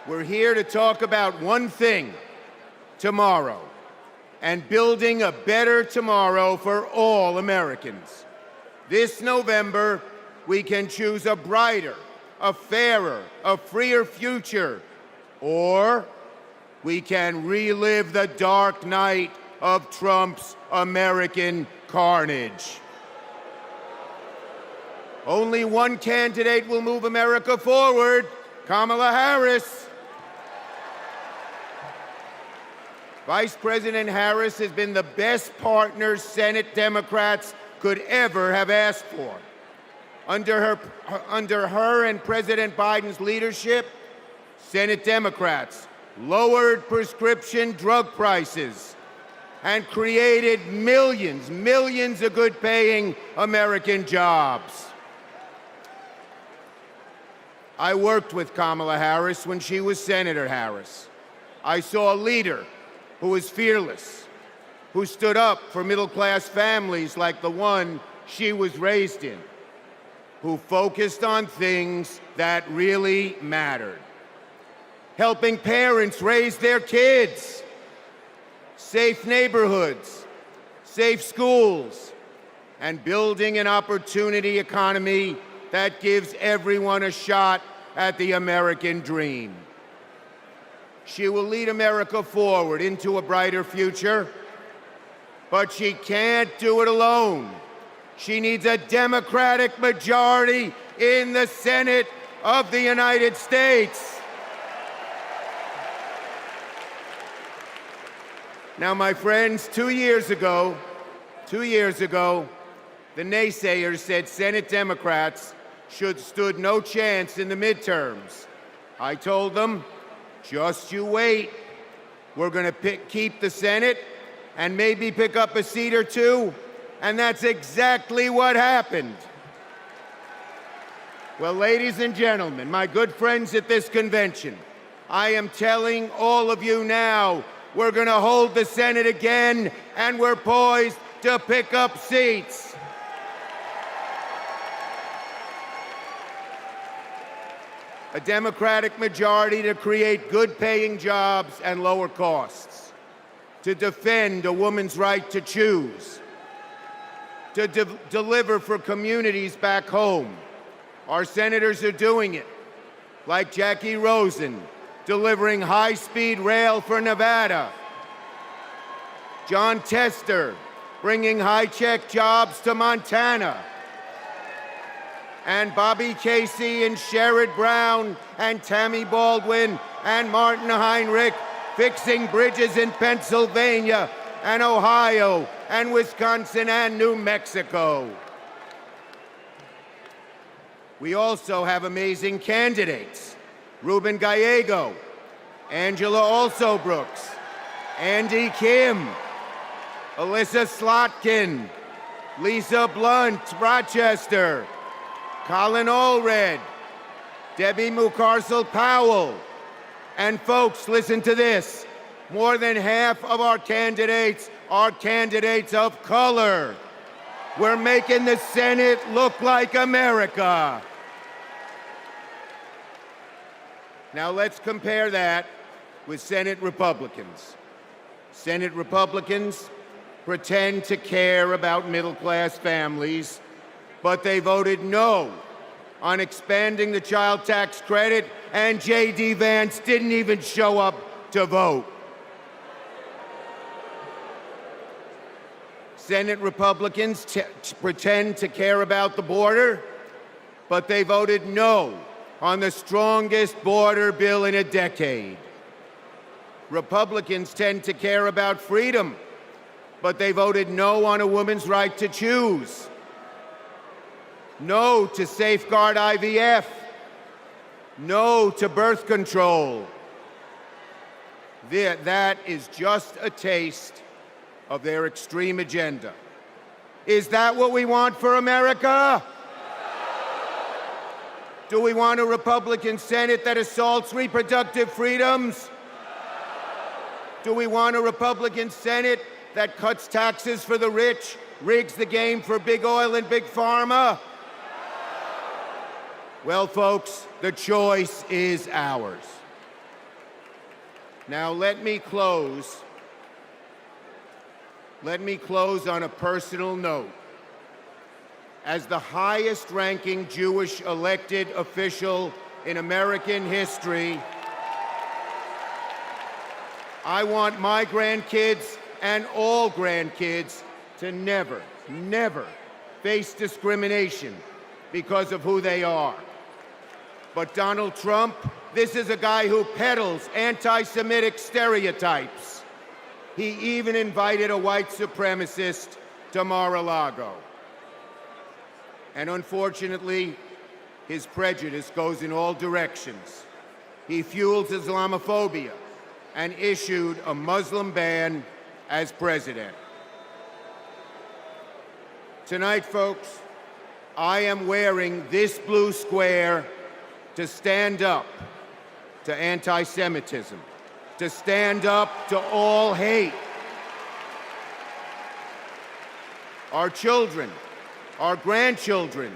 [SPEAKER 13] we're here to talk about one thing tomorrow. and building a better tomorrow for all Americans. This November, we can choose a brighter, a fairer, a freer future, or we can relive the dark night of Trump's American carnage. Only one candidate will move America forward, Kamala Harris. Vice President Harris has been the best partner Senate Democrats could ever have asked for. Under her and President Biden's leadership, Senate Democrats lowered prescription drug prices and created millions of good-paying American jobs. I worked with Kamala Harris when she was Senator Harris. I saw a leader who was fearless, who stood up for middle-class families like the one she was raised in, who focused on things that really mattered. Helping parents raise their kids, safe neighborhoods, safe schools, and building an opportunity economy that gives everyone a shot at the American dream. She will lead America forward into a brighter future, but she can't do it alone. She needs a Democratic majority in the Senate of the United States. Now, my friends, 2 years ago, the naysayers said Senate Democrats stood no chance in the midterms. I told them, just you wait. We're going to keep the Senate and maybe pick up a seat or two, and that's exactly what happened. Well, ladies and gentlemen, my good friends at this convention, I am telling all of you now, we're going to hold the Senate again, and we're poised to pick up seats. A Democratic majority to create good-paying jobs and lower costs, to defend a woman's right to choose, to deliver for communities back home. Our senators are doing it, like Jackie Rosen, delivering high-speed rail for Nevada. John Tester, bringing high-tech jobs to Montana. And Bobby Casey and Sherrod Brown and Tammy Baldwin and Martin Heinrich fixing bridges in Pennsylvania and Ohio and Wisconsin and New Mexico. We also have amazing candidates. Ruben Gallego, Angela Alsobrooks, Andy Kim, Alyssa Slotkin, Lisa Blunt, Rochester, Colin Allred, Debbie Mucarsel-Powell. And folks, listen to this. More than half of our candidates are candidates of color. We're making the Senate look like America. Now let's compare that with Senate Republicans. Senate Republicans pretend to care about middle-class families, but they voted no on expanding the child tax credit, and J.D. Vance didn't even show up to vote. Senate Republicans pretend to care about the border, but they voted no on the strongest border bill in a decade. Republicans tend to care about freedom, but they voted no on a woman's right to choose. No to safeguard IVF. No to birth control. That is just a taste of their extreme agenda. Is that what we want for America? Do we want a Republican Senate that assaults reproductive freedoms? Do we want a Republican Senate that cuts taxes for the rich, rigs the game for big oil and big pharma? Well, folks, the choice is ours. Now, let me close let me close on a personal note. As the highest-ranking Jewish elected official in American history, I want my grandkids and all grandkids to never, never face discrimination because of who they are. But Donald Trump, this is a guy who peddles anti-Semitic stereotypes. He even invited a white supremacist to Mar-a-Lago. And unfortunately, his prejudice goes in all directions. He fuels Islamophobia and issued a Muslim ban as president. Tonight, folks, I am wearing this blue square to stand up to anti-Semitism, to stand up to all hate. Our children, our grandchildren,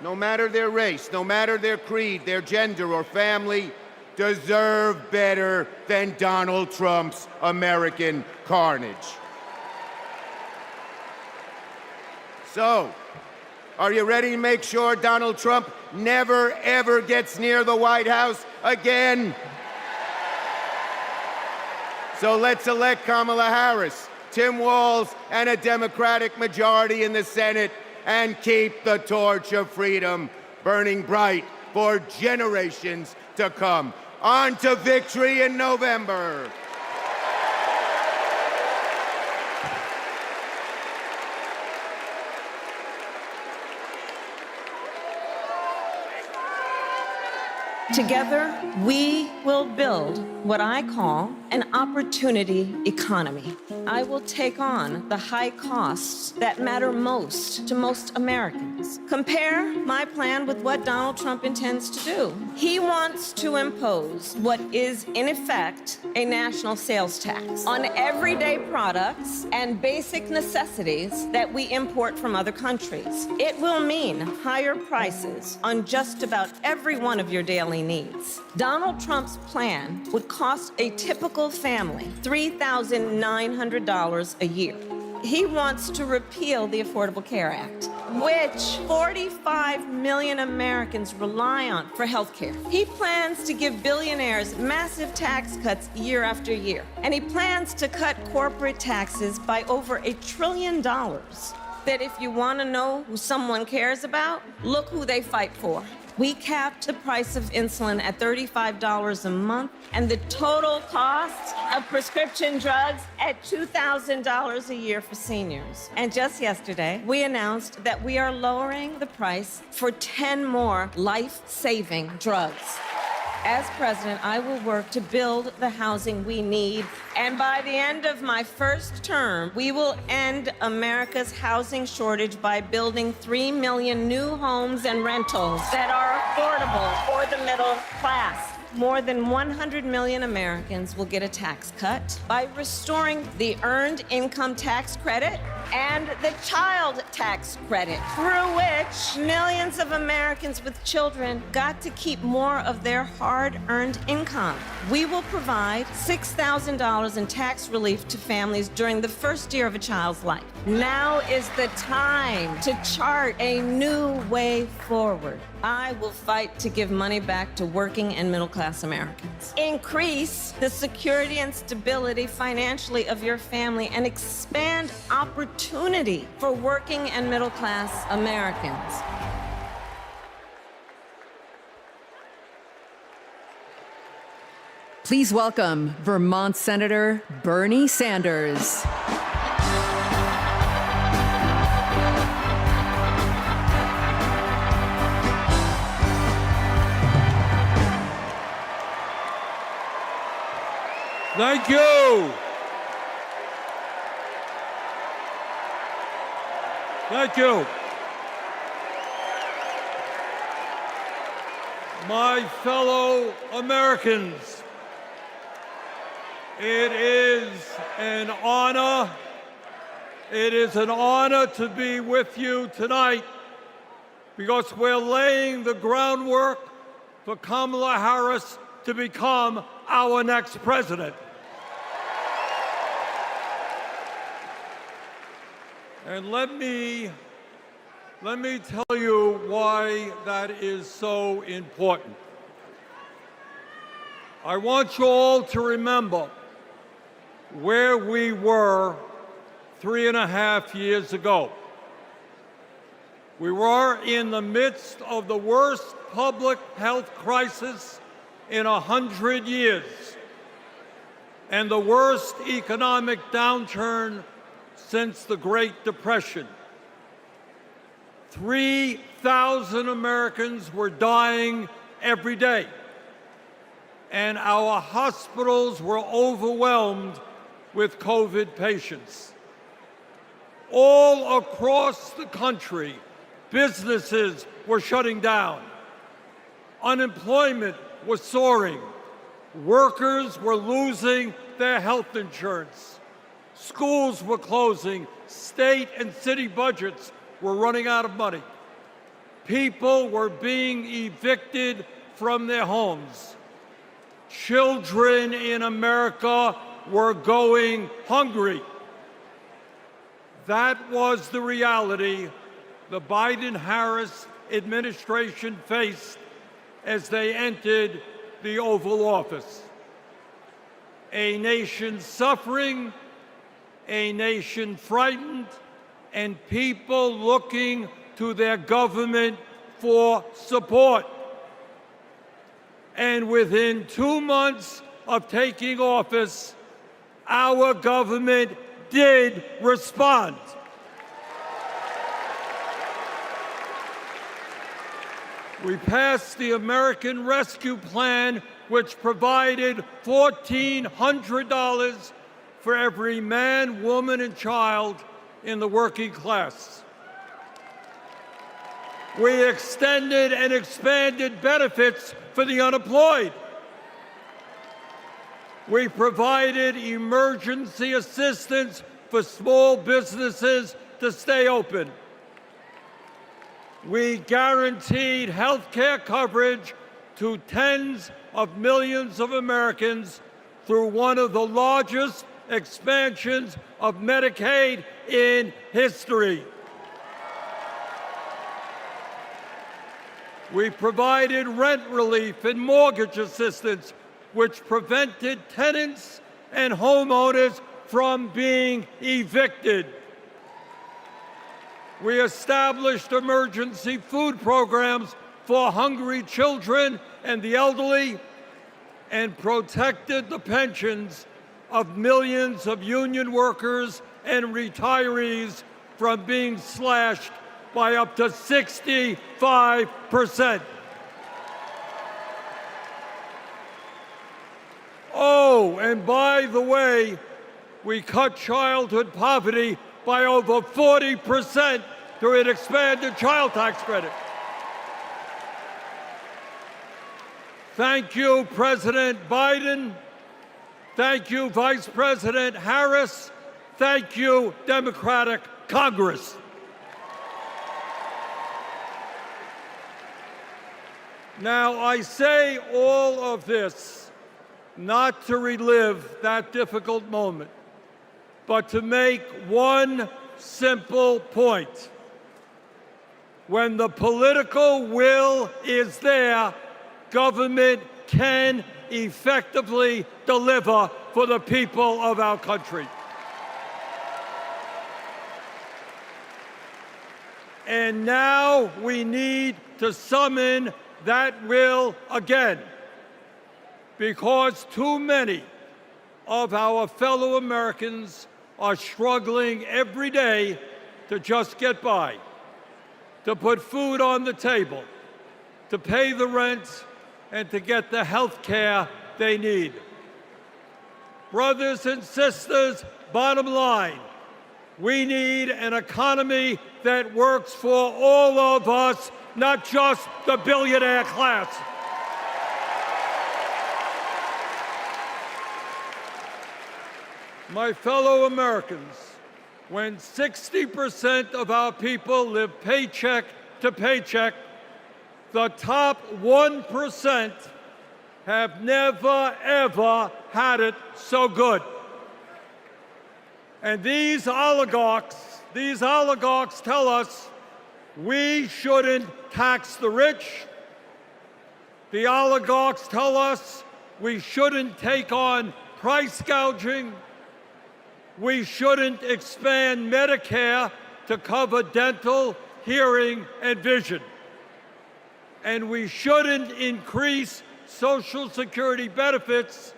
[SPEAKER 13] no matter their race, no matter their creed, their gender or family, deserve better than Donald Trump's American carnage. So, are you ready to make sure Donald Trump never, ever gets near the White House again? So let's elect Kamala Harris, Tim Walz, and a Democratic majority in the Senate and keep the torch of freedom burning bright for generations to come. On to victory in November.
[SPEAKER 14] Together, we will build what I call an opportunity economy. I will take on the high costs that matter most to most Americans. Compare my plan with what Donald Trump intends to do. He wants to impose what is, in effect, a national sales tax on everyday products and basic necessities that we import from other countries. It will mean higher prices on just about every one of your daily needs. Donald Trump's plan would cost a typical family $3,900 a year. He wants to repeal the Affordable Care Act, which 45 million Americans rely on for health care. He plans to give billionaires massive tax cuts year after year. And he plans to cut corporate taxes by over $1 trillion. That if you want to know who someone cares about, look who they fight for. We capped the price of insulin at $35 a month and the total cost of prescription drugs at $2,000 a year for seniors. And just yesterday, we announced that we are lowering the price for 10 more life-saving drugs. As president, I will work to build the housing we need. And by the end of my first term, we will end America's housing shortage by building 3 million new homes and rentals that are affordable for the middle class. More than 100 million Americans will get a tax cut by restoring the Earned Income Tax Credit and the Child Tax Credit, through which millions of Americans with children got to keep more of their hard-earned income. We will provide $6,000 in tax relief to families during the first year of a child's life. Now is the time to chart a new way forward. I will fight to give money back to working and middle-class Americans. Increase the security and stability financially of your family and expand opportunity for working and middle-class Americans.
[SPEAKER 17] Please welcome Vermont Senator Bernie Sanders.
[SPEAKER 1] Thank you. Thank you. My fellow Americans, it is an honor to be with you tonight because we're laying the groundwork for Kamala Harris to become our next president. And let me tell you why that is so important. I want you all to remember where we were 3.5 years ago. We were in the midst of the worst public health crisis in 100 years and the worst economic downturn since the Great Depression. 3,000 Americans were dying every day, and our hospitals were overwhelmed with COVID patients. All across the country, businesses were shutting down. Unemployment was soaring. Workers were losing their health insurance. Schools were closing. State and city budgets were running out of money. People were being evicted from their homes. Children in America were going hungry. That was the reality the Biden-Harris administration faced as they entered the Oval Office. A nation suffering, a nation frightened, and people looking to their government for support. And within 2 months of taking office, our government did respond. We passed the American Rescue Plan, which provided $1,400 for every man, woman, and child in the working class. We extended and expanded benefits for the unemployed. We provided emergency assistance for small businesses to stay open. We guaranteed health care coverage to tens of millions of Americans through one of the largest expansions of Medicaid in history. We provided rent relief and mortgage assistance, which prevented tenants and homeowners from being evicted. We established emergency food programs for hungry children and the elderly, and protected the pensions of millions of union workers and retirees from being slashed by up to 65%. Oh, and by the way, we cut childhood poverty by over 40% through an expanded child tax credit. Thank you, President Biden. Thank you, Vice President Harris. Thank you, Democratic Congress. Now, I say all of this not to relive that difficult moment, but to make one simple point. When the political will is there, government can effectively deliver for the people of our country. And now we need to summon that will again, because too many of our fellow Americans are struggling every day to just get by, to put food on the table, to pay the rent, and to get the health care they need. Brothers and sisters, bottom line, we need an economy that works for all of us, not just the billionaire class. My fellow Americans, when 60% of our people live paycheck to paycheck, the top 1% have never, ever had it so good. And these oligarchs, These oligarchs tell us we shouldn't tax the rich. The oligarchs tell us we shouldn't take on price gouging. We shouldn't expand Medicare to cover dental, hearing, and vision. And we shouldn't increase Social Security benefits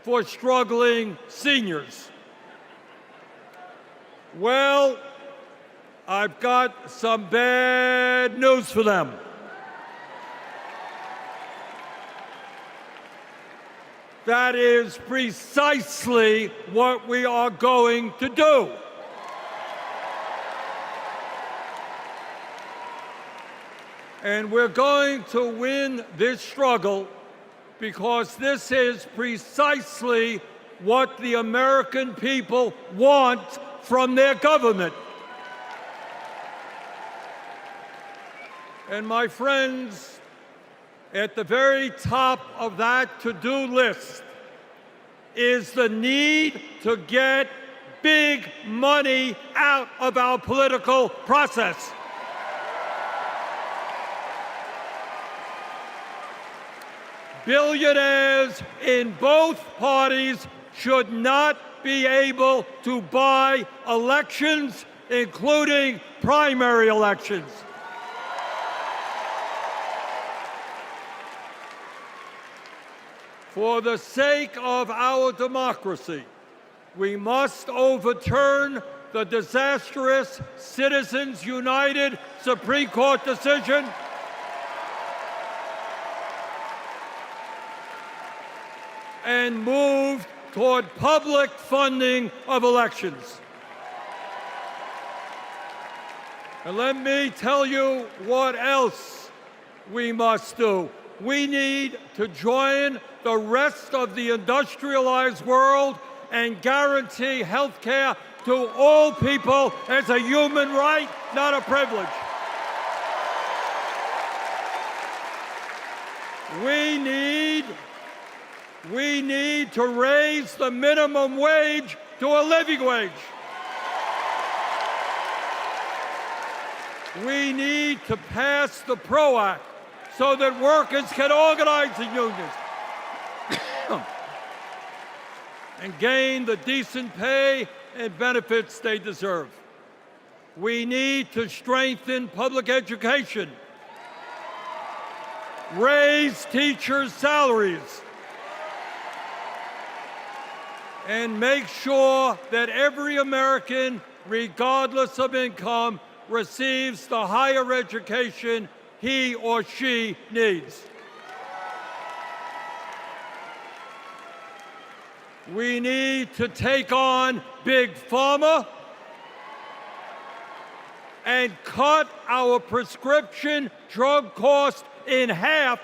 [SPEAKER 1] for struggling seniors. Well, I've got some bad news for them. That is precisely what we are going to do. And we're going to win this struggle because this is precisely what the American people want from their government. And my friends, at the very top of that to-do list is the need to get big money out of our political process. Billionaires in both parties should not be able to buy elections, including primary elections. For the sake of our democracy, we must overturn the disastrous Citizens United Supreme Court decision and move toward public funding of elections. And let me tell you what else we must do. We need to join the rest of the industrialized world and guarantee health care to all people as a human right, not a privilege. We need to raise the minimum wage to a living wage. We need to pass the PRO Act so that workers can organize in unions and gain the decent pay and benefits they deserve. We need to strengthen public education, raise teachers' salaries, and make sure that every American, regardless of income, receives the higher education he or she needs. We need to take on Big Pharma and cut our prescription drug costs in half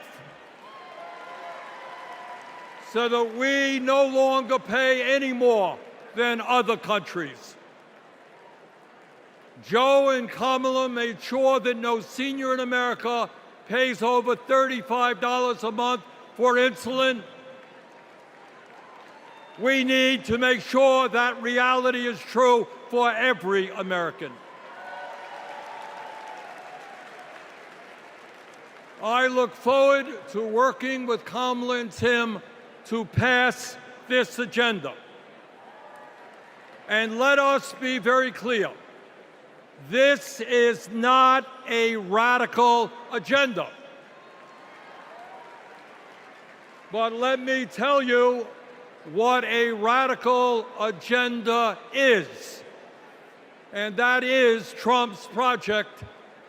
[SPEAKER 1] so that we no longer pay any more than other countries. Joe and Kamala made sure that no senior in America pays over $35 a month for insulin. We need to make sure that reality is true for every American. I look forward to working with Kamala and Tim to pass this agenda. And let us be very clear. This is not a radical agenda. But let me tell you what a radical agenda is. And that is Trump's Project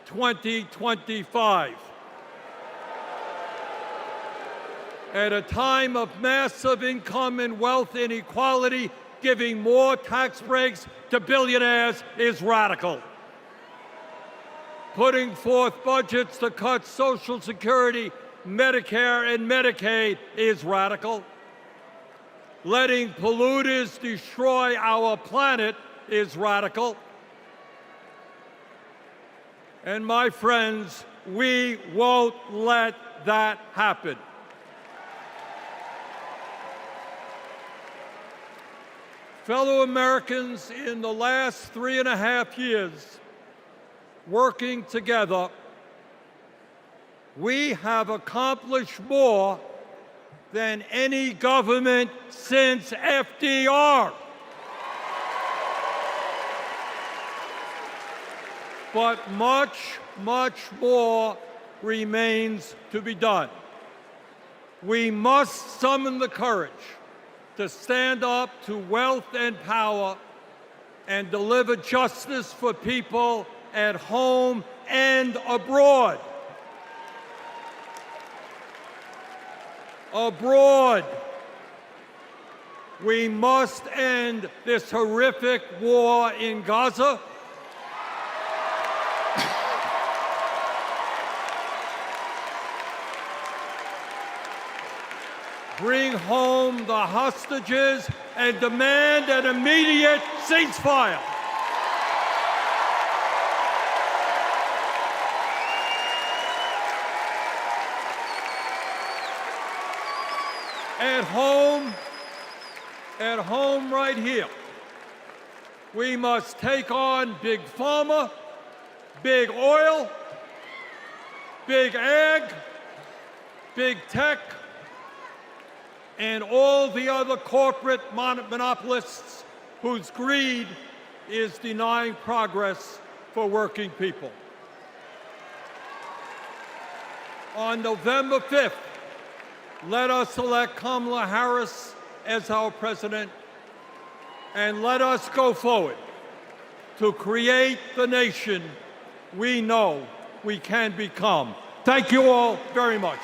[SPEAKER 1] 2025. At a time of massive income and wealth inequality, giving more tax breaks to billionaires is radical. Putting forth budgets to cut Social Security, Medicare, and Medicaid is radical. Letting polluters destroy our planet is radical. And my friends, we won't let that happen. Fellow Americans, in the last 3.5 years, working together, we have accomplished more than any government since FDR. But much, much more remains to be done. We must summon the courage to stand up to wealth and power and deliver justice for people at home and abroad. Abroad, we must end this horrific war in Gaza. Bring home the hostages and demand an immediate ceasefire. At home right here, we must take on big pharma, big oil, big ag, big tech, and all the other corporate monopolists whose greed is denying progress for working people. On November 5th, let us elect Kamala Harris as our president, and let us go forward to create the nation we know we can become. Thank you all very much.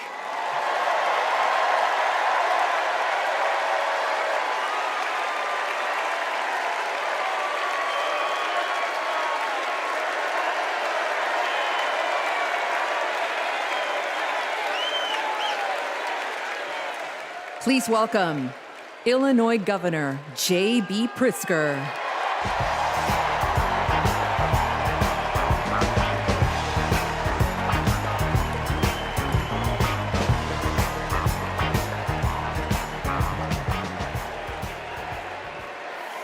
[SPEAKER 17] Please welcome Illinois Governor J.B. Pritzker.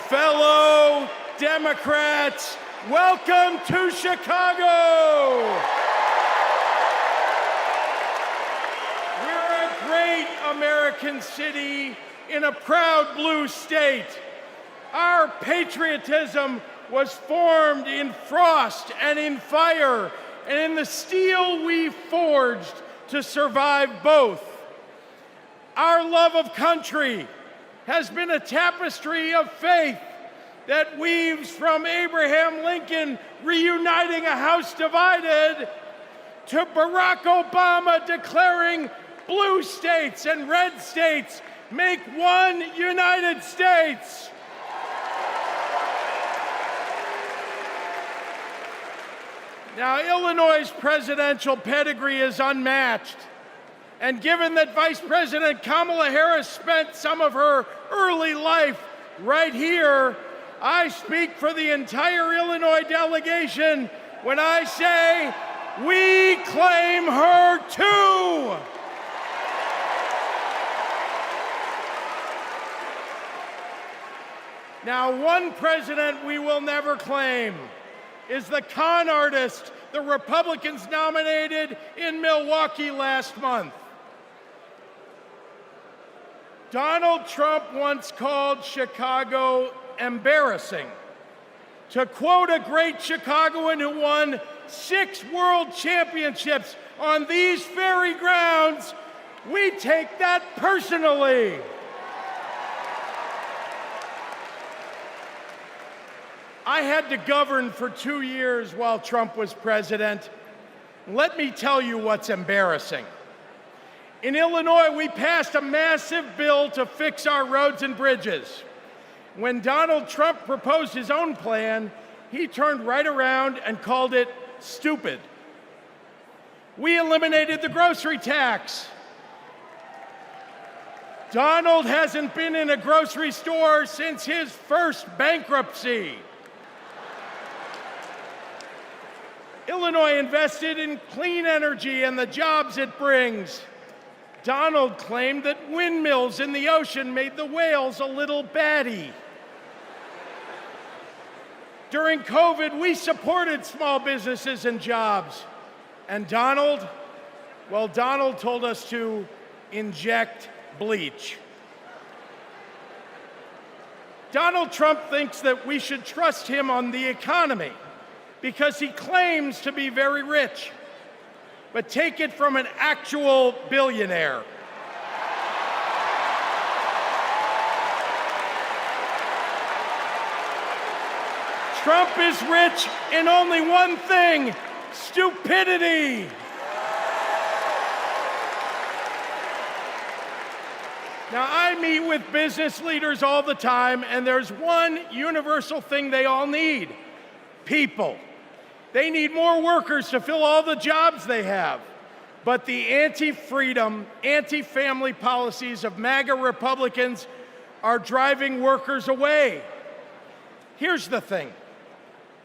[SPEAKER 6] Fellow Democrats, welcome to Chicago. We're a great American city in a proud blue state. Our patriotism was formed in frost and in fire, and in the steel we forged to survive both. Our love of country has been a tapestry of faith that weaves from Abraham Lincoln reuniting a house divided to Barack Obama declaring blue states and red states make one United States. Now, Illinois' presidential pedigree is unmatched. And given that Vice President Kamala Harris spent some of her early life right here, I speak for the entire Illinois delegation when I say, we claim her too. Now, one president we will never claim is the con artist the Republicans nominated in Milwaukee last month. Donald Trump once called Chicago embarrassing. To quote a great Chicagoan who won 6 world championships on these very grounds, we take that personally. I had to govern for 2 years while Trump was president. Let me tell you what's embarrassing. In Illinois, we passed a massive bill to fix our roads and bridges. When Donald Trump proposed his own plan, he turned right around and called it stupid. We eliminated the grocery tax. Donald hasn't been in a grocery store since his first bankruptcy. Illinois invested in clean energy and the jobs it brings. Donald claimed that windmills in the ocean made the whales a little batty. During COVID, we supported small businesses and jobs. And Donald, well, Donald told us to inject bleach. Donald Trump thinks that we should trust him on the economy because he claims to be very rich. But take it from an actual billionaire. Trump is rich in only one thing: stupidity. Now, I meet with business leaders all the time, and there's one universal thing they all need: people. They need more workers to fill all the jobs they have. But the anti-freedom, anti-family policies of MAGA Republicans are driving workers away. Here's the thing: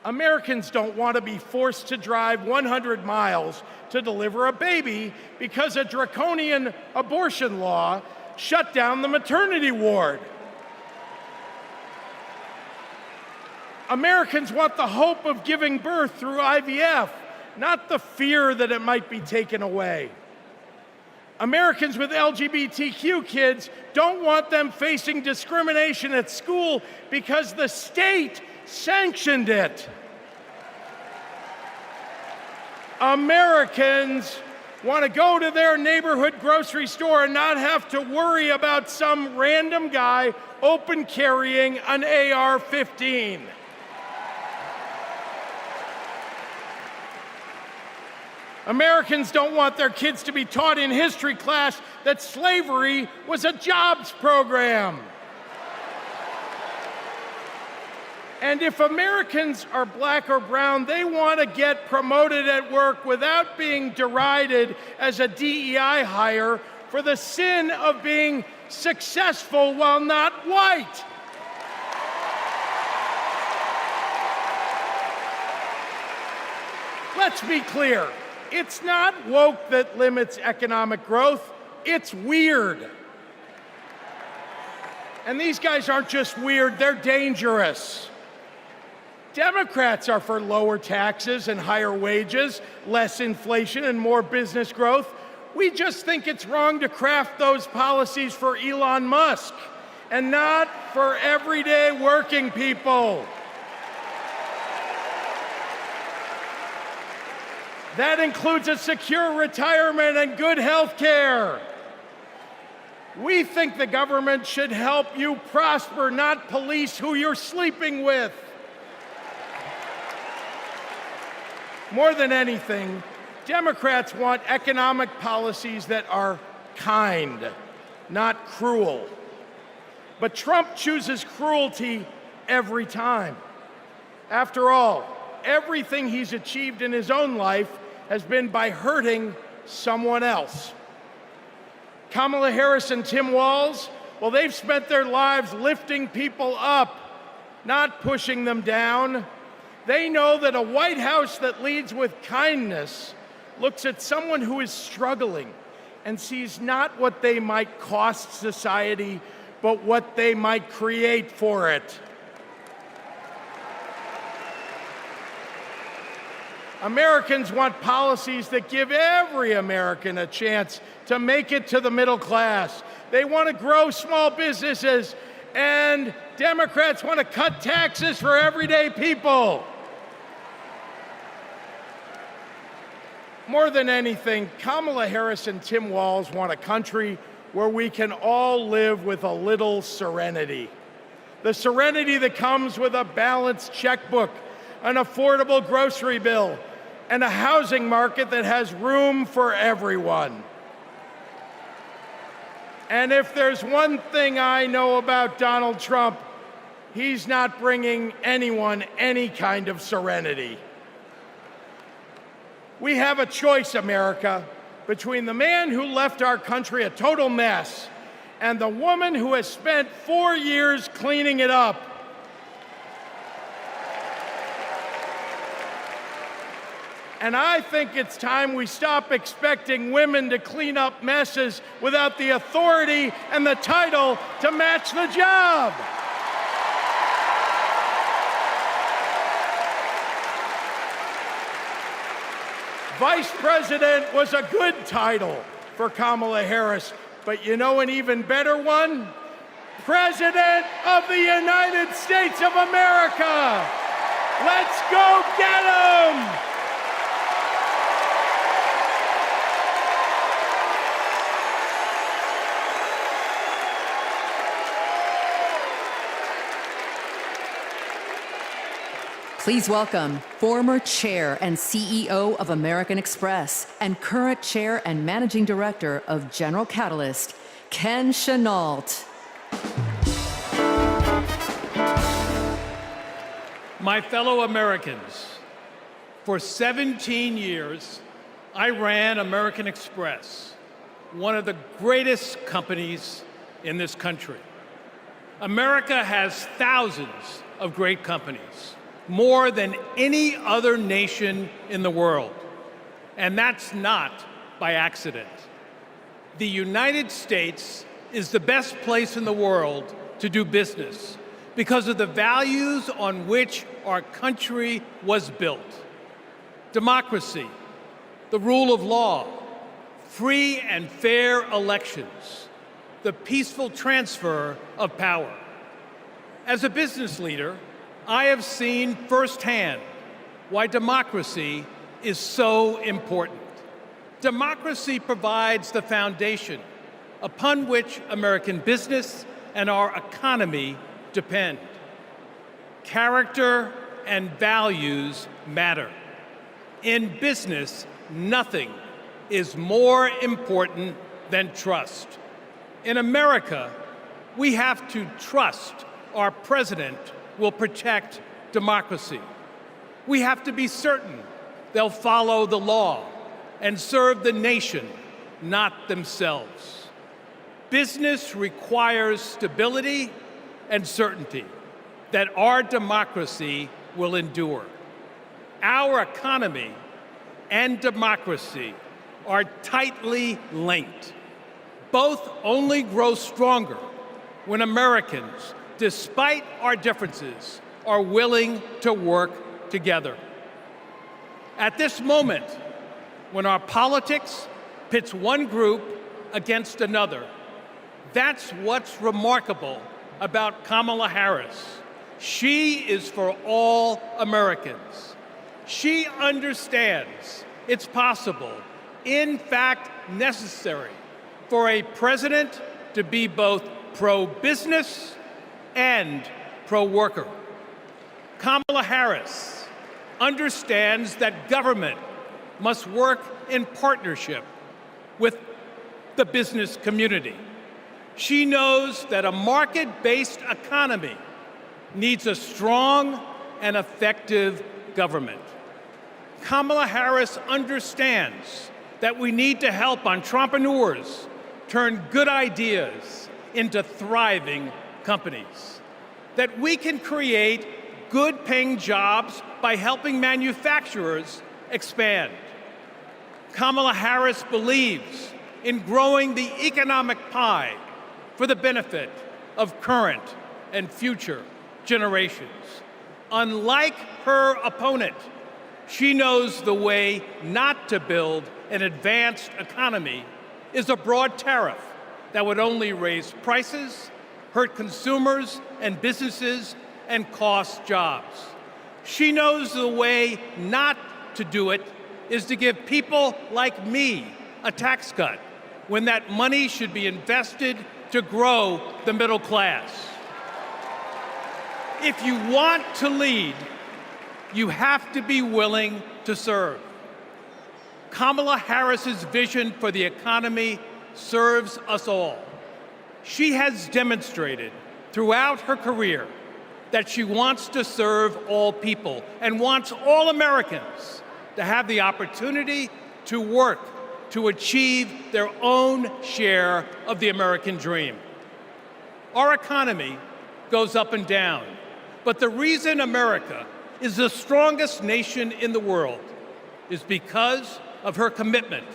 [SPEAKER 6] Americans don't want to be forced to drive 100 miles to deliver a baby because a draconian abortion law shut down the maternity ward. Americans want the hope of giving birth through IVF, not the fear that it might be taken away. Americans with LGBTQ kids don't want them facing discrimination at school because the state sanctioned it. Americans want to go to their neighborhood grocery store and not have to worry about some random guy open carrying an AR-15. Americans don't want their kids to be taught in history class that slavery was a jobs program. And if Americans are black or brown, they want to get promoted at work without being derided as a DEI hire for the sin of being successful while not white. Let's be clear. It's not woke that limits economic growth. It's weird. And these guys aren't just weird, they're dangerous. Democrats are for lower taxes and higher wages, less inflation and more business growth. We just think it's wrong to craft those policies for Elon Musk and not for everyday working people. That includes a secure retirement and good health care. We think the government should help you prosper, not police who you're sleeping with. More than anything, Democrats want economic policies that are kind, not cruel. But Trump chooses cruelty every time. After all, everything he's achieved in his own life has been by hurting someone else. Kamala Harris and Tim Walz, well, they've spent their lives lifting people up, not pushing them down. They know that a White House that leads with kindness looks at someone who is struggling and sees not what they might cost society, but what they might create for it. Americans want policies that give every American a chance to make it to the middle class. They want to grow small businesses, and Democrats want to cut taxes for everyday people. More than anything, Kamala Harris and Tim Walz want a country where we can all live with a little serenity. The serenity that comes with a balanced checkbook, an affordable grocery bill, and a housing market that has room for everyone. And if there's one thing I know about Donald Trump, he's not bringing anyone any kind of serenity. We have a choice, America, between the man who left our country a total mess and the woman who has spent 4 years cleaning it up. And I think it's time we stop expecting women to clean up messes without the authority and the title to match the job.
[SPEAKER 1] Vice President was a good title for Kamala Harris, but you know an even better one? President of the United States of America! Let's go get 'em!
[SPEAKER 17] Please welcome former chair and CEO of American Express and current chair and managing director of General Catalyst, Ken Chenault.
[SPEAKER 1] My fellow Americans, for 17 years, I ran American Express, one of the greatest companies in this country. America has thousands of great companies, more than any other nation in the world. And that's not by accident. The United States is the best place in the world to do business because of the values on which our country was built. Democracy, the rule of law, free and fair elections, the peaceful transfer of power. As a business leader, I have seen firsthand why democracy is so important. Democracy provides the foundation upon which American business and our economy depend. Character and values matter. In business, nothing is more important than trust. In America, we have to trust our president will protect democracy. We have to be certain they'll follow the law and serve the nation, not themselves. Business requires stability and certainty that our democracy will endure. Our economy and democracy are tightly linked. Both only grow stronger when Americans, despite our differences, are willing to work together. At this moment, when our politics pits one group against another, that's what's remarkable about Kamala Harris. She is for all Americans. She understands it's possible, in fact necessary, for a president to be both pro-business and pro-worker. Kamala Harris understands that government must work in partnership with the business community. She knows that a market-based economy needs a strong and effective government. Kamala Harris understands that we need to help entrepreneurs turn good ideas into thriving companies, that we can create good-paying jobs by helping manufacturers expand. Kamala Harris believes in growing the economic pie for the benefit of current and future generations. Unlike her opponent, she knows the way not to build an advanced economy is a broad tariff that would only raise prices, hurt consumers and businesses, and cost jobs. She knows the way not to do it is to give people like me a tax cut when that money should be invested to grow the middle class. If you want to lead, you have to be willing to serve. Kamala Harris's vision for the economy serves us all. She has demonstrated throughout her career that she wants to serve all people and wants all Americans to have the opportunity to work to achieve their own share of the American dream. Our economy goes up and down, but the reason America is the strongest nation in the world is because of her commitment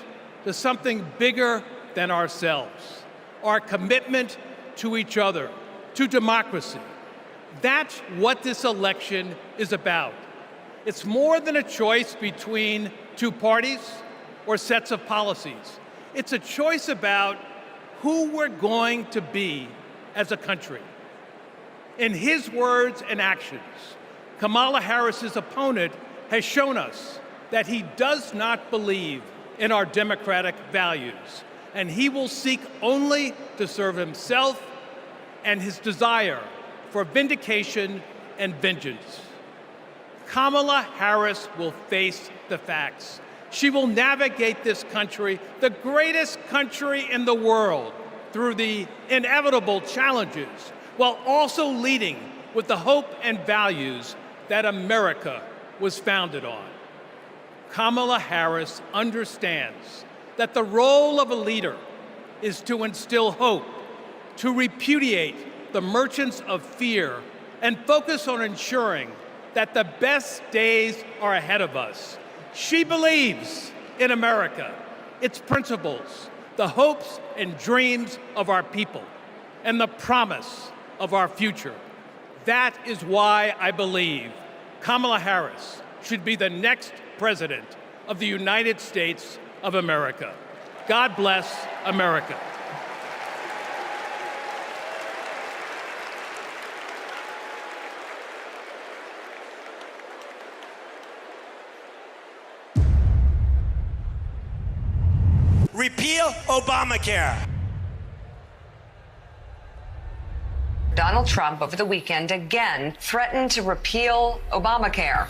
[SPEAKER 1] to something bigger than ourselves, our commitment to each other, to democracy. That's what this election is about. It's more than a choice between
[SPEAKER 2] two parties or sets of policies. It's a choice about who we're going to be as a country. In his words and actions, Kamala Harris's opponent has shown us that he does not believe in our democratic values, and he will seek only to serve himself and his desire for vindication and vengeance. Kamala Harris will face the facts. She will navigate this country, the greatest country in the world, through the inevitable challenges, while also leading with the hope and values that America was founded on. Kamala Harris understands that the role of a leader is to instill hope, to repudiate the merchants of fear, and focus on ensuring that the best days are ahead of us. She believes in America, its principles, the hopes and dreams of our people, and the promise of our future. That is why I believe Kamala Harris should be the next president of the United States of America. God bless America.
[SPEAKER 16] Repeal Obamacare.
[SPEAKER 17] Donald Trump over the weekend again threatened to repeal Obamacare.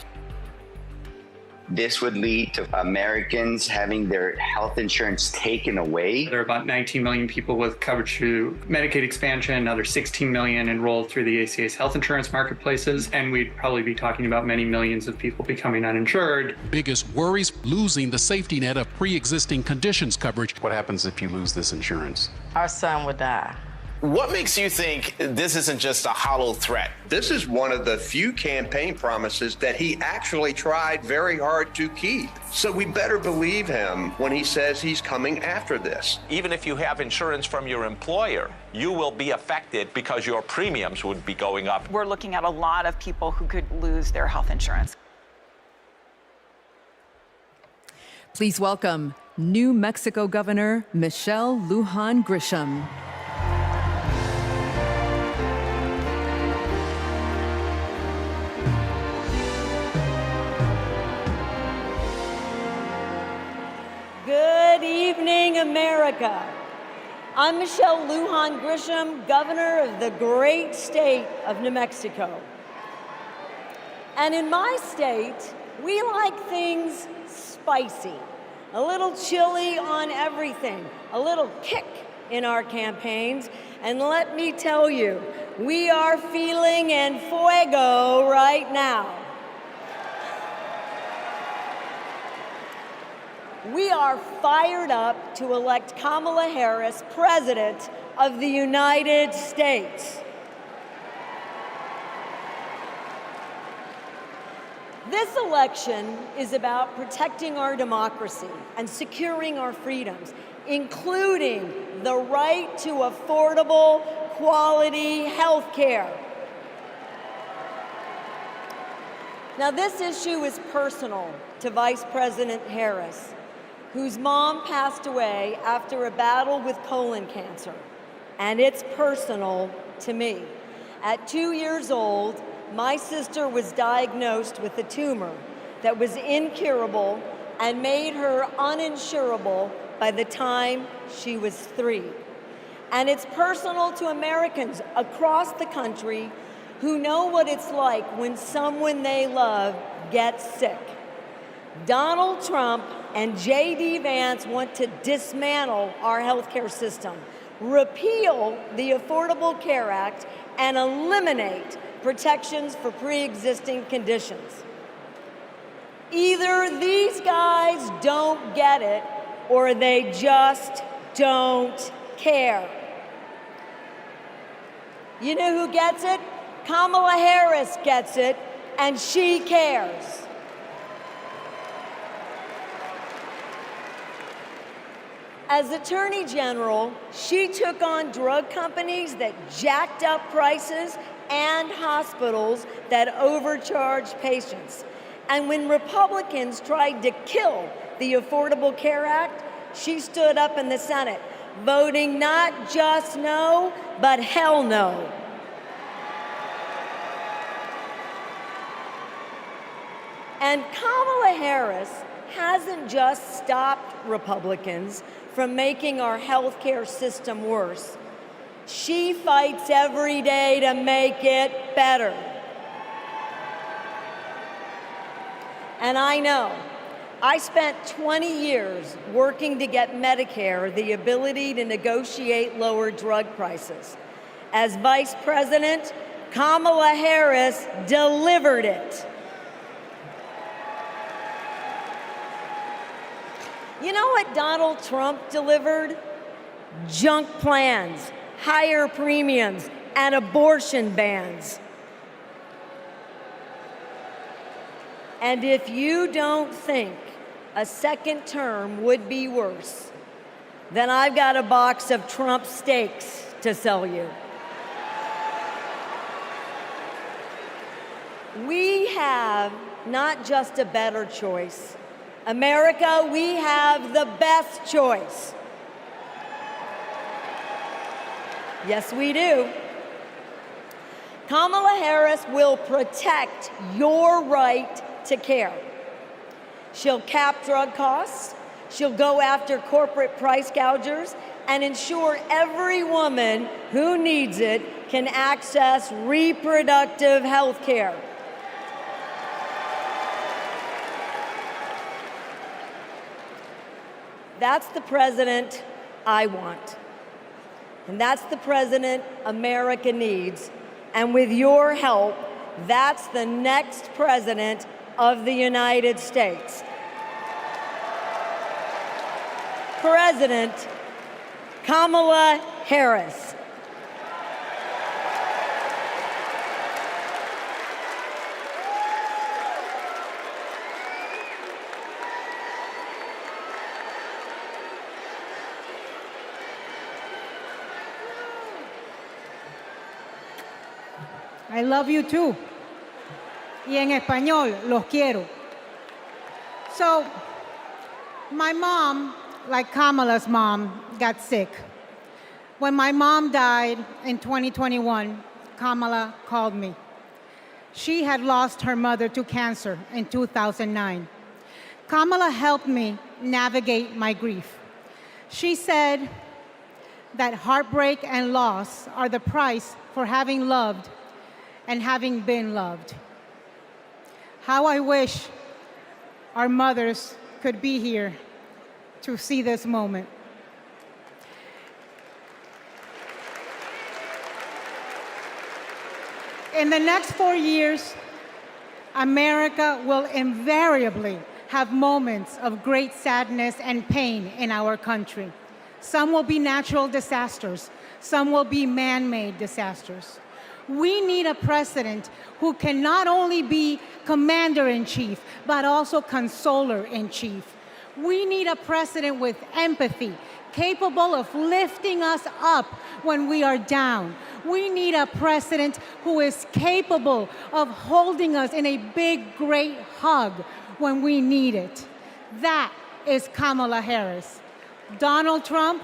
[SPEAKER 20] This would lead to Americans having their health insurance taken away.
[SPEAKER 24] There are about 19 million people with coverage through Medicaid expansion, another 16 million enrolled through the ACA's health insurance marketplaces, and we'd probably be talking about many millions of people becoming uninsured.
[SPEAKER 25] Biggest worries, losing the safety net of pre-existing conditions coverage. What happens if you lose this insurance?
[SPEAKER 26] Our son would die.
[SPEAKER 27] What makes you think this isn't just a hollow threat? This is one of the few campaign promises that he actually tried very hard to keep. So we better believe him when he says he's coming after this.
[SPEAKER 28] Even if you have insurance from your employer, you will be affected because your premiums would be going up.
[SPEAKER 29] We're looking at a lot of people who could lose their health insurance.
[SPEAKER 17] Please welcome New Mexico Governor Michelle Lujan Grisham.
[SPEAKER 30] Good evening, America. I'm Michelle Lujan Grisham, governor of the great state of New Mexico. And in my state, we like things spicy, a little chili on everything, a little kick in our campaigns. And let me tell you, we are feeling en fuego right now. We are fired up to elect Kamala Harris President of the United States. This election is about protecting our democracy and securing our freedoms, including the right to affordable, quality health care. Now, this issue is personal to Vice President Harris, whose mom passed away after a battle with colon cancer. And it's personal to me. At 2 years old, my sister was diagnosed with a tumor that was incurable and made her uninsurable by the time she was 3. And it's personal to Americans across the country who know what it's like when someone they love gets sick. Donald Trump and J.D. Vance want to dismantle our healthcare system, repeal the Affordable Care Act, and eliminate protections for pre-existing conditions. Either these guys don't get it, or they just don't care. You know who gets it? Kamala Harris gets it, and she cares. As Attorney General, she took on drug companies that jacked up prices and hospitals that overcharged patients. And when Republicans tried to kill the Affordable Care Act, she stood up in the Senate, voting not just no, but hell no. And Kamala Harris hasn't just stopped Republicans from making our healthcare system worse. She fights every day to make it better. And I know, I spent 20 years working to get Medicare the ability to negotiate lower drug prices. As Vice President, Kamala Harris delivered it. You know what Donald Trump delivered? Junk plans, higher premiums, and abortion bans. And if you don't think a second term would be worse, then I've got a box of Trump steaks to sell you. We have not just a better choice. America, we have the best choice. Yes, we do. Kamala Harris will protect your right to care. She'll cap drug costs, she'll go after corporate price gougers, and ensure every woman who needs it can access reproductive health care. That's the president I want. And that's the president America needs. And with your help, that's the next president of the United States. President Kamala Harris.
[SPEAKER 22] I love you too. Y en español, los quiero. So, my mom, like Kamala's mom, got sick. When my mom died in 2021, Kamala called me. She had lost her mother to cancer in 2009. Kamala helped me navigate my grief. She said that heartbreak and loss are the price for having loved and having been loved. How I wish our mothers could be here to see this moment. In the next 4 years, America will invariably have moments of great sadness and pain in our country. Some will be natural disasters. Some will be man-made disasters. We need a president who can not only be commander-in-chief, but also consoler-in-chief. We need a president with empathy, capable of lifting us up when we are down. We need a president who is capable of holding us in a big, great hug when we need it. That is Kamala Harris. Donald Trump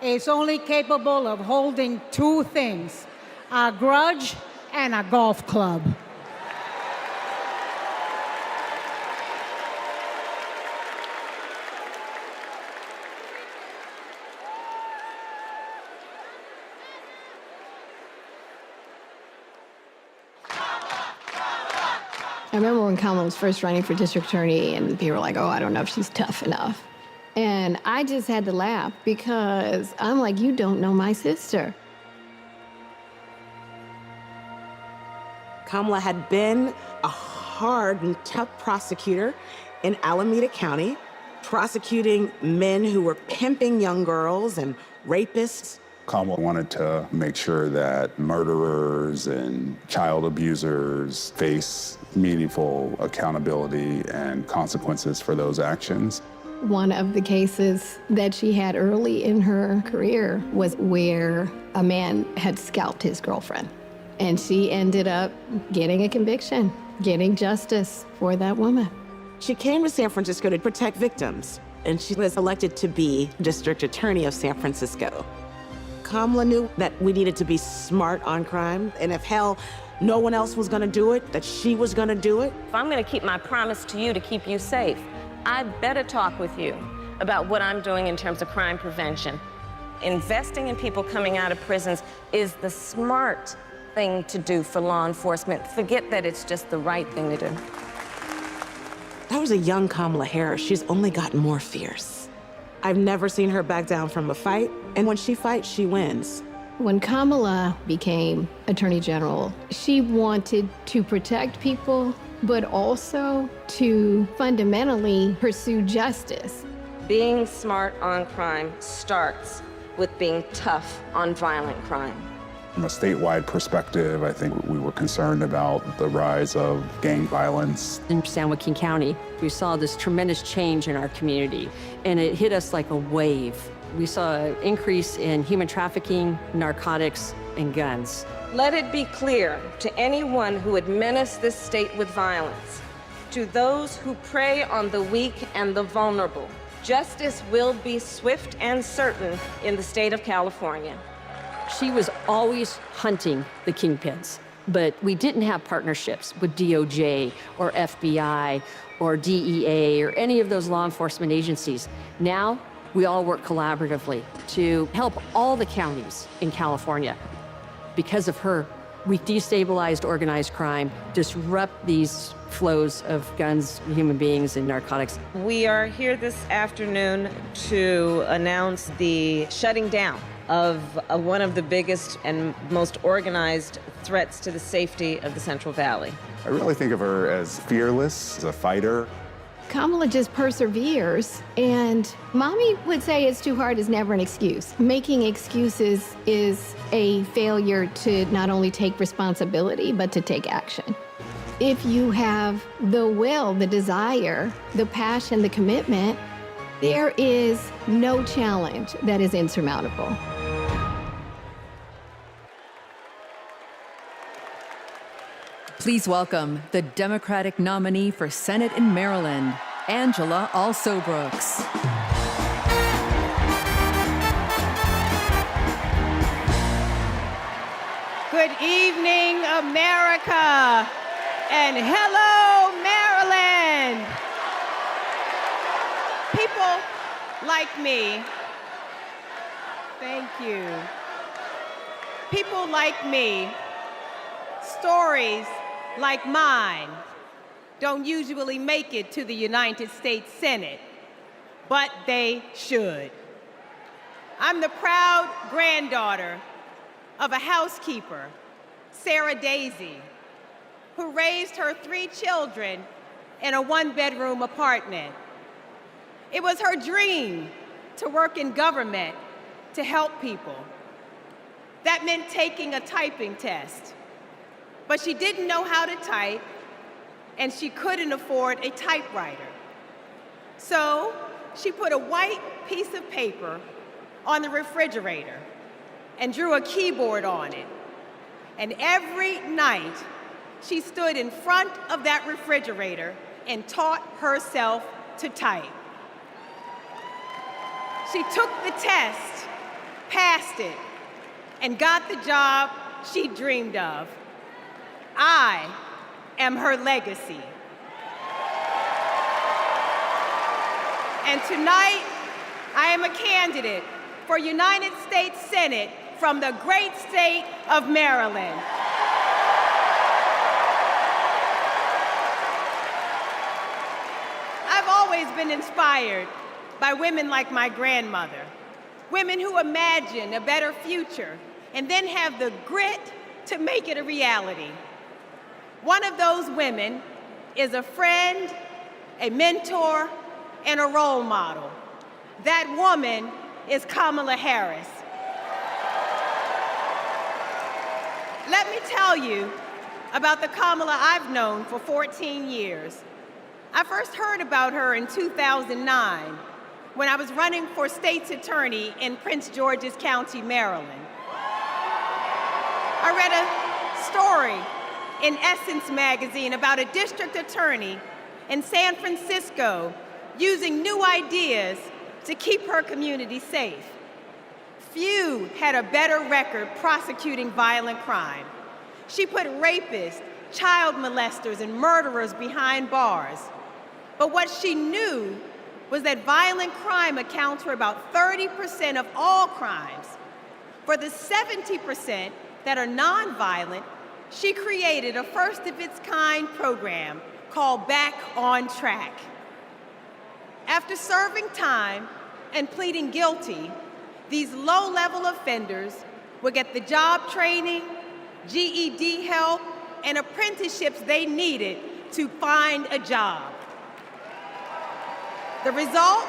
[SPEAKER 22] is only capable of holding two things, a grudge and a golf club.
[SPEAKER 5] I remember when Kamala was first running for district attorney and people were like, oh, I don't know if she's tough enough. And I just had to laugh because I'm like, you don't know my sister.
[SPEAKER 7] Kamala had been a hard and tough prosecutor in Alameda County, prosecuting men who were pimping young girls and rapists.
[SPEAKER 8] Kamala wanted to make sure that murderers and child abusers face meaningful accountability and consequences for those actions.
[SPEAKER 5] One of the cases that she had early in her career was where a man had scalped his girlfriend. And she ended up getting a conviction, getting justice for that woman.
[SPEAKER 7] She came to San Francisco to protect victims, and she was elected to be district attorney of San Francisco. Kamala knew that we needed to be smart on crime, and if hell, no one else was gonna do it, that she was gonna do it.
[SPEAKER 9] If I'm gonna keep my promise to you to keep you safe, I better talk with you about what I'm doing in terms of crime prevention. Investing in people coming out of prisons is the smart thing to do for law enforcement. Forget that it's just the right thing to do.
[SPEAKER 7] That was a young Kamala Harris. She's only gotten more fierce. I've never seen her back down from a fight, and when she fights, she wins.
[SPEAKER 5] When Kamala became Attorney General, she wanted to protect people, but also to fundamentally pursue justice.
[SPEAKER 9] Being smart on crime starts with being tough on violent crime.
[SPEAKER 8] From a statewide perspective, I think we were concerned about the rise of gang violence.
[SPEAKER 10] In San Joaquin County, we saw this tremendous change in our community, and it hit us like a wave. We saw an increase in human trafficking, narcotics, and guns.
[SPEAKER 9] Let it be clear to anyone who would menace this state with violence, to those who prey on the weak and the vulnerable, justice will be swift and certain in the state of California.
[SPEAKER 10] She was always hunting the kingpins, but we didn't have partnerships with DOJ or FBI or DEA or any of those law enforcement agencies. Now, we all work collaboratively to help all the counties in California. Because of her, we destabilized organized crime, disrupt these flows of guns, human beings, and narcotics.
[SPEAKER 9] We are here this afternoon to announce the shutting down of one of the biggest and most organized threats to the safety of the Central Valley.
[SPEAKER 8] I really think of her as fearless, as a fighter.
[SPEAKER 5] Kamala just perseveres, and mommy would say it's too hard is never an excuse. Making excuses is a failure to not only take responsibility, but to take action. If you have the will, the desire, the passion, the commitment, there is no challenge that is insurmountable.
[SPEAKER 17] Please welcome the Democratic nominee for Senate in Maryland, Angela Alsobrooks.
[SPEAKER 22] Good evening, America, and hello, Maryland. People like me, thank you. People like me, stories like mine don't usually make it to the United States Senate, but they should. I'm the proud granddaughter of a housekeeper, Sarah Daisy, who raised her 3 children in a 1-bedroom apartment. It was her dream to work in government to help people. That meant taking a typing test. But she didn't know how to type, and she couldn't afford a typewriter. So she put a white piece of paper on the refrigerator and drew a keyboard on it. And every night, she stood in front of that refrigerator and taught herself to type. She took the test, passed it, and got the job she dreamed of. I am her legacy. And tonight, I am a candidate for United States Senate from the great state of Maryland. I've always been inspired by women like my grandmother, women who imagine a better future and then have the grit to make it a reality. One of those women is a friend, a mentor, and a role model. That woman is Kamala Harris. Let me tell you about the Kamala I've known for 14 years. I first heard about her in 2009 when I was running for state's attorney in Prince George's County, Maryland. I read a
[SPEAKER 3] story in Essence magazine about a district attorney in San Francisco using new ideas to keep her community safe. Few had a better record prosecuting violent crime. She put rapists, child molesters, and murderers behind bars. But what she knew was that violent crime accounts for about 30% of all crimes. For the 70% that are nonviolent, she created a first-of-its-kind program called Back on Track. After serving time and pleading guilty, these low-level offenders will get the job training, GED help, and apprenticeships they needed to find a job. The result?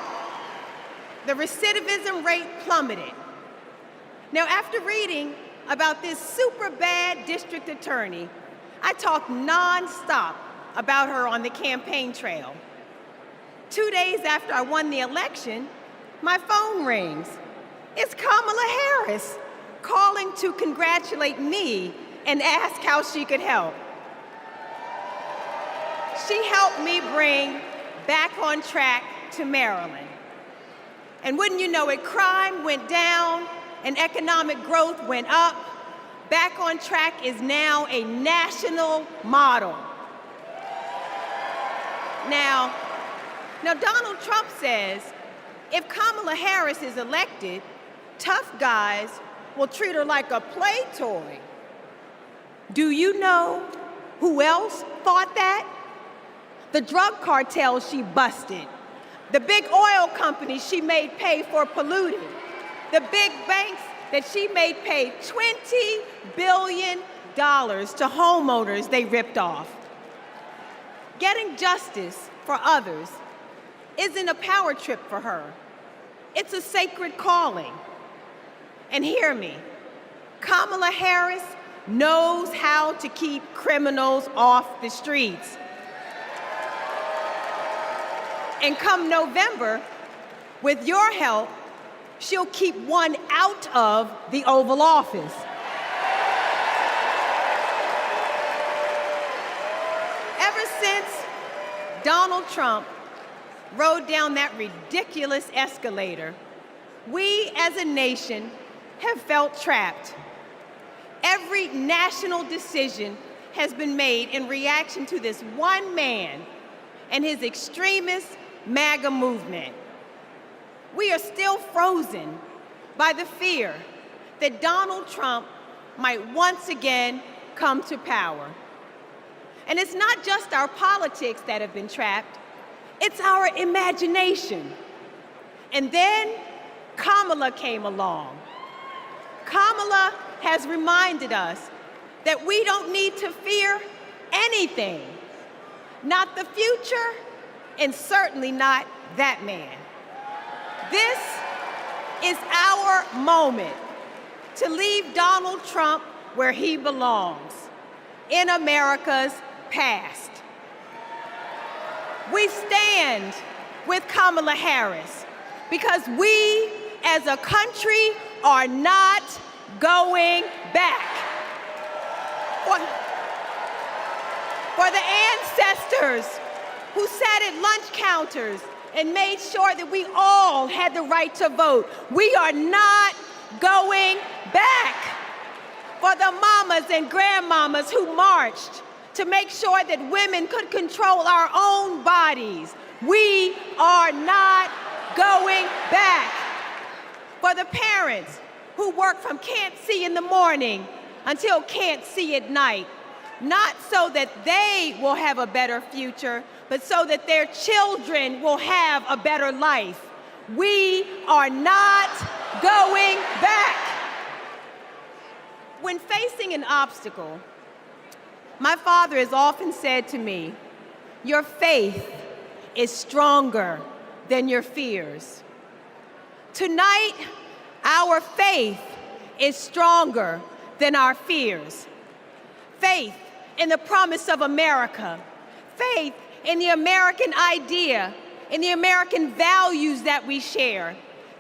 [SPEAKER 3] The recidivism rate plummeted. Now, after reading about this super bad district attorney, I talked nonstop about her on the campaign trail. 2 days after I won the election, my phone rings. It's Kamala Harris calling to congratulate me and ask how she could help. She helped me bring Back on Track to Maryland. And wouldn't you know it, crime went down and economic growth went up. Back on Track is now a national model. Now Donald Trump says if Kamala Harris is elected, tough guys will treat her like a play toy. Do you know who else thought that? The drug cartels she busted, the big oil companies she made pay for polluting, the big banks that she made pay $20 billion to homeowners they ripped off. Getting justice for others isn't a power trip for her. It's a sacred calling. And hear me, Kamala Harris knows how to keep criminals off the streets. And come November, with your help, she'll keep one out of the Oval Office. Ever since Donald Trump rode down that ridiculous escalator, we as a nation have felt trapped. Every national decision has been made in reaction to this one man and his extremist MAGA movement. We are still frozen by the fear that Donald Trump might once again come to power. And it's not just our politics that have been trapped, it's our imagination. And then Kamala came along. Kamala has reminded us that we don't need to fear anything, not the future, and certainly not that man. This is our moment to leave Donald Trump where he belongs, in America's past. We stand with Kamala Harris because we as a country are not going back. For the ancestors who sat at lunch counters and made sure that we all had the right to vote, we are not going back. For the mamas and grandmamas who marched to make sure that women could control our own bodies, we are not going back. For the parents who work from can't see in the morning until can't see at night, not so that they will have a better future, but so that their children will have a better life. We are not going back. When facing an obstacle, my father has often said to me, your faith is stronger than your fears. Tonight, our faith is stronger than our fears. Faith in the promise of America, faith in the American idea, in the American values that we share,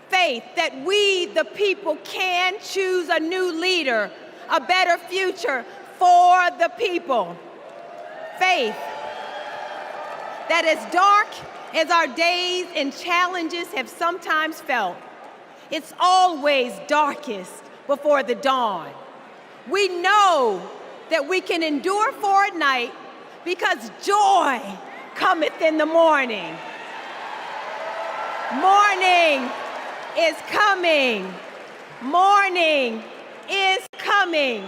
[SPEAKER 3] faith that we, the people, can choose a new leader, a better future, for the people. Faith that as dark as our days and challenges have sometimes felt, it's always darkest before the dawn. We know that we can endure for a night because joy cometh in the morning. Morning is coming. Morning is coming.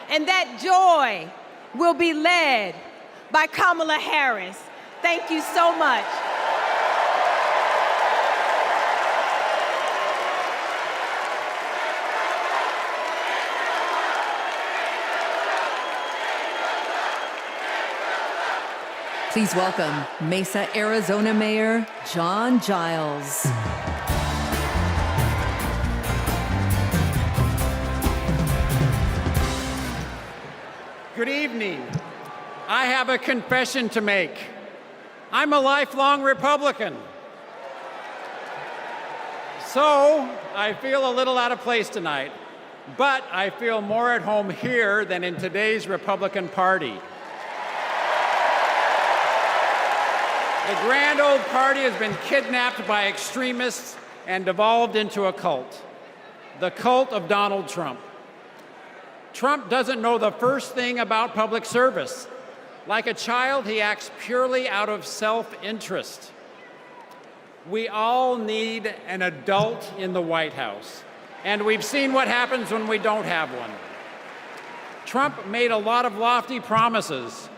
[SPEAKER 3] And that joy will be led by Kamala Harris. Thank you so much.
[SPEAKER 17] Please welcome Mesa, Arizona Mayor John Giles.
[SPEAKER 4] Good evening. I have a confession to make. I'm a lifelong Republican. So I feel a little out of place tonight, but I feel more at home here than in today's Republican Party. The grand old party has been kidnapped by extremists and devolved into a cult, the cult of Donald Trump. Trump doesn't know the first thing about public service. Like a child, he acts purely out of self-interest. We all need an adult in the White House, and we've seen what happens when we don't have one. Trump made a lot of lofty promises: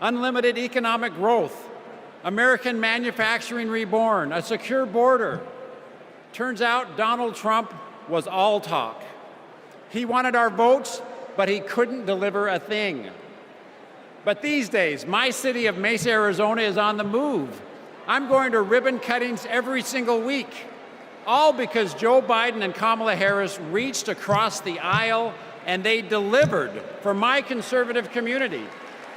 [SPEAKER 4] unlimited economic growth, American manufacturing reborn, a secure border. Turns out Donald Trump was all talk. He wanted our votes, but he couldn't deliver a thing. But these days, my city of Mesa, Arizona is on the move. I'm going to ribbon cuttings every single week, all because Joe Biden and Kamala Harris reached across the aisle and they delivered for my conservative community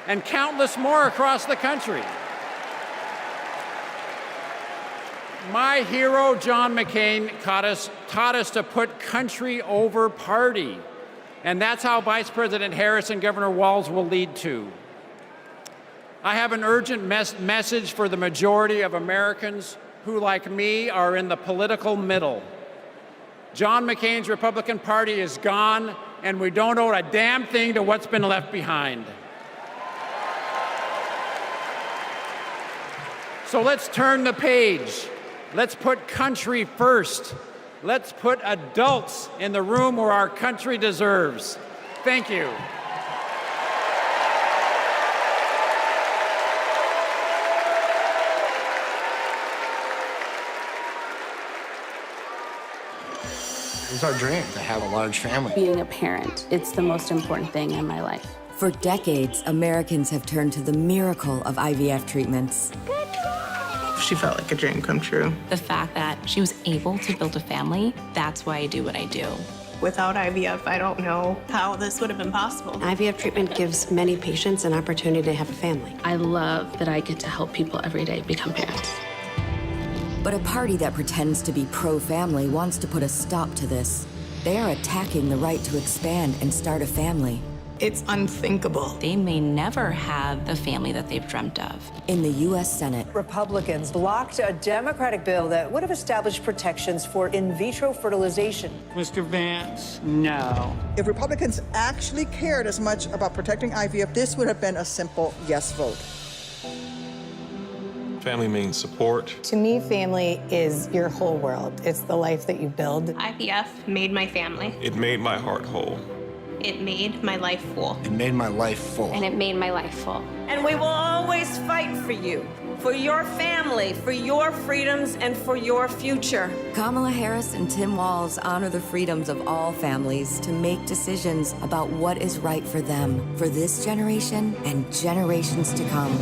[SPEAKER 4] and countless more across the country. My hero, John McCain, taught us to put country over party. And that's how Vice President Harris and Governor Walz will lead too. I have an urgent message for the majority of Americans who, like me, are in the political middle. John McCain's Republican Party is gone, and we don't owe a damn thing to what's been left behind. So let's turn the page. Let's put country first. Let's put adults in the room where our country deserves. Thank you.
[SPEAKER 11] It's our dream to have a large family.
[SPEAKER 12] Being a parent, it's the most important thing in my life.
[SPEAKER 13] For decades, Americans have turned to the miracle of IVF treatments.
[SPEAKER 15] She felt like a dream come true.
[SPEAKER 12] The fact that she was able to build a family, that's why I do what I do.
[SPEAKER 15] Without IVF, I don't know how this would have been possible.
[SPEAKER 18] IVF treatment gives many patients an opportunity to have a family.
[SPEAKER 12] I love that I get to help people every day become parents.
[SPEAKER 13] But a party that pretends to be pro-family wants to put a stop to this. They are attacking the right to expand and start a family.
[SPEAKER 15] It's unthinkable.
[SPEAKER 12] They may never have the family that they've dreamt of.
[SPEAKER 13] In the U.S. Senate,
[SPEAKER 19] Republicans blocked a Democratic bill that would have established protections for in vitro fertilization.
[SPEAKER 21] Mr. Vance, no.
[SPEAKER 23] If Republicans actually cared as much about protecting IVF, this would have been a simple yes vote.
[SPEAKER 26] Family means support.
[SPEAKER 31] To me, family is your whole world. It's the life that you build.
[SPEAKER 32] IVF made my family.
[SPEAKER 26] It made my heart whole.
[SPEAKER 32] It made my life full.
[SPEAKER 11] It made my life full.
[SPEAKER 32] And it made my life full.
[SPEAKER 14] And we will always fight for you, for your family, for your freedoms, and for your future.
[SPEAKER 13] Kamala Harris and Tim Walz honor the freedoms of all families to make decisions about what is right for them, for this generation and generations to come.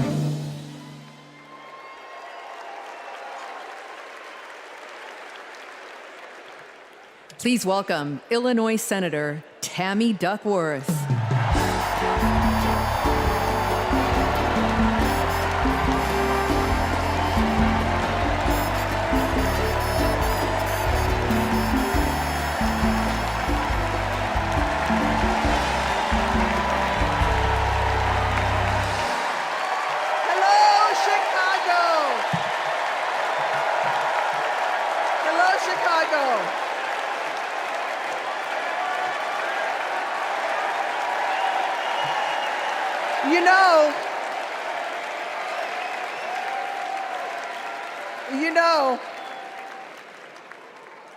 [SPEAKER 17] Please welcome Illinois Senator Tammy Duckworth.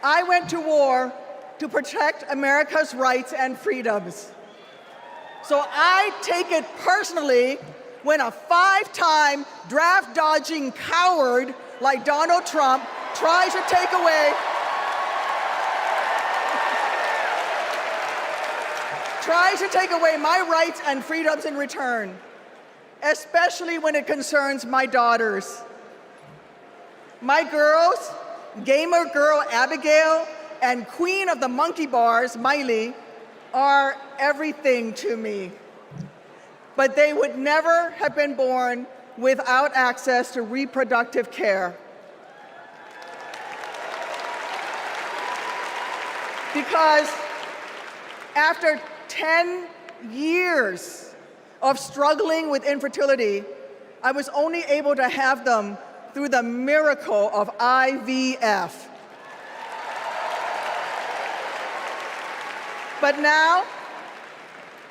[SPEAKER 23] I went to war to protect America's rights and freedoms. So I take it personally when a 5-time draft-dodging coward like Donald Trump tries to take away my rights and freedoms in return, especially when it concerns my daughters. My girls, gamer girl Abigail and queen of the monkey bars, Miley, are everything to me. But they would never have been born without access to reproductive care. Because after 10 years of struggling with infertility, I was only able to have them through the miracle of IVF. But now,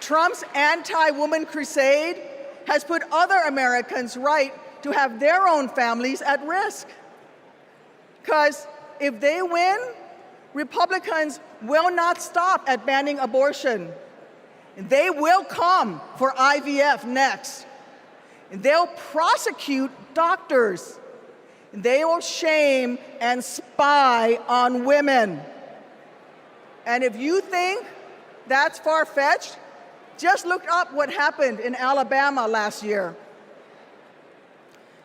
[SPEAKER 23] Trump's anti-woman crusade has put other Americans' right to have their own families at risk. Because if they win, Republicans will not stop at banning abortion. They will come for IVF next. They'll prosecute doctors. They will shame and spy on women. And if you think that's far-fetched, just look up what happened in Alabama last year.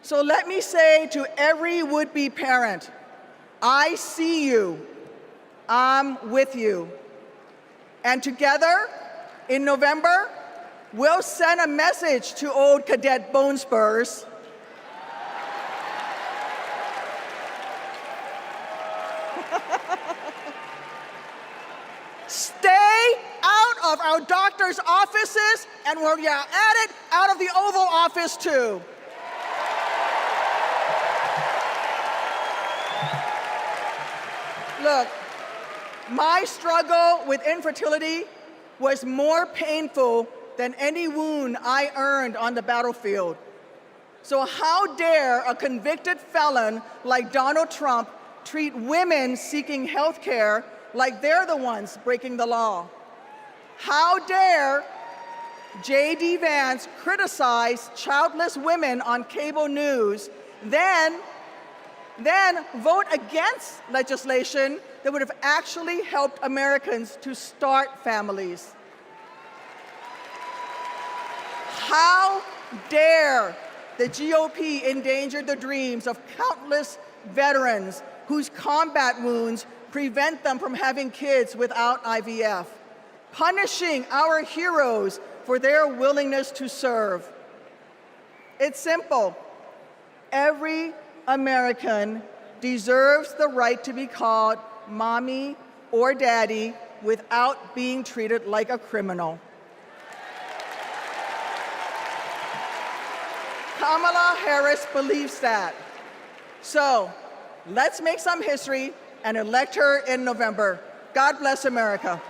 [SPEAKER 23] So let me say to every would-be parent, I see you, I'm with you. And together, in November, we'll send a message to old Cadet Bone Spurs. Stay out of our doctors' offices, and where you're at it, out of the Oval Office too. Look, my struggle with infertility was more painful than any wound I earned on the battlefield. So how dare a convicted felon like Donald Trump treat women seeking health care like they're the ones breaking the law? How dare J.D. Vance criticize childless women on cable news, then vote against legislation that would have actually helped Americans to start families? How dare the GOP endanger the dreams of countless veterans whose combat wounds prevent them from having kids without IVF, punishing our heroes for their willingness to serve? It's simple. Every American deserves the right to be called mommy or daddy without being treated like a criminal. Kamala Harris believes that. So let's make some history and elect her in November. God bless America.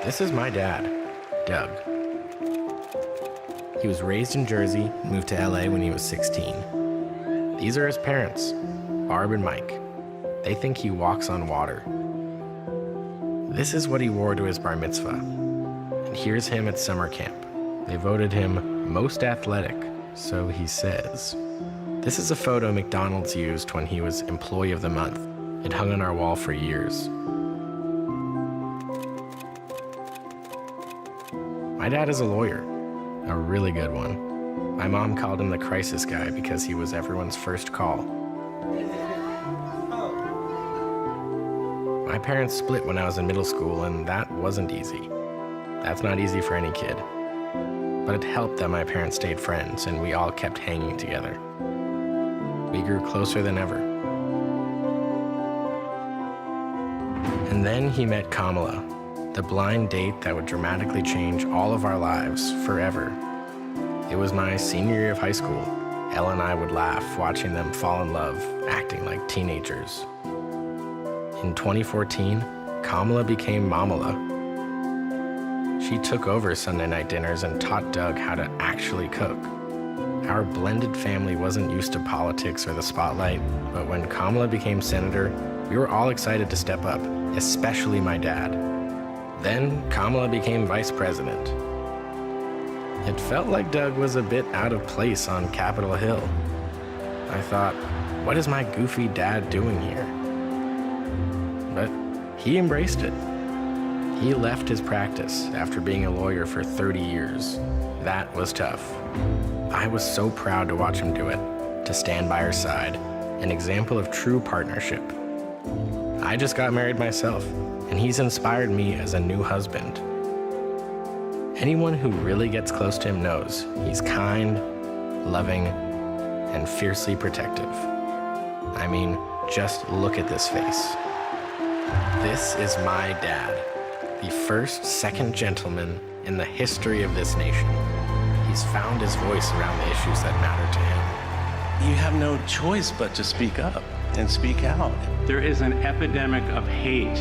[SPEAKER 1] This is my dad, Doug. He was raised in Jersey and moved to LA when he was 16. These are his parents, Barb and Mike. They think he walks on water. This is what he wore to his bar mitzvah. And here's him at summer camp. They voted him most athletic, so he says. This is a photo McDonald's used when he was Employee of the Month. It hung on our wall for years. My dad is a lawyer, a really good one. My mom called him the crisis guy because he was everyone's first call. My parents split when I was in middle school, and that wasn't easy. That's not easy for any kid. But it helped that my parents stayed friends, and we all kept hanging together. We grew closer than ever. And then he met Kamala, The blind date that would dramatically change all of our lives forever. It was my senior year of high school. Ella and I would laugh watching them fall in love, acting like teenagers. In 2014, Kamala became Mamala. She took over Sunday night dinners and taught Doug how to actually cook. Our blended family wasn't used to politics or the spotlight, but when Kamala became senator, we were all excited to step up, especially my dad. Then Kamala became vice president. It felt like Doug was a bit out of place on Capitol Hill. I thought, what is my goofy dad doing here? But he embraced it. He left his practice after being a lawyer for 30 years. That was tough. I was so proud to watch him do it, to stand by her side, an example of true partnership. I just got married myself, and he's inspired me as a new husband. Anyone who really gets close to him knows he's kind, loving, and fiercely protective. I mean, just look at this face. This is my dad, the first second gentleman in the history of this nation. He's found his voice around the issues that matter to him.
[SPEAKER 2] You have no choice but to speak up and speak out.
[SPEAKER 21] There is an epidemic of hate,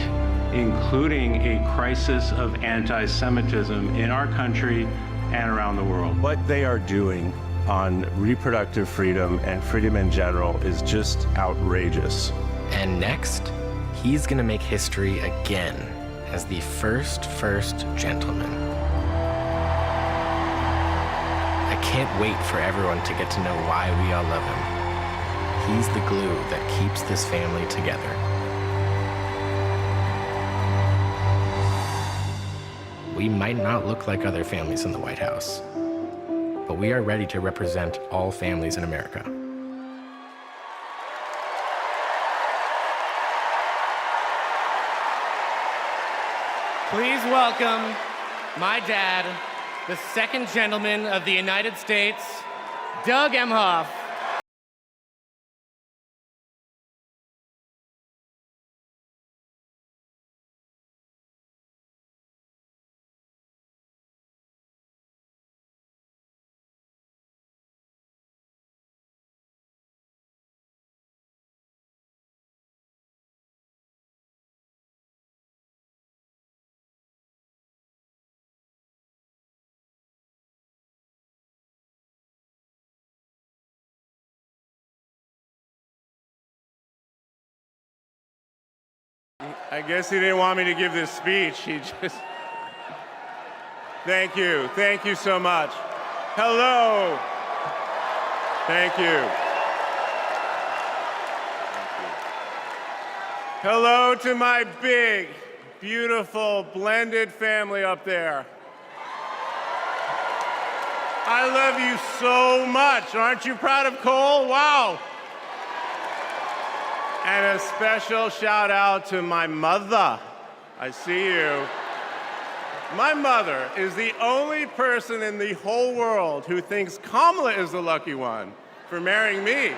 [SPEAKER 21] including a crisis of anti-Semitism in our country and around the world.
[SPEAKER 2] What they are doing on reproductive freedom and freedom in general is just outrageous.
[SPEAKER 1] And next, he's gonna make history again as the first gentleman. I can't wait for everyone to get to know why we all love him. He's the glue that keeps this family together. We might not look like other families in the White House, but we are ready to represent all families in America.
[SPEAKER 6] Please welcome my dad, the second gentleman of the United States, Doug Emhoff.
[SPEAKER 7] I guess he didn't want me to give this speech. He just... Thank you so much. Hello. Thank you. Hello to my big, beautiful, blended family up there. I love you so much. Aren't you proud of Cole? Wow. And a special shout out to my mother. I see you. My mother is the only person in the whole world who thinks Kamala is the lucky one for marrying me.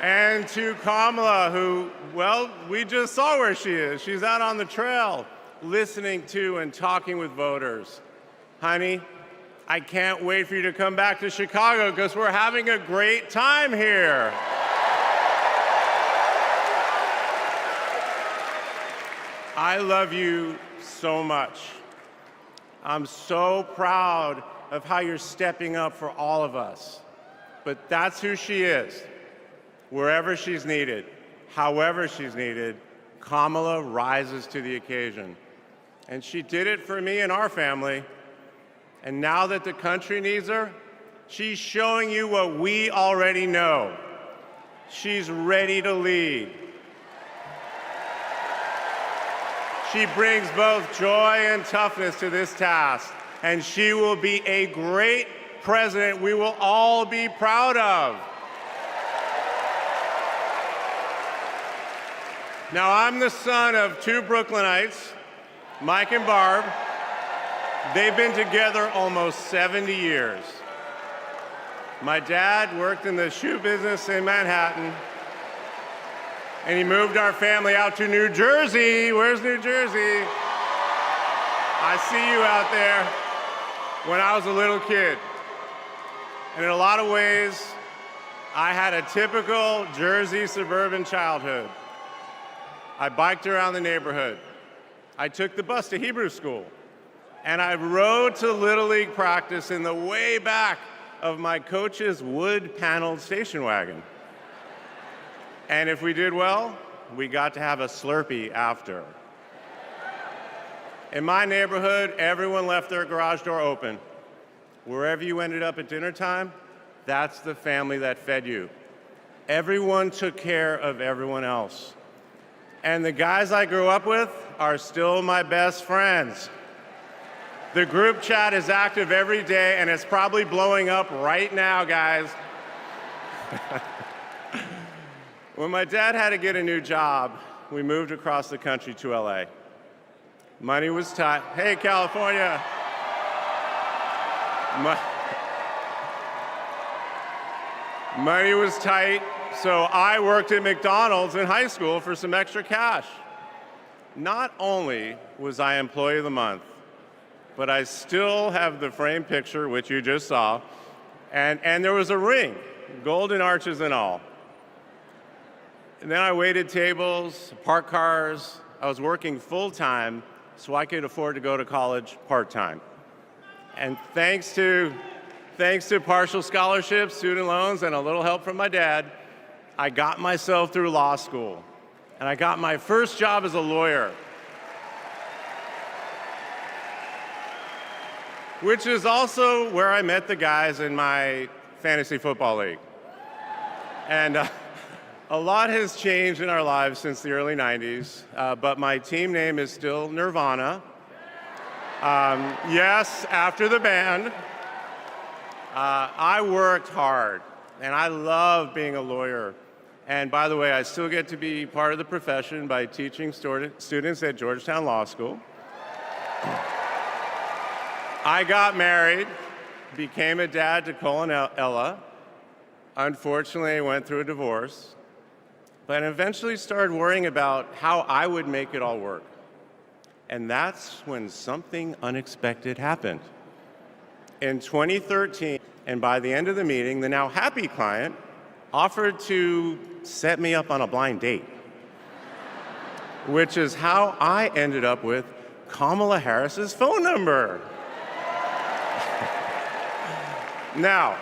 [SPEAKER 7] And to Kamala, who, well, we just saw where she is. She's out on the trail, listening to and talking with voters. Honey, I can't wait for you to come back to Chicago because we're having a great time here. I love you so much. I'm so proud of how you're stepping up for all of us. But that's who she is. Wherever she's needed, however she's needed, Kamala rises to the occasion. And she did it for me and our family. And now that the country needs her, she's showing you what we already know. She's ready to lead. She brings both joy and toughness to this task, and she will be a great president we will all be proud of. Now, I'm the son of two Brooklynites, Mike and Barb. They've been together almost 70 years. My dad worked in the shoe business in Manhattan, And he moved our family out to New Jersey. Where's New Jersey? I see you out there. When I was a little kid. And in a lot of ways, I had a typical Jersey suburban childhood. I biked around the neighborhood. I took the bus to Hebrew school. And I rode to Little League practice in the way back of my coach's wood-paneled station wagon. And if we did well, we got to have a Slurpee after. In my neighborhood, everyone left their garage door open. Wherever you ended up at dinner time, that's the family that fed you. Everyone took care of everyone else. And the guys I grew up with are still my best friends. The group chat is active every day, and it's probably blowing up right now, guys. When my dad had to get a new job, we moved across the country to LA. Money was tight. Hey, California. Money was tight, so I worked at McDonald's in high school for some extra cash. Not only was I Employee of the Month, but I still have the framed picture, which you just saw, and there was a ring, golden arches and all. And then I waited tables, parked cars. I was working full-time so I could afford to go to college part-time. And thanks to partial scholarships, student loans, and a little help from my dad, I got myself through law school. And I got my first job as a lawyer, which is also where I met the guys in my fantasy football league. And a lot has changed in our lives since the early 90s, but my team name is still Nirvana. Yes, after the band. I worked hard, and I love being a lawyer. And by the way, I still get to be part of the profession by teaching students at Georgetown Law School. I got married, became a dad to Cole and Ella. Unfortunately, I went through a divorce, but eventually started worrying about how I would make it all work. And that's when something unexpected happened. In 2013, and by the end of the meeting, the now happy client offered to set me up on a blind date, which is how I ended up with Kamala Harris's phone number. Now,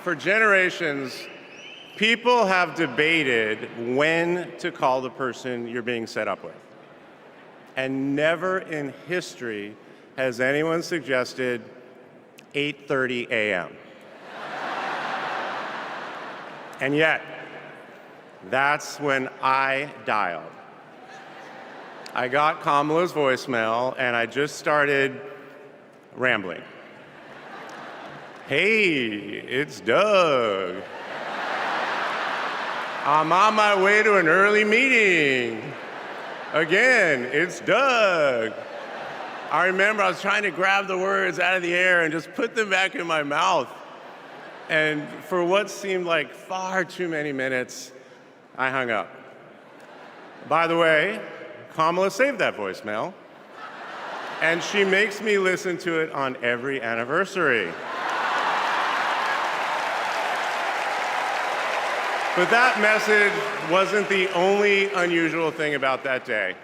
[SPEAKER 7] for generations, people have debated when to call the person you're being set up with. And never in history has anyone suggested 8:30 a.m. And yet, that's when I dialed. I got Kamala's voicemail, and I just started rambling. Hey, it's Doug. I'm on my way to an early meeting. Again, it's Doug. I remember I was trying to grab the words out of the air and just put them back in my mouth. And for what seemed like far too many minutes, I hung up. By the way, Kamala saved that voicemail, and she makes me listen to it on every anniversary. But that message wasn't the only unusual thing about that day.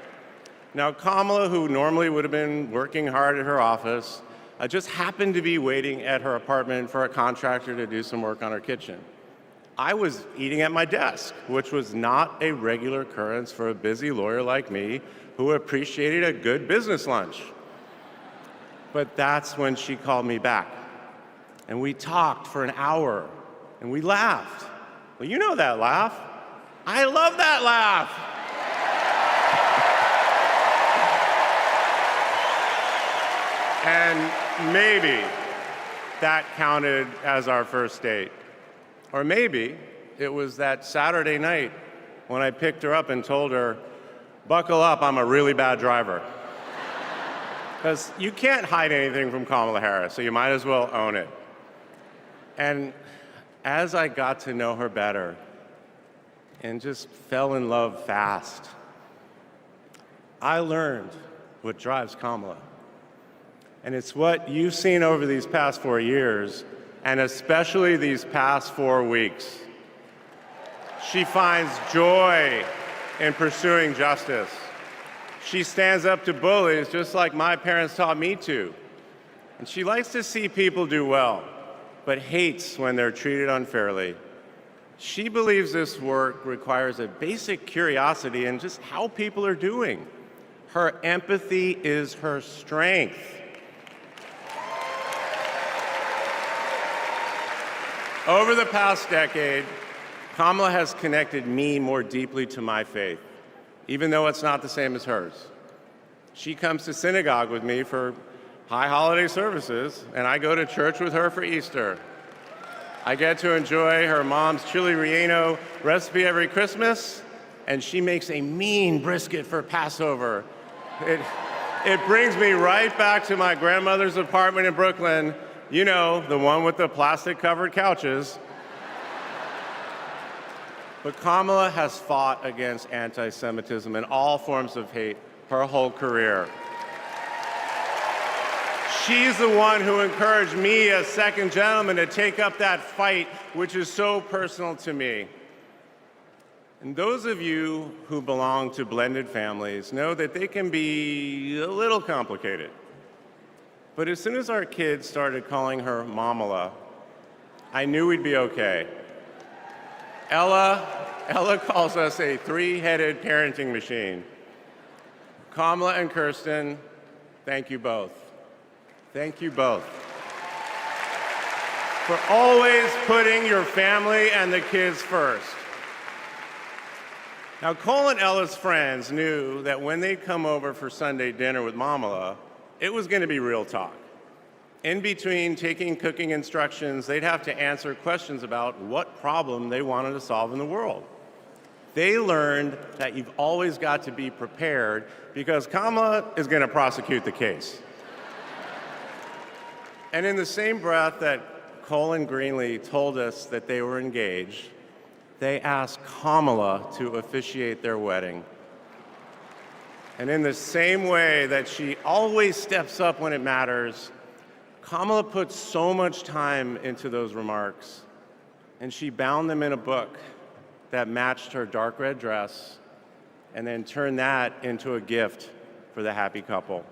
[SPEAKER 7] Now, Kamala, who normally would have been working hard at her office, just happened to be waiting at her apartment for a contractor to do some work on her kitchen. I was eating at my desk, which was not a regular occurrence for a busy lawyer like me who appreciated a good business lunch. But that's when she called me back. And we talked for an hour, and we laughed. Well, you know that laugh. I love that laugh. And maybe that counted as our first date. Or maybe it was that Saturday night when I picked her up and told her, buckle up, I'm a really bad driver. Because you can't hide anything from Kamala Harris, so you might as well own it. And as I got to know her better, and just fell in love fast. I learned what drives Kamala. And it's what you've seen over these past 4 years, and especially these past 4 weeks. She finds joy in pursuing justice. She stands up to bullies just like my parents taught me to. And she likes to see people do well, but hates when they're treated unfairly. She believes this work requires a basic curiosity in just how people are doing. Her empathy is her strength. Over the past decade, Kamala has connected me more deeply to my faith, even though it's not the same as hers. She comes to synagogue with me for high holiday services, and I go to church with her for Easter. I get to enjoy her mom's chili relleno recipe every Christmas, and she makes a mean brisket for Passover. It brings me right back to my grandmother's apartment in Brooklyn, you know, the one with the plastic-covered couches. But Kamala has fought against anti-Semitism and all forms of hate her whole career. She's the one who encouraged me as second gentleman to take up that fight, which is so personal to me. And those of you who belong to blended families know that they can be a little complicated. But as soon as our kids started calling her Mamala, I knew we'd be okay. Ella calls us a three-headed parenting machine. Kamala and Kirsten, thank you both. Thank you both for always putting your family and the kids first. Now, Cole and Ella's friends knew that when they'd come over for Sunday dinner with Mamala, it was going to be real talk. In between taking cooking instructions, they'd have to answer questions about what problem they wanted to solve in the world. They learned that you've always got to be prepared because Kamala is going to prosecute the case. And in the same breath that Cole and Greenlee told us that they were engaged, they asked Kamala to officiate their wedding. And in the same way that she always steps up when it matters, Kamala put so much time into those remarks, and she bound them in a book that matched her dark red dress, and then turned that into a gift for the happy couple.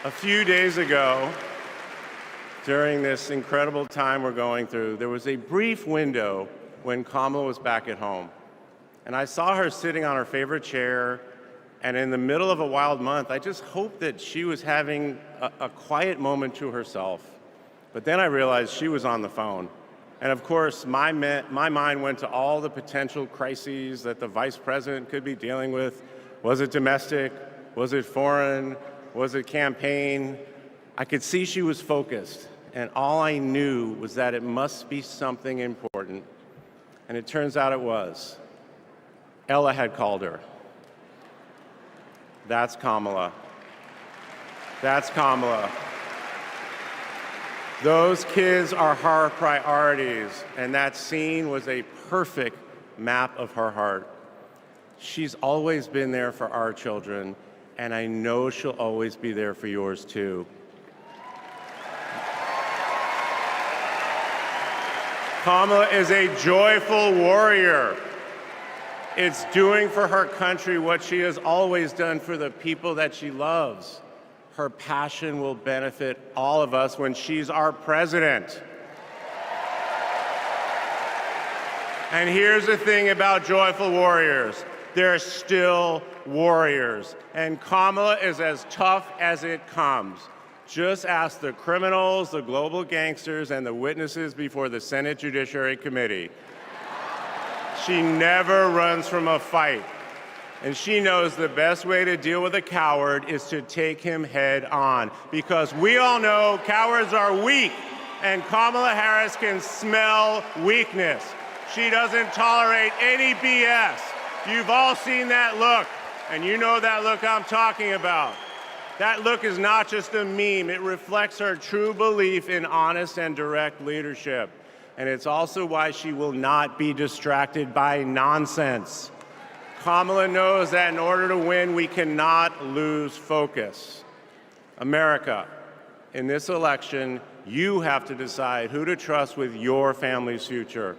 [SPEAKER 7] A few days ago, during this incredible time we're going through, there was a brief window when Kamala was back at home. And I saw her sitting on her favorite chair, and in the middle of a wild month, I just hoped that she was having a quiet moment to herself. But then I realized she was on the phone. And of course, my mind went to all the potential crises that the vice president could be dealing with. Was it domestic? Was it foreign? Was it campaign? I could see she was focused, and all I knew was that it must be something important. And it turns out it was. Ella had called her. That's Kamala. That's Kamala. Those kids are her priorities, and that scene was a perfect map of her heart. She's always been there for our children, and I know she'll always be there for yours too. Kamala is a joyful warrior. It's doing for her country what she has always done for the people that she loves. Her passion will benefit all of us when she's our president. And here's the thing about joyful warriors. They're still warriors. And Kamala is as tough as it comes. Just ask the criminals, the global gangsters, and the witnesses before the Senate Judiciary Committee. She never runs from a fight. And she knows the best way to deal with a coward is to take him head on. Because we all know cowards are weak, and Kamala Harris can smell weakness. She doesn't tolerate any BS. You've all seen that look, and you know that look I'm talking about. That look is not just a meme. It reflects her true belief in honest and direct leadership. And it's also why she will not be distracted by nonsense. Kamala knows that in order to win, we cannot lose focus. America, in this election, you have to decide who to trust with your family's future.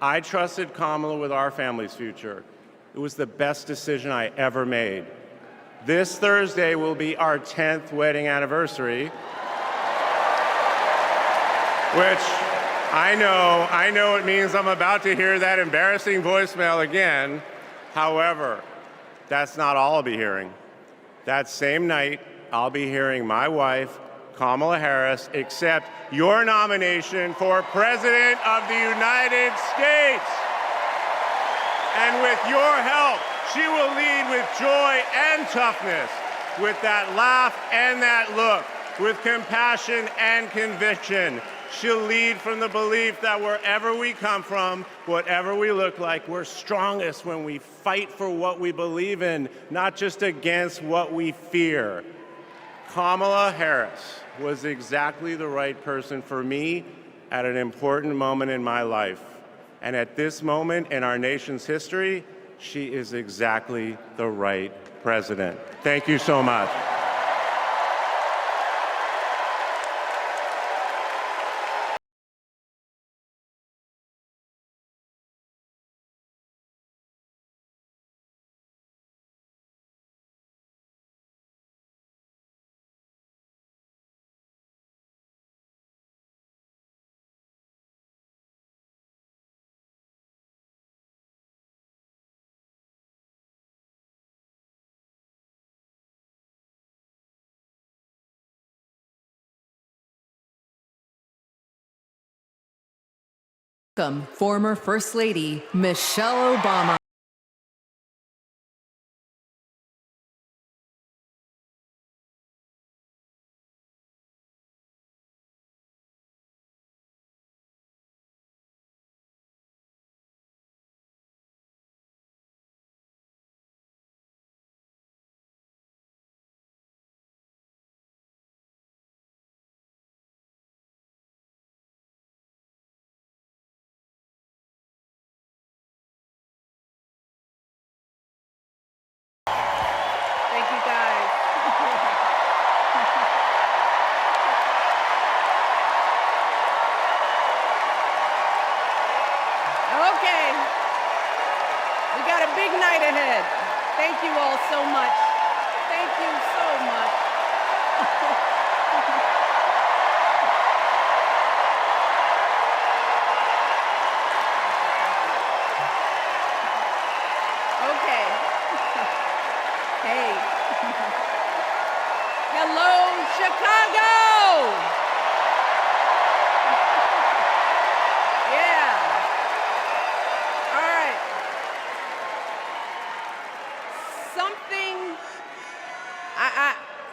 [SPEAKER 7] I trusted Kamala with our family's future. It was the best decision I ever made. This Thursday will be our 10th wedding anniversary, which I know it means I'm about to hear that embarrassing voicemail again. However, that's not all I'll be hearing. That same night, I'll be hearing my wife, Kamala Harris, accept your nomination for President of the United States. And with your help, she will lead with joy and toughness, with that laugh and that look, with compassion and conviction. She'll lead from the belief that wherever we come from, whatever we look like, we're strongest when we fight for what we believe in, not just against what we fear. Kamala Harris was exactly the right person for me at an important moment in my life. And at this moment in our nation's history, she is exactly the right president. Thank you so much.
[SPEAKER 17] Welcome, former First Lady Michelle Obama.
[SPEAKER 3] Thank you, guys. Okay. We got a big night ahead. Thank you all so much. Thank you so much. Okay. Hey. Hello, Chicago! Yeah. All right.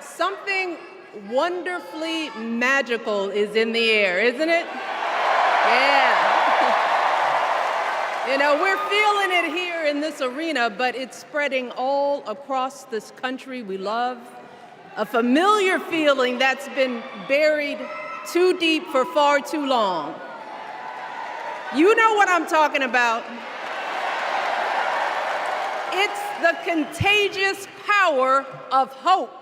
[SPEAKER 3] Something wonderfully magical is in the air, isn't it? Yeah. You know, we're feeling it here in this arena, but it's spreading all across this country we love. A familiar feeling that's been buried too deep for far too long. You know what I'm talking about. It's the contagious power of hope.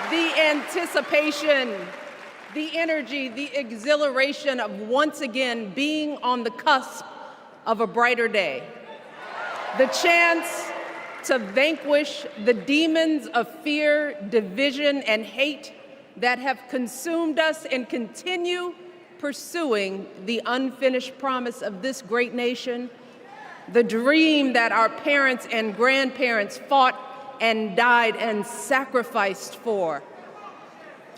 [SPEAKER 3] The anticipation, the energy, the exhilaration of once again being on the cusp of a brighter day. The chance to vanquish the demons of fear, division, and hate that have consumed us and continue pursuing the unfinished promise of this great nation, the dream that our parents and grandparents fought and died and sacrificed for.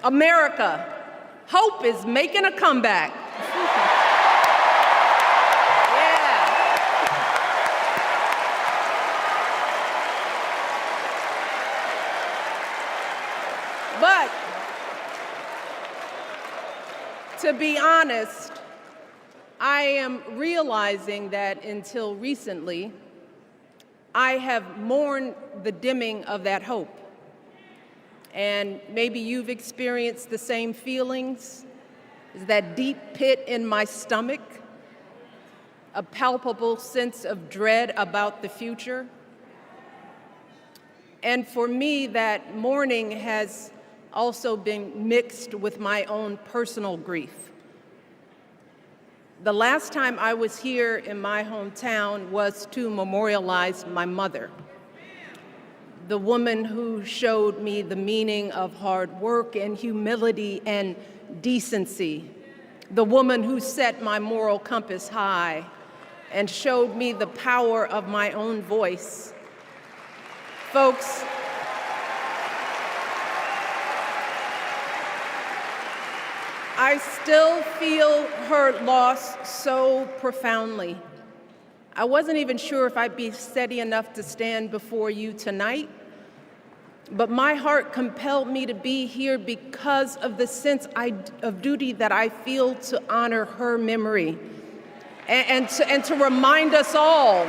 [SPEAKER 3] America, hope is making a comeback. But to be honest, I am realizing that until recently, I have mourned the dimming of that hope. and maybe you've experienced the same feelings, is that deep pit in my stomach, a palpable sense of dread about the future. And for me, that mourning has also been mixed with my own personal grief. The last time I was here in my hometown was to memorialize my mother, the woman who showed me the meaning of hard work and humility and decency, the woman who set my moral compass high and showed me the power of my own voice. Folks, I still feel her loss so profoundly. I wasn't even sure if I'd be steady enough to stand before you tonight, but my heart compelled me to be here because of the sense of duty that I feel to honor her memory and to remind us all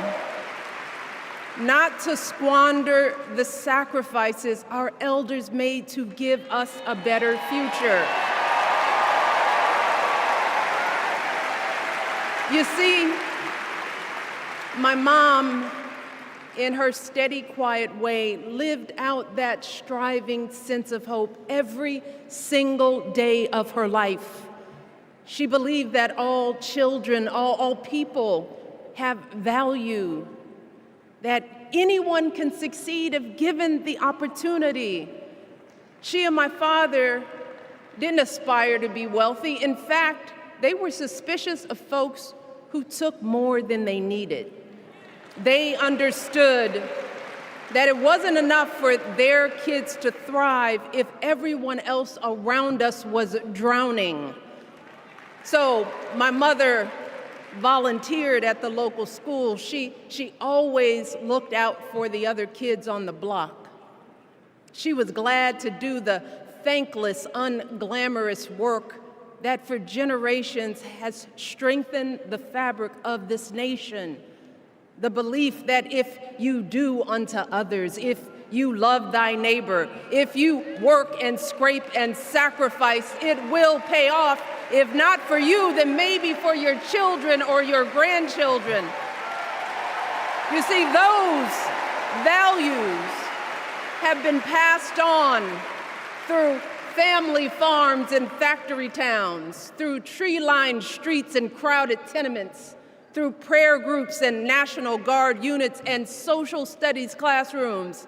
[SPEAKER 3] not to squander the sacrifices our elders made to give us a better future. You see, my mom, in her steady, quiet way, lived out that striving sense of hope every single day of her life. She believed that all children, all people have value, that anyone can succeed if given the opportunity. She and my father didn't aspire to be wealthy. In fact, they were suspicious of folks who took more than they needed. They understood that it wasn't enough for their kids to thrive if everyone else around us was drowning. So my mother volunteered at the local school. She always looked out for the other kids on the block. She was glad to do the thankless, unglamorous work that for generations has strengthened the fabric of this nation. The belief that if you do unto others, if you love thy neighbor, if you work and scrape and sacrifice, it will pay off. If not for you, then maybe for your children or your grandchildren. You see, those values have been passed on through family farms and factory towns, through tree-lined streets and crowded tenements, through prayer groups and National Guard units and social studies classrooms.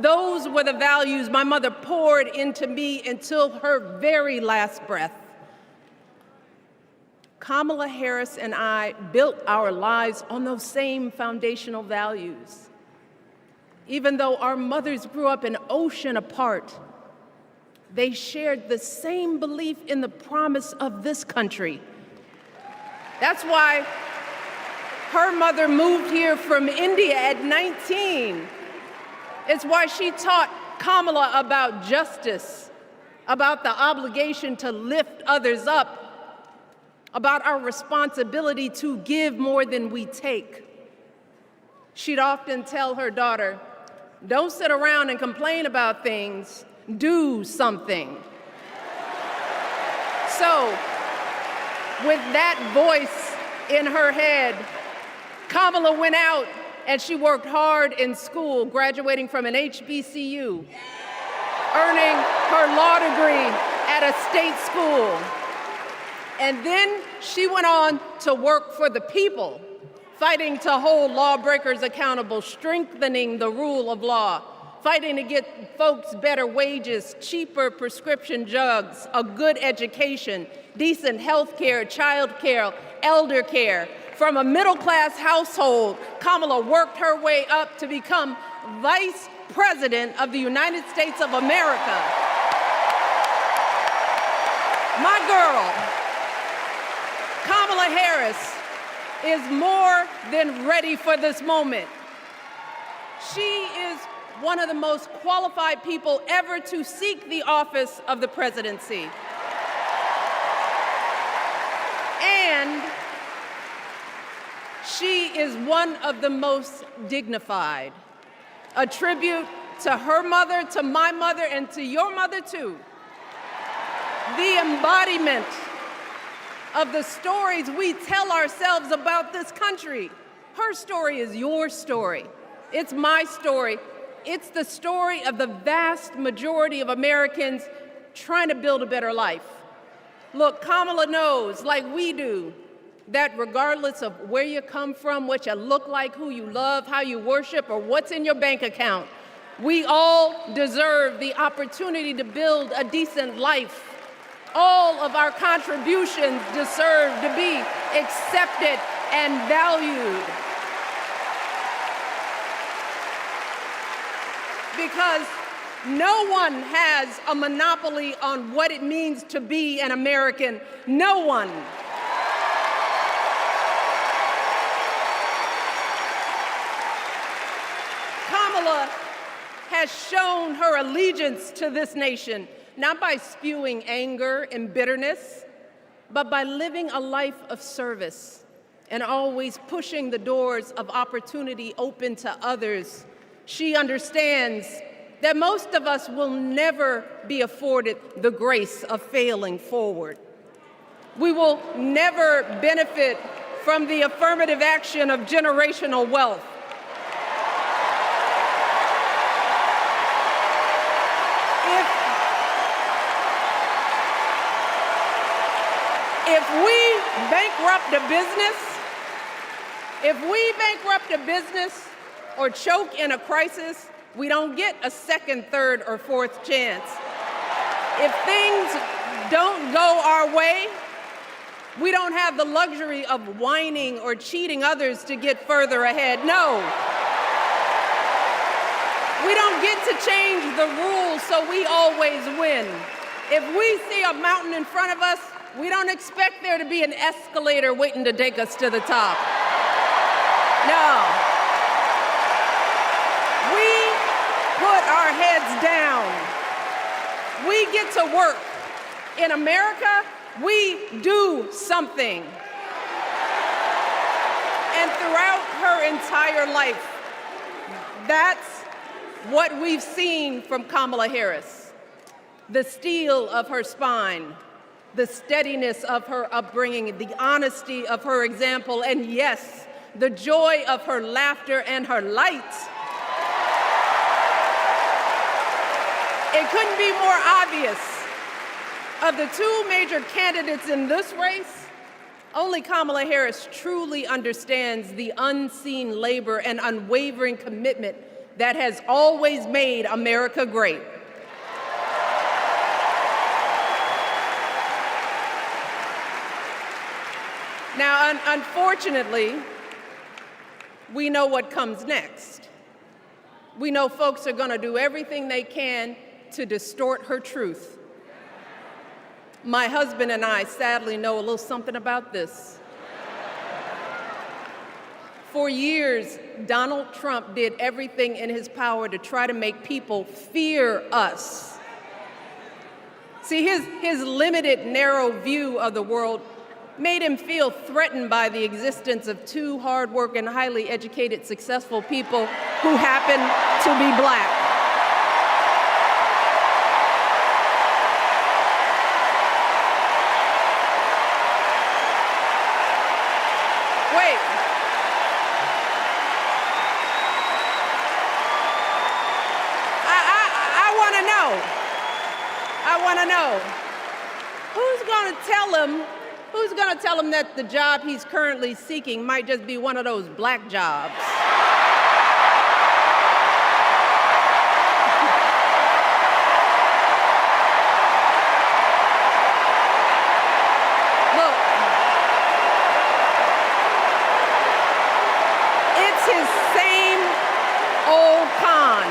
[SPEAKER 3] Those were the values my mother poured into me until her very last breath. Kamala Harris and I built our lives on those same foundational values. Even though our mothers grew up an ocean apart, they shared the same belief in the promise of this country. That's why her mother moved here from India at 19. It's why she taught Kamala about justice, about the obligation to lift others up, about our responsibility to give more than we take. She'd often tell her daughter, "Don't sit around and complain about things. Do something." So, with that voice in her head, Kamala went out and she worked hard in school, graduating from an HBCU, earning her law degree at a state school. And then she went on to work for the people, fighting to hold lawbreakers accountable, strengthening the rule of law, fighting to get folks better wages, cheaper prescription drugs, a good education, decent health care, child care, elder care. From a middle-class household, Kamala worked her way up to become Vice President of the United States of America. My girl, Kamala Harris, is more than ready for this moment. She is one of the most qualified people ever to seek the office of the presidency. And she is one of the most dignified, a tribute to her mother, to my mother, and to your mother too. The embodiment of the stories we tell ourselves about this country. Her story is your story. It's my story. It's the story of the vast majority of Americans trying to build a better life. Look, Kamala knows, like we do, that regardless of where you come from, what you look like, who you love, how you worship, or what's in your bank account, we all deserve the opportunity to build a decent life. All of our contributions deserve to be accepted and valued. Because no one has a monopoly on what it means to be an American. No one. Kamala has shown her allegiance to this nation, not by spewing anger and bitterness, but by living a life of service and always pushing the doors of opportunity open to others. She understands that most of us will never be afforded the grace of failing forward. We will never benefit from the affirmative action of generational wealth. If we bankrupt a business or choke in a crisis, we don't get a second, third, or fourth chance. If things don't go our way, we don't have the luxury of whining or cheating others to get further ahead. No. We don't get to change the rules so we always win. If we see a mountain in front of us, we don't expect there to be an escalator waiting to take us to the top. No. We put our heads down. We get to work. In America, we do something. And throughout her entire life, that's what we've seen from Kamala Harris. The steel of her spine, the steadiness of her upbringing, the honesty of her example, and yes, the joy of her laughter and her light. It couldn't be more obvious. Of the two major candidates in this race, only Kamala Harris truly understands the unseen labor and unwavering commitment that has always made America great. Now, unfortunately, we know what comes next. We know folks are going to do everything they can to distort her truth. My husband and I sadly know a little something about this. For years, Donald Trump did everything in his power to try to make people fear us. See, his limited, narrow view of the world made him feel threatened by the existence of two hardworking, highly educated, successful people who happen to be black. Wait. I want to know. Who's going to tell him that the job he's currently seeking might just be one of those black jobs? Look, it's his same old con.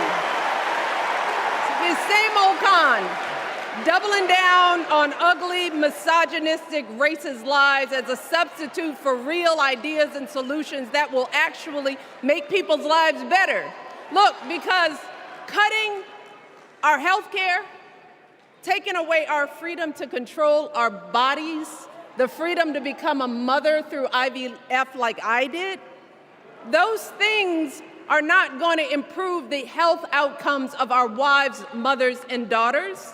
[SPEAKER 3] His same old con. Doubling down on ugly, misogynistic, racist lies as a substitute for real ideas and solutions that will actually make people's lives better. Look, because cutting our health care, taking away our freedom to control our bodies, the freedom to become a mother through IVF like I did, those things are not going to improve the health outcomes of our wives, mothers, and daughters.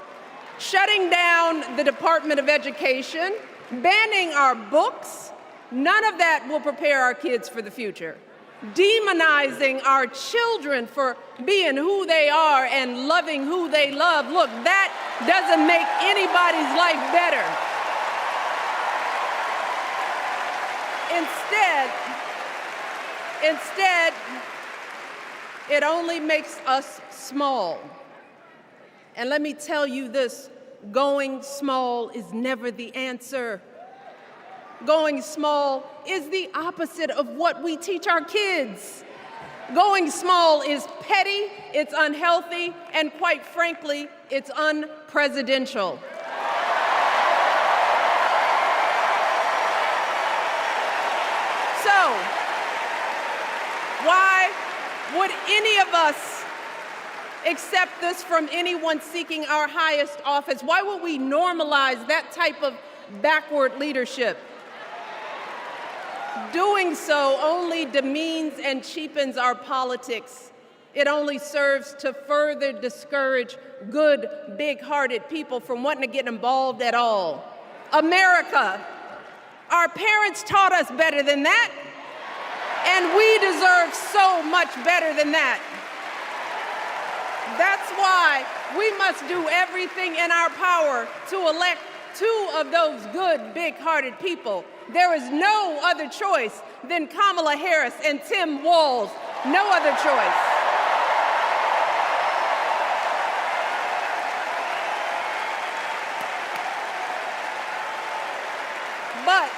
[SPEAKER 3] Shutting down the Department of Education, banning our books, none of that will prepare our kids for the future. Demonizing our children for being who they are and loving who they love, look, that doesn't make anybody's life better. Instead, it only makes us small. And let me tell you this, going small is never the answer. Going small is the opposite of what we teach our kids. Going small is petty, it's unhealthy, and quite frankly, it's unpresidential. So, why would any of us accept this from anyone seeking our highest office? Why would we normalize that type of backward leadership? Doing so only demeans and cheapens our politics. It only serves to further discourage good, big-hearted people from wanting to get involved at all. America, our parents taught us better than that, and we deserve so much better than that. That's why we must do everything in our power to elect two of those good, big-hearted people. There is no other choice than Kamala Harris and Tim Walz. No other choice. But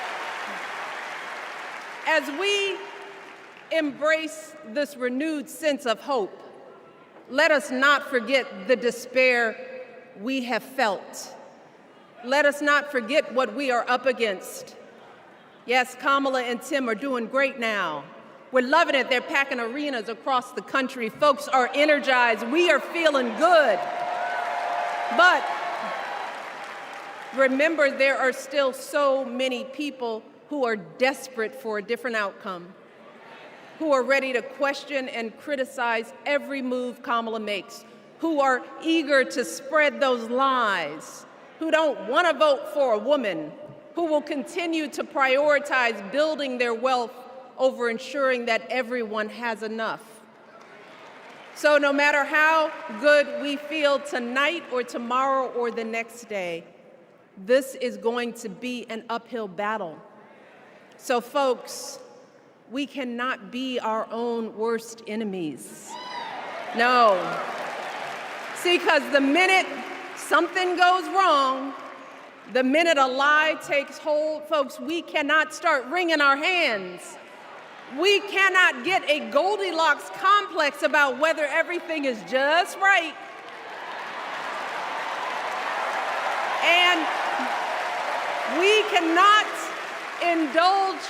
[SPEAKER 3] as we embrace this renewed sense of hope, let us not forget the despair we have felt. Let us not forget what we are up against. Yes, Kamala and Tim are doing great now. We're loving it. They're packing arenas across the country. Folks are energized. We are feeling good. But remember, there are still so many people who are desperate for a different outcome, who are ready to question and criticize every move Kamala makes, who are eager to spread those lies, who don't want to vote for a woman, who will continue to prioritize building their wealth over ensuring that everyone has enough. So no matter how good we feel tonight or tomorrow or the next day, this is going to be an uphill battle. So folks, we cannot be our own worst enemies. No. See, because the minute something goes wrong, the minute a lie takes hold, folks, we cannot start wringing our hands. We cannot get a Goldilocks complex about whether everything is just right. And we cannot indulge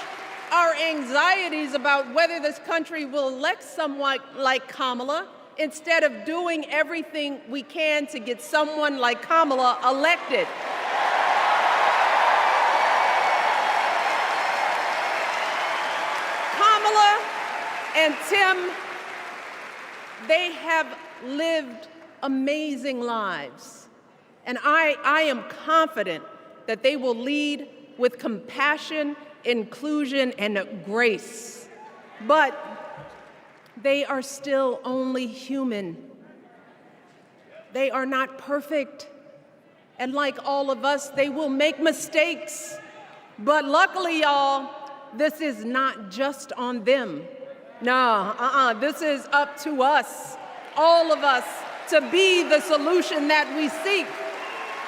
[SPEAKER 3] our anxieties about whether this country will elect someone like Kamala instead of doing everything we can to get someone like Kamala elected. Kamala and Tim, they have lived amazing lives. And I am confident that they will lead with compassion, inclusion, and grace. But they are still only human. They are not perfect. And like all of us, they will make mistakes. But luckily, y'all, this is not just on them. No, this is up to us, all of us, to be the solution that we seek.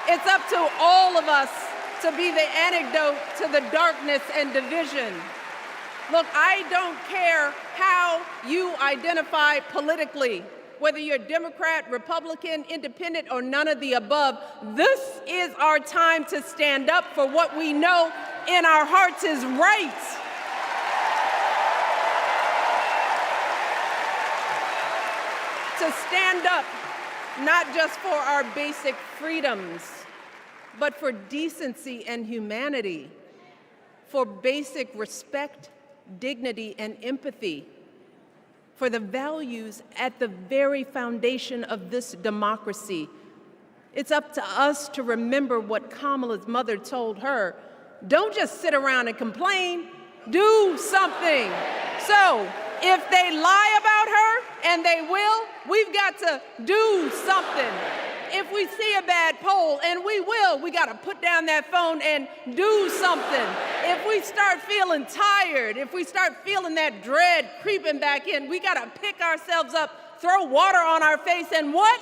[SPEAKER 3] It's up to all of us to be the antidote to the darkness and division. Look, I don't care how you identify politically, whether you're Democrat, Republican, Independent, or none of the above. This is our time to stand up for what we know in our hearts is right. To stand up, not just for our basic freedoms, but for decency and humanity, for basic respect, dignity, and empathy,
[SPEAKER 5] for the values at the very foundation of this democracy. It's up to us to remember what Kamala's mother told her. Don't just sit around and complain, do something. So if they lie about her, and they will, we've got to do something. If we see a bad poll, and we will, we got to put down that phone and do something. If we start feeling tired, if we start feeling that dread creeping back in, we got to pick ourselves up, throw water on our face, and what?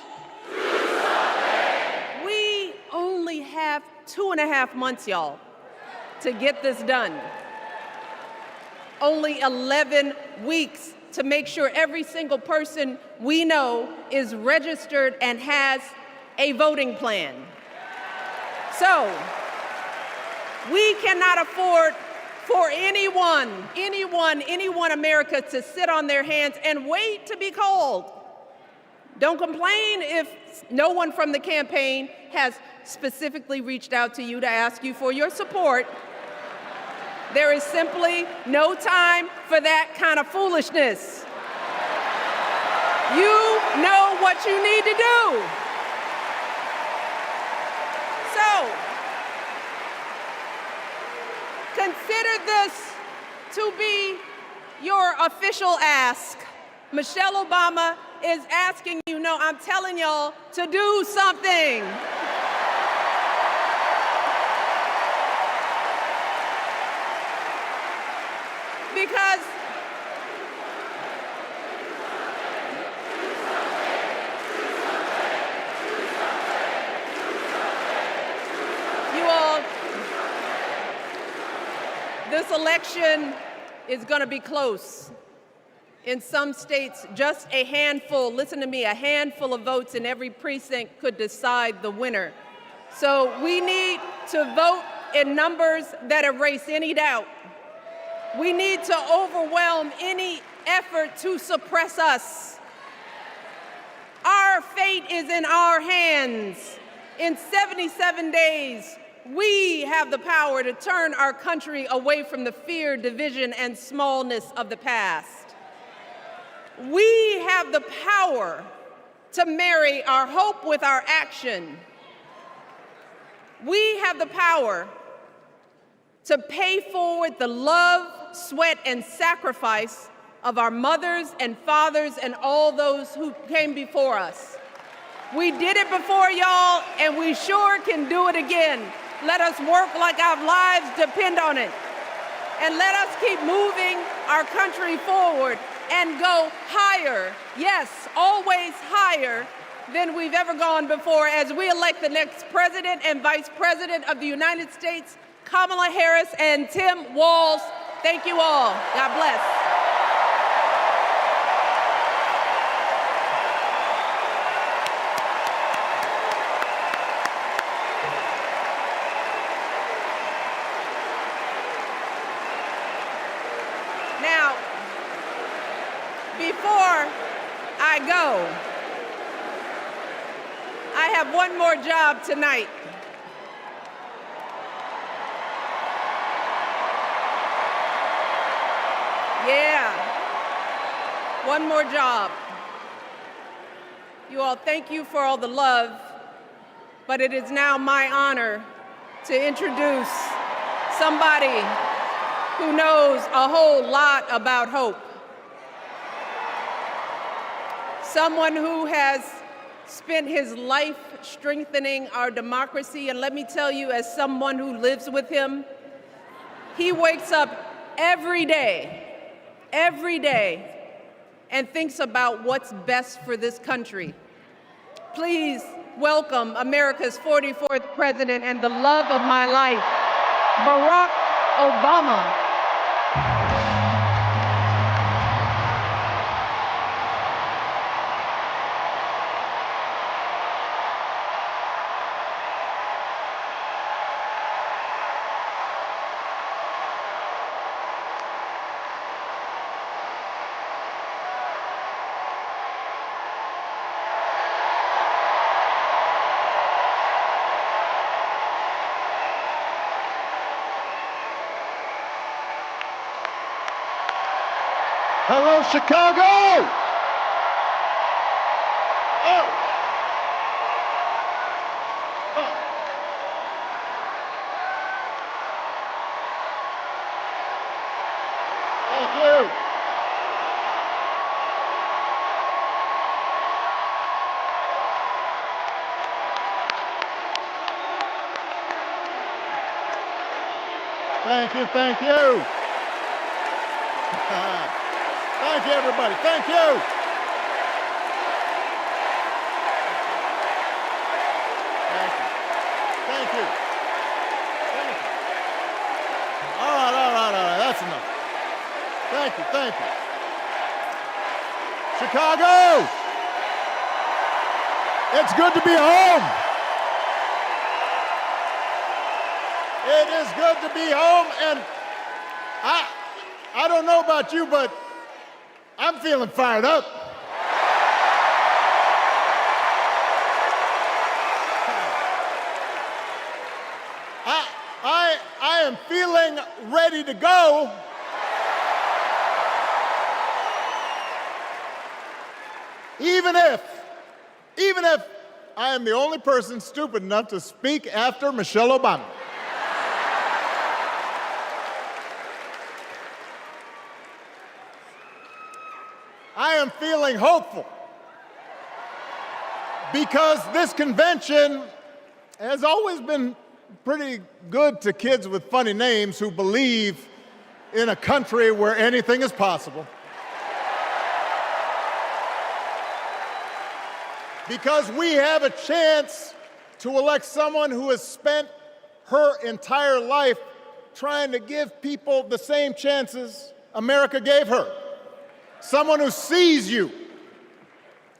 [SPEAKER 5] We only have 2.5 months, y'all, to get this done. Only 11 weeks to make sure every single person we know is registered and has a voting plan. So we cannot afford for anyone America to sit on their hands and wait to be called. Don't complain if no one from the campaign has specifically reached out to you to ask you for your support. There is simply no time for that kind of foolishness. You know what you need to do. So, consider this to be your official ask. Michelle Obama is asking you, no, I'm telling y'all to do something. Because you all, this election is going to be close. In some states, just a handful, listen to me, a handful of votes in every precinct could decide the winner. So we need to vote in numbers that erase any doubt. We need to overwhelm any effort to suppress us. Our fate is in our hands. In 77 days, we have the power to turn our country away from the fear, division, and smallness of the past. We have the power to marry our hope with our action. We have the power to pay forward the love, sweat, and sacrifice of our mothers and fathers and all those who came before us. We did it before, y'all, and we sure can do it again. Let us work like our lives depend on it. And let us keep moving our country forward and go higher, yes, always higher than we've ever gone before as we elect the next president and vice president of the United States, Kamala Harris and Tim Walz. Thank you all. God bless. Now, before I go, I have one more job tonight. Yeah, one more job. You all, thank you for all the love, but it is now my honor to introduce somebody who knows a whole lot about hope. Someone who has spent his life strengthening our democracy, and let me tell you, as someone who lives with him, he wakes up every day, and thinks about what's best for this country. Please welcome America's 44th president and the love of my life, Barack Obama.
[SPEAKER 8] Hello, Chicago! Oh. Thank you. Thank you, thank you. Thank you, everybody. Thank you. Thank you. Thank you. Thank you. All right. That's enough. Thank you, thank you. Chicago! It's good to be home. It is good to be home, and I don't know about you, but I'm feeling fired up. I am feeling ready to go. Even if I am the only person stupid enough to speak after Michelle Obama. I am feeling hopeful because this convention has always been pretty good to kids with funny names who believe in a country where anything is possible. Because we have a chance to elect someone who has spent her entire life trying to give people the same chances America gave her. Someone who sees you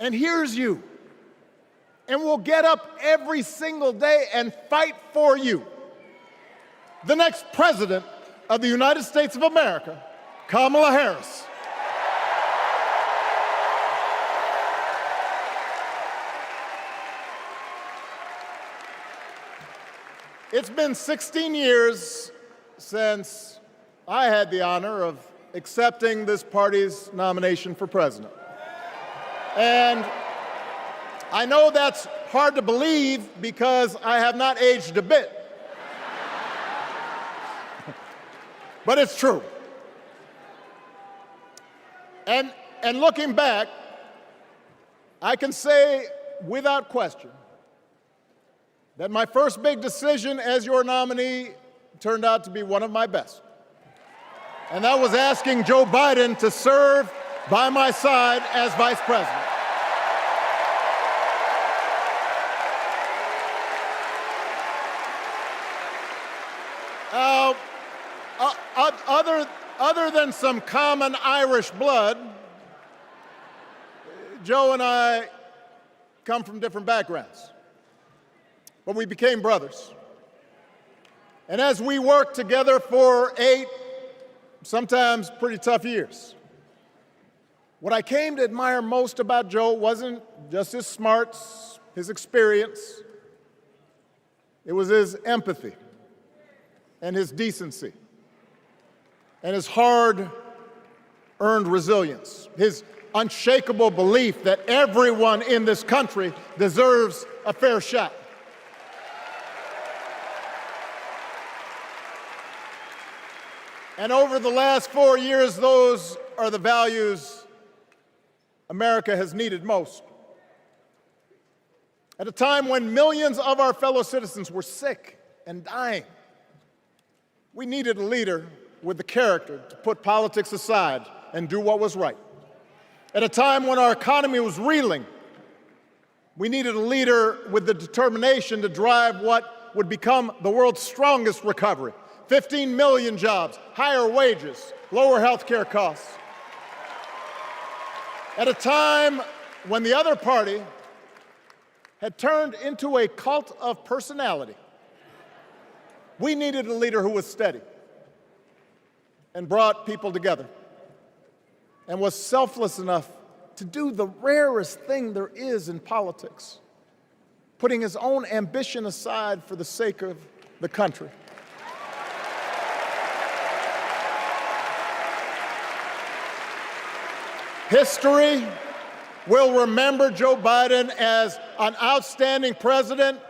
[SPEAKER 8] and hears you and will get up every single day and fight for you. The next president of the United States of America, Kamala Harris. It's been 16 years since I had the honor of accepting this party's nomination for president. And I know that's hard to believe because I have not aged a bit. But it's true. And looking back, I can say without question that my first big decision as your nominee turned out to be one of my best. And that was asking Joe Biden to serve by my side as vice president. Other than some common Irish blood, Joe and I come from different backgrounds, but we became brothers. And as we worked together for 8, sometimes pretty tough years, what I came to admire most about Joe wasn't just his smarts, his experience. It was his empathy and his decency and his hard-earned resilience, his unshakable belief that everyone in this country deserves a fair shot. And over the last 4 years, those are the values America has needed most. At a time when millions of our fellow citizens were sick and dying, we needed a leader with the character to put politics aside and do what was right. At a time when our economy was reeling, we needed a leader with the determination to drive what would become the world's strongest recovery. 15 million jobs, higher wages, lower health care costs. At a time when the other party had turned into a cult of personality, we needed a leader who was steady and brought people together and was selfless enough to do the rarest thing there is in politics, putting his own ambition aside for the sake of the country. History will remember Joe Biden as an outstanding president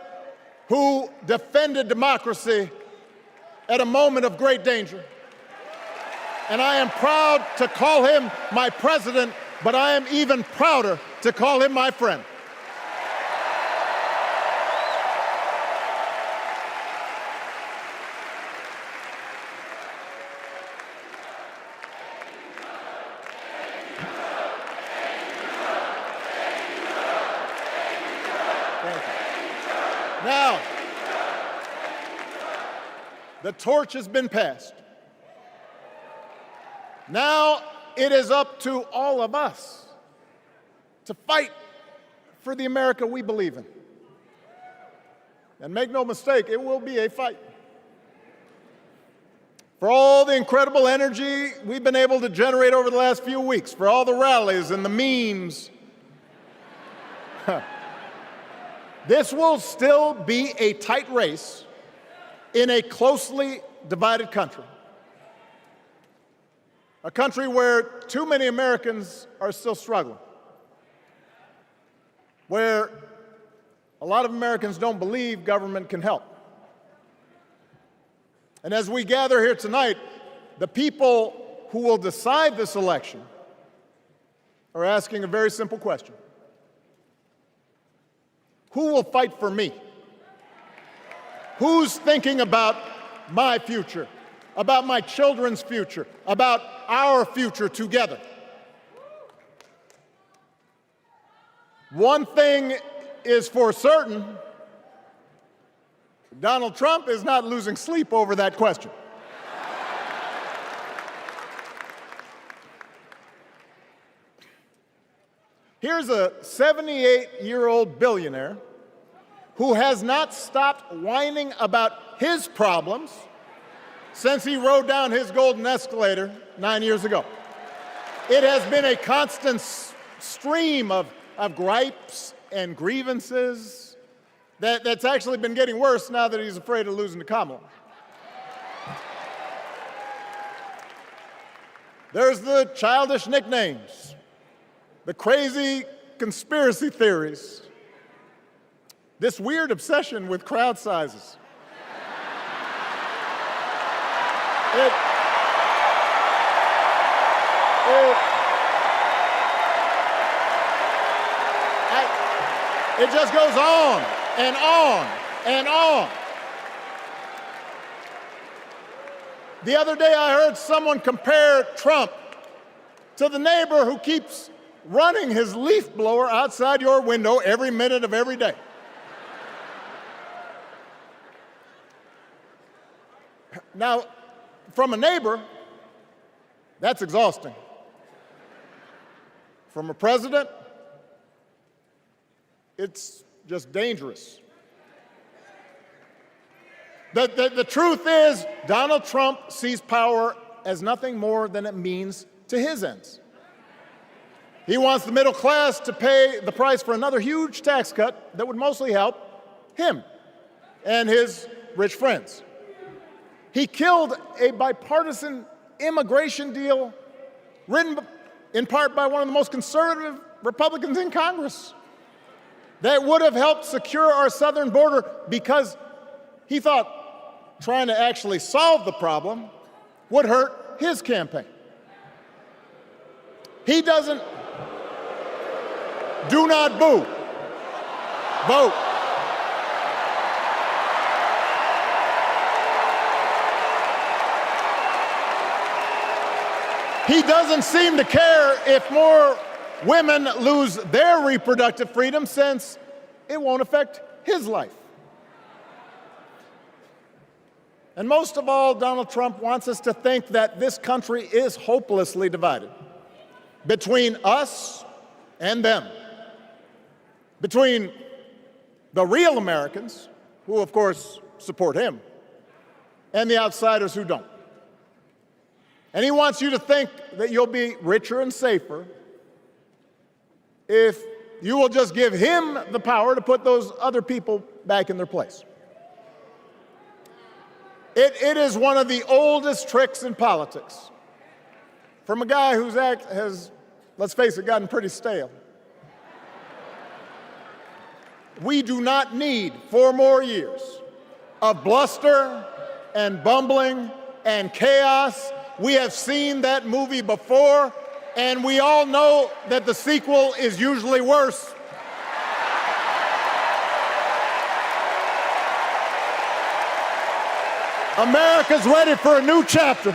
[SPEAKER 8] who defended democracy at a moment of great danger. And I am proud to call him my president, but I am even prouder to call him my friend. Now, the torch has been passed. Now it is up to all of us to fight for the America we believe in. And make no mistake, it will be a fight. For all the incredible energy we've been able to generate over the last few weeks, for all the rallies and the memes, this will still be a tight race in a closely divided country. A country where too many Americans are still struggling, where a lot of Americans don't believe government can help. And as we gather here tonight, the people who will decide this election are asking a very simple question. Who will fight for me? Who's thinking about my future, about my children's future, about our future together? One thing is for certain, Donald Trump is not losing sleep over that question. Here's a 78-year-old billionaire who has not stopped whining about his problems since he rode down his golden escalator 9 years ago. It has been a constant stream of gripes and grievances that's actually been getting worse now that he's afraid of losing to Kamala. There's the childish nicknames, the crazy conspiracy theories, this weird obsession with crowd sizes. It just goes on and on and on. The other day I heard someone compare Trump to the neighbor who keeps running his leaf blower outside your window every minute of every day. Now, from a neighbor, that's exhausting. From a president, it's just dangerous. The truth is, Donald Trump sees power as nothing more than it means to his ends. He wants the middle class to pay the price for another huge tax cut that would mostly help him and his rich friends. He killed a bipartisan immigration deal written in part by one of the most conservative Republicans in Congress that would have helped secure our southern border because he thought trying to actually solve the problem would hurt his campaign. He doesn't. Do not boo. Vote. He doesn't seem to care if more women lose their reproductive freedom since it won't affect his life. And most of all, Donald Trump wants us to think that this country is hopelessly divided between us and them, between the real Americans, who of course support him, and the outsiders who don't. And he wants you to think that you'll be richer and safer if you will just give him the power to put those other people back in their place. It is one of the oldest tricks in politics from a guy who has let's face it, gotten pretty stale. We do not need 4 more years of bluster and bumbling and chaos. We have seen that movie before, and we all know that the sequel is usually worse. America's ready for a new chapter.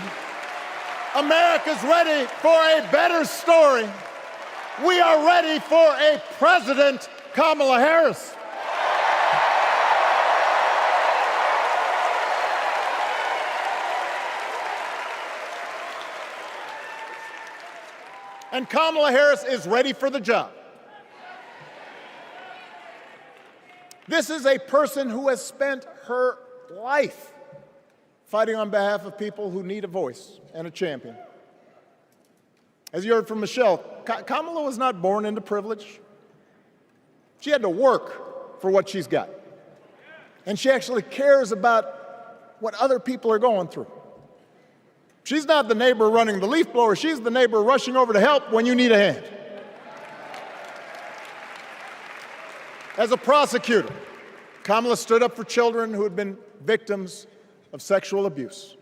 [SPEAKER 8] America's ready for a better story. We are ready for a President Kamala Harris. And Kamala Harris is ready for the job. This is a person who has spent her life fighting on behalf of people who need a voice and a champion. As you heard from Michelle, Kamala was not born into privilege. She had to work for what she's got. And she actually cares about what other people are going through. She's not the neighbor running the leaf blower. She's the neighbor rushing over to help when you need a hand. As a prosecutor, Kamala stood up for children who had been victims of sexual abuse.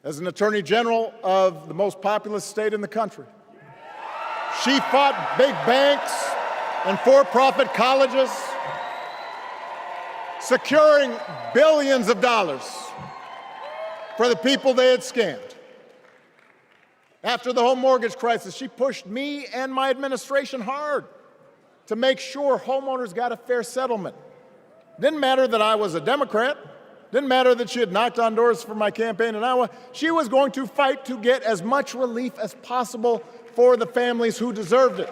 [SPEAKER 8] As an attorney general of the most populous state in the country, she fought big banks and for-profit colleges, securing billions of dollars for the people they had scammed. After the home mortgage crisis, she pushed me and my administration hard to make sure homeowners got a fair settlement. Didn't matter that I was a Democrat. Didn't matter that she had knocked on doors for my campaign in Iowa. She was going to fight to get as much relief as possible for the families who deserved it.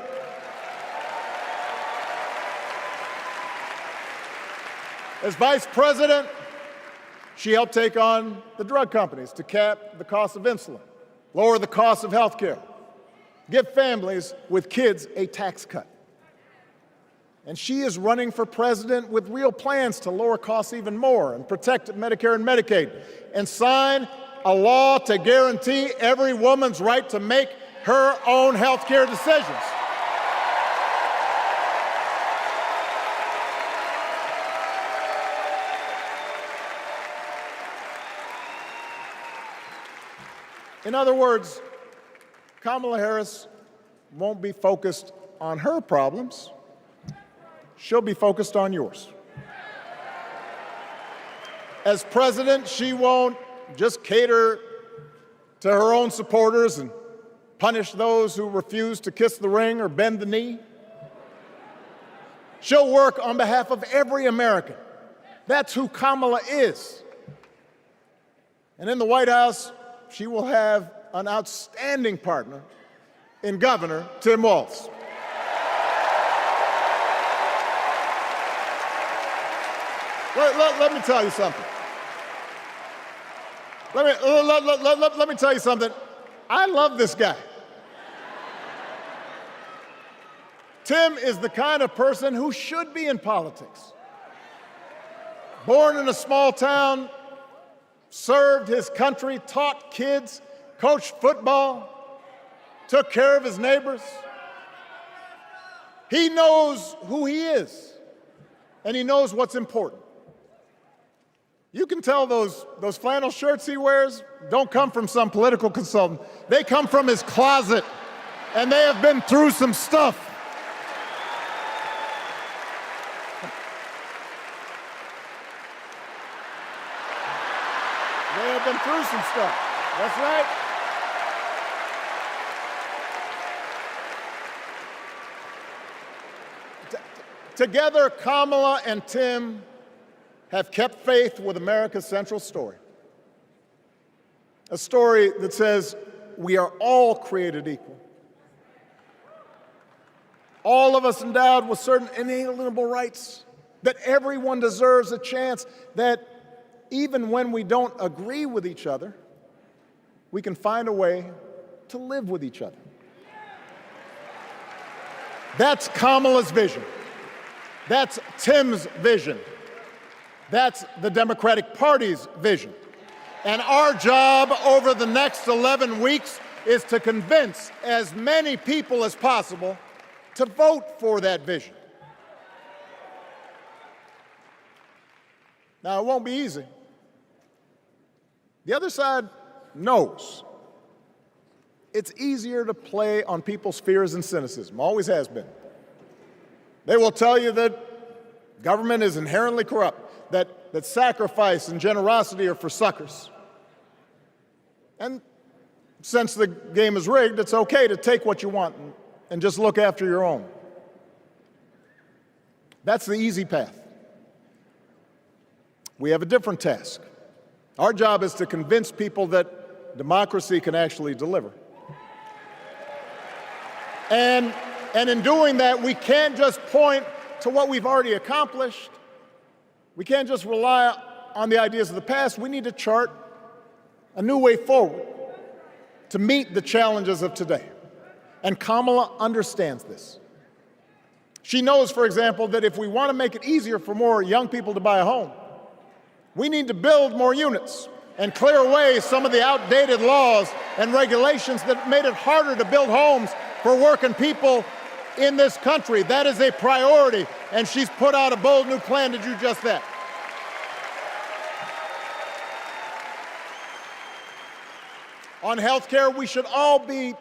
[SPEAKER 8] As vice president, she helped take on the drug companies to cap the cost of insulin, lower the cost of health care, give families with kids a tax cut. And she is running for president with real plans to lower costs even more and protect Medicare and Medicaid and sign a law to guarantee every woman's right to make her own health care decisions. In other words, Kamala Harris won't be focused on her problems. She'll be focused on yours. As president, she won't just cater to her own supporters and punish those who refuse to kiss the ring or bend the knee. She'll work on behalf of every American. That's who Kamala is. And in the White House, she will have an outstanding partner in Governor Tim Walz. Let me tell you something. Let me tell you something. I love this guy. Tim is the kind of person who should be in politics. Born in a small town, served his country, taught kids, coached football, took care of his neighbors. He knows who he is, and he knows what's important. You can tell those flannel shirts he wears don't come from some political consultant. They come from his closet, and they have been through some stuff. They have been through some stuff. That's right. Together, Kamala and Tim have kept faith with America's central story. A story that says we are all created equal. All of us endowed with certain inalienable rights, that everyone deserves a chance, that even when we don't agree with each other, we can find a way to live with each other. That's Kamala's vision. That's Tim's vision. That's the Democratic Party's vision. And our job over the next 11 weeks is to convince as many people as possible to vote for that vision. Now, it won't be easy. The other side knows it's easier to play on people's fears and cynicism, always has been. They will tell you that government is inherently corrupt, that sacrifice and generosity are for suckers. And since the game is rigged, it's okay to take what you want and just look after your own. That's the easy path. We have a different task. Our job is to convince people that democracy can actually deliver. And in doing that, we can't just point to what we've already accomplished. We can't just rely on the ideas of the past. We need to chart a new way forward to meet the challenges of today. And Kamala understands this. She knows, for example, that if we want to make it easier for more young people to buy a home, we need to build more units and clear away some of the outdated laws and regulations that made it harder to build homes for working people in this country. That is a priority, and she's put out a bold new plan to do just that. On health care, we should all be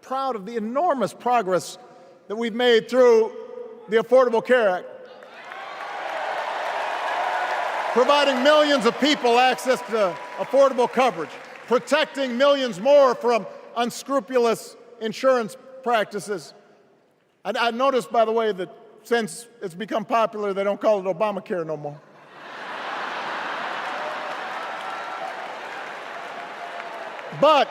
[SPEAKER 8] proud of the enormous progress that we've made through the Affordable Care Act, providing millions of people access to affordable coverage, protecting millions more from unscrupulous insurance practices. I noticed, by the way, that since it's become popular, they don't call it Obamacare no more. But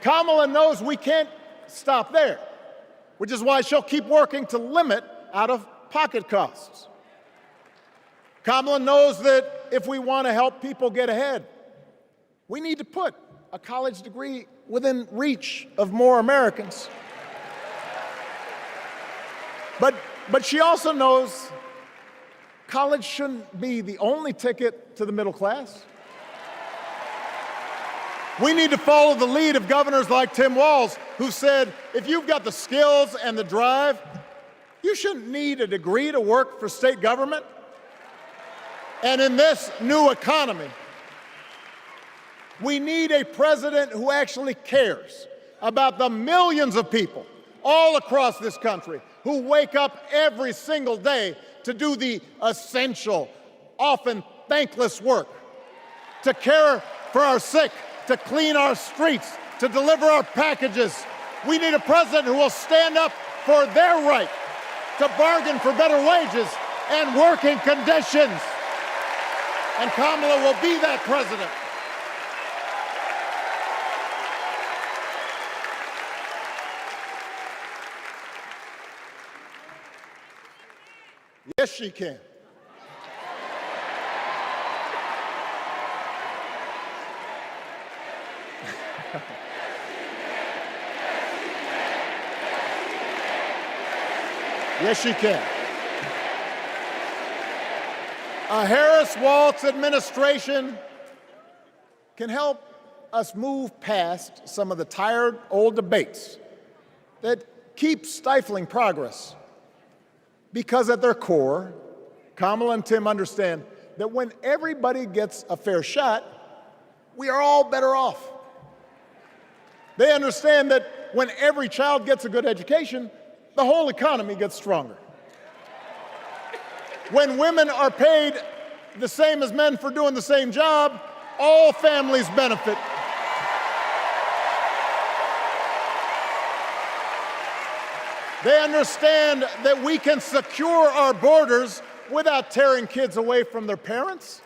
[SPEAKER 8] Kamala knows we can't stop there, which is why she'll keep working to limit out-of-pocket costs. Kamala knows that if we want to help people get ahead, we need to put a college degree within reach of more Americans. But she also knows college shouldn't be the only ticket to the middle class. We need to follow the lead of governors like Tim Walz, who said, if you've got the skills and the drive, you shouldn't need a degree to work for state government. And in this new economy, we need a president who actually cares about the millions of people all across this country who wake up every single day to do the essential, often thankless work, to care for our sick, to clean our streets, to deliver our packages. We need a president who will stand up for their right to bargain for better wages and working conditions. And Kamala will be that president. Yes, she can. Yes, she can. A Harris-Walz administration can help us move past some of the tired old debates that keep stifling progress. Because at their core, Kamala and Tim understand that when everybody gets a fair shot, we are all better off. They understand that when every child gets a good education, the whole economy gets stronger. When women are paid the same as men for doing the same job, all families benefit. They understand that we can secure our borders without tearing kids away from their parents,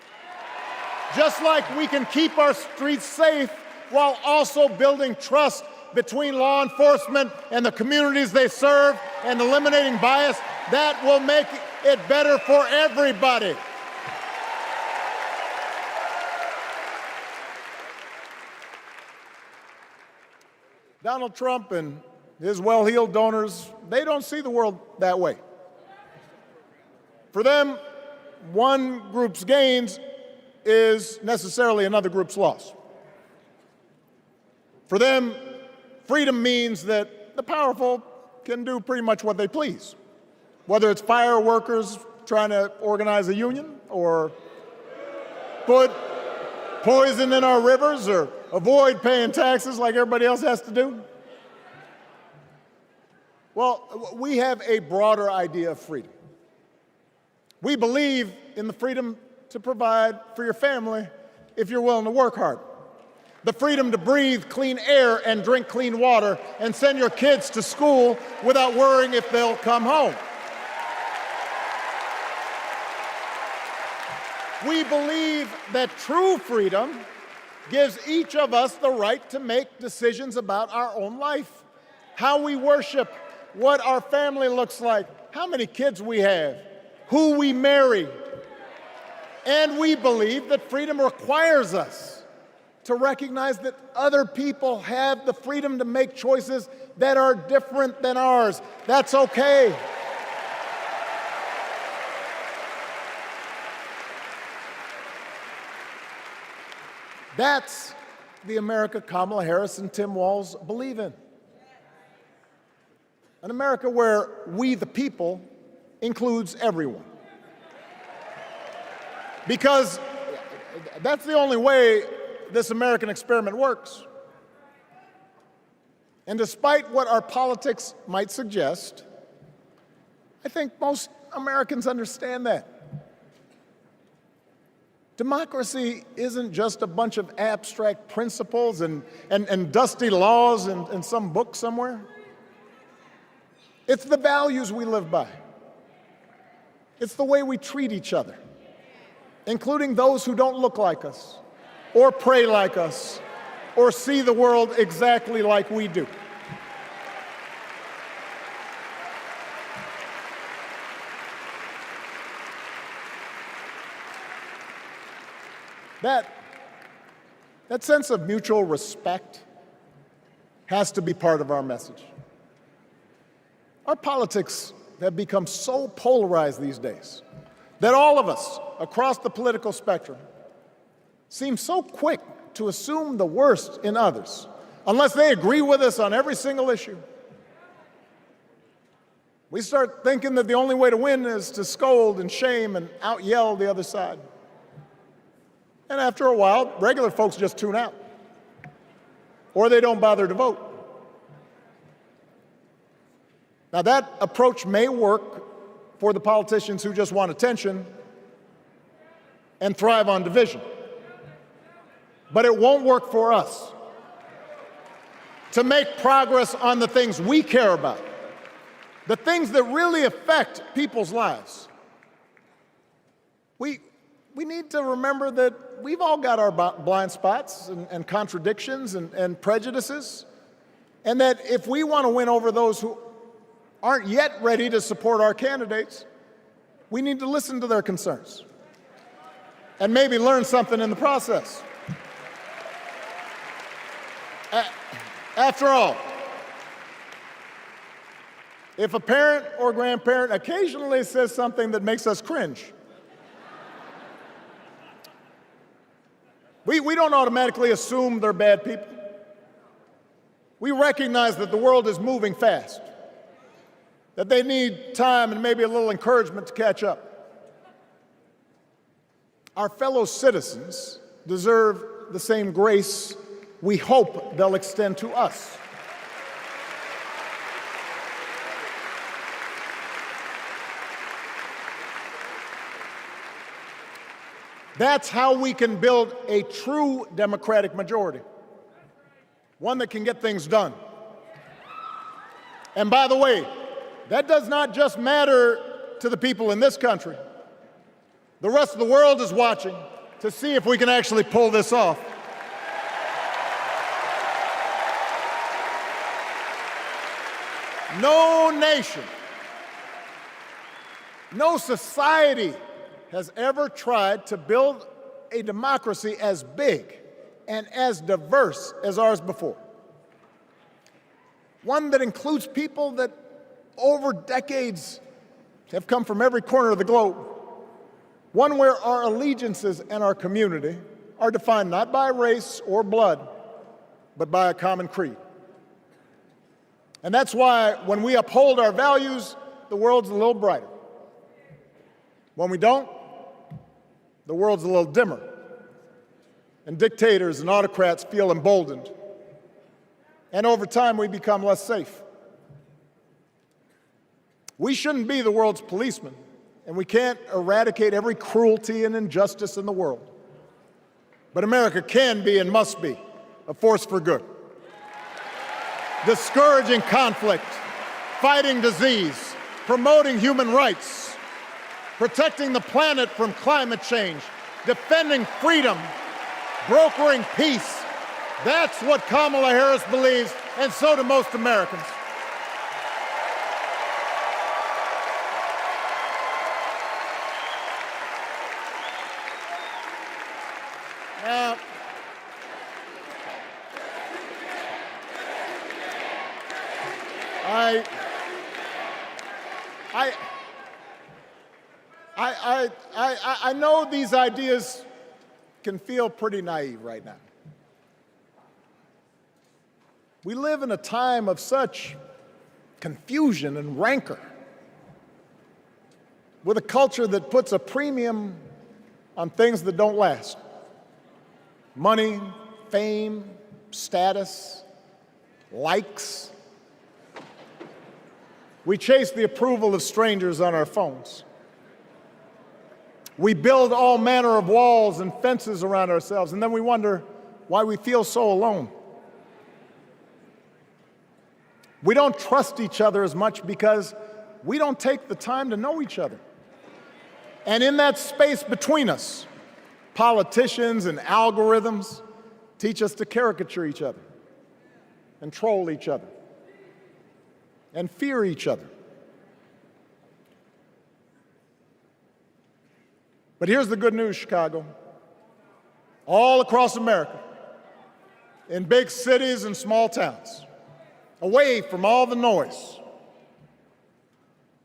[SPEAKER 8] just like we can keep our streets safe while also building trust between law enforcement and the communities they serve and eliminating bias. That will make it better for everybody. Donald Trump and his well-heeled donors, they don't see the world that way. For them, one group's gains is necessarily another group's loss. For them, freedom means that the powerful can do pretty much what they please, whether it's fire workers trying to organize a union, or put poison in our rivers, or avoid paying taxes like everybody else has to do. Well, we have a broader idea of freedom. We believe in the freedom to provide for your family if you're willing to work hard. The freedom to breathe clean air and drink clean water and send your kids to school without worrying if they'll come home. We believe that true freedom gives each of us the right to make decisions about our own life, how we worship, what our family looks like, how many kids we have, who we marry. And we believe that freedom requires us to recognize that other people have the freedom to make choices that are different than ours. That's okay. That's the America Kamala Harris and Tim Walz believe in. An America where we, the people, includes everyone. Because that's the only way this American experiment works. And despite what our politics might suggest, I think most Americans understand that. Democracy isn't just a bunch of abstract principles and dusty laws in some book somewhere. It's the values we live by. It's the way we treat each other, including those who don't look like us, or pray like us, or see the world exactly like we do. That sense of mutual respect has to be part of our message. Our politics have become so polarized these days that all of us across the political spectrum seem so quick to assume the worst in others, unless they agree with us on every single issue. We start thinking that the only way to win is to scold and shame and out-yell the other side. And after a while, regular folks just tune out, or they don't bother to vote. Now, that approach may work for the politicians who just want attention and thrive on division, but it won't work for us. To make progress on the things we care about, the things that really affect people's lives, we need to remember that we've all got our blind spots and contradictions and prejudices, and that if we want to win over those who aren't yet ready to support our candidates, we need to listen to their concerns and maybe learn something in the process. After all, if a parent or grandparent occasionally says something that makes us cringe, we don't automatically assume they're bad people. We recognize that the world is moving fast, that they need time and maybe a little encouragement to catch up. Our fellow citizens deserve the same grace we hope they'll extend to us. That's how we can build a true democratic majority, one that can get things done. And by the way, that does not just matter to the people in this country. The rest of the world is watching to see if we can actually pull this off. No nation, no society has ever tried to build a democracy as big and as diverse as ours before. One that includes people that over decades have come from every corner of the globe. One where our allegiances and our community are defined not by race or blood, but by a common creed. And that's why when we uphold our values, the world's a little brighter. When we don't, the world's a little dimmer. And dictators and autocrats feel emboldened. And over time, we become less safe. We shouldn't be the world's policemen, and we can't eradicate every cruelty and injustice in the world. But America can be and must be a force for good. Discouraging conflict, fighting disease, promoting human rights, protecting the planet from climate change, defending freedom, brokering peace. That's what Kamala Harris believes, and so do most Americans. Now, I know these ideas can feel pretty naive right now. We live in a time of such confusion and rancor, with a culture that puts a premium on things that don't last. Money, fame, status, likes. We chase the approval of strangers on our phones. We build all manner of walls and fences around ourselves, and then we wonder why we feel so alone. We don't trust each other as much because we don't take the time to know each other. And in that space between us, politicians and algorithms teach us to caricature each other and troll each other and fear each other. But here's the good news, Chicago. All across America, in big cities and small towns, away from all the noise,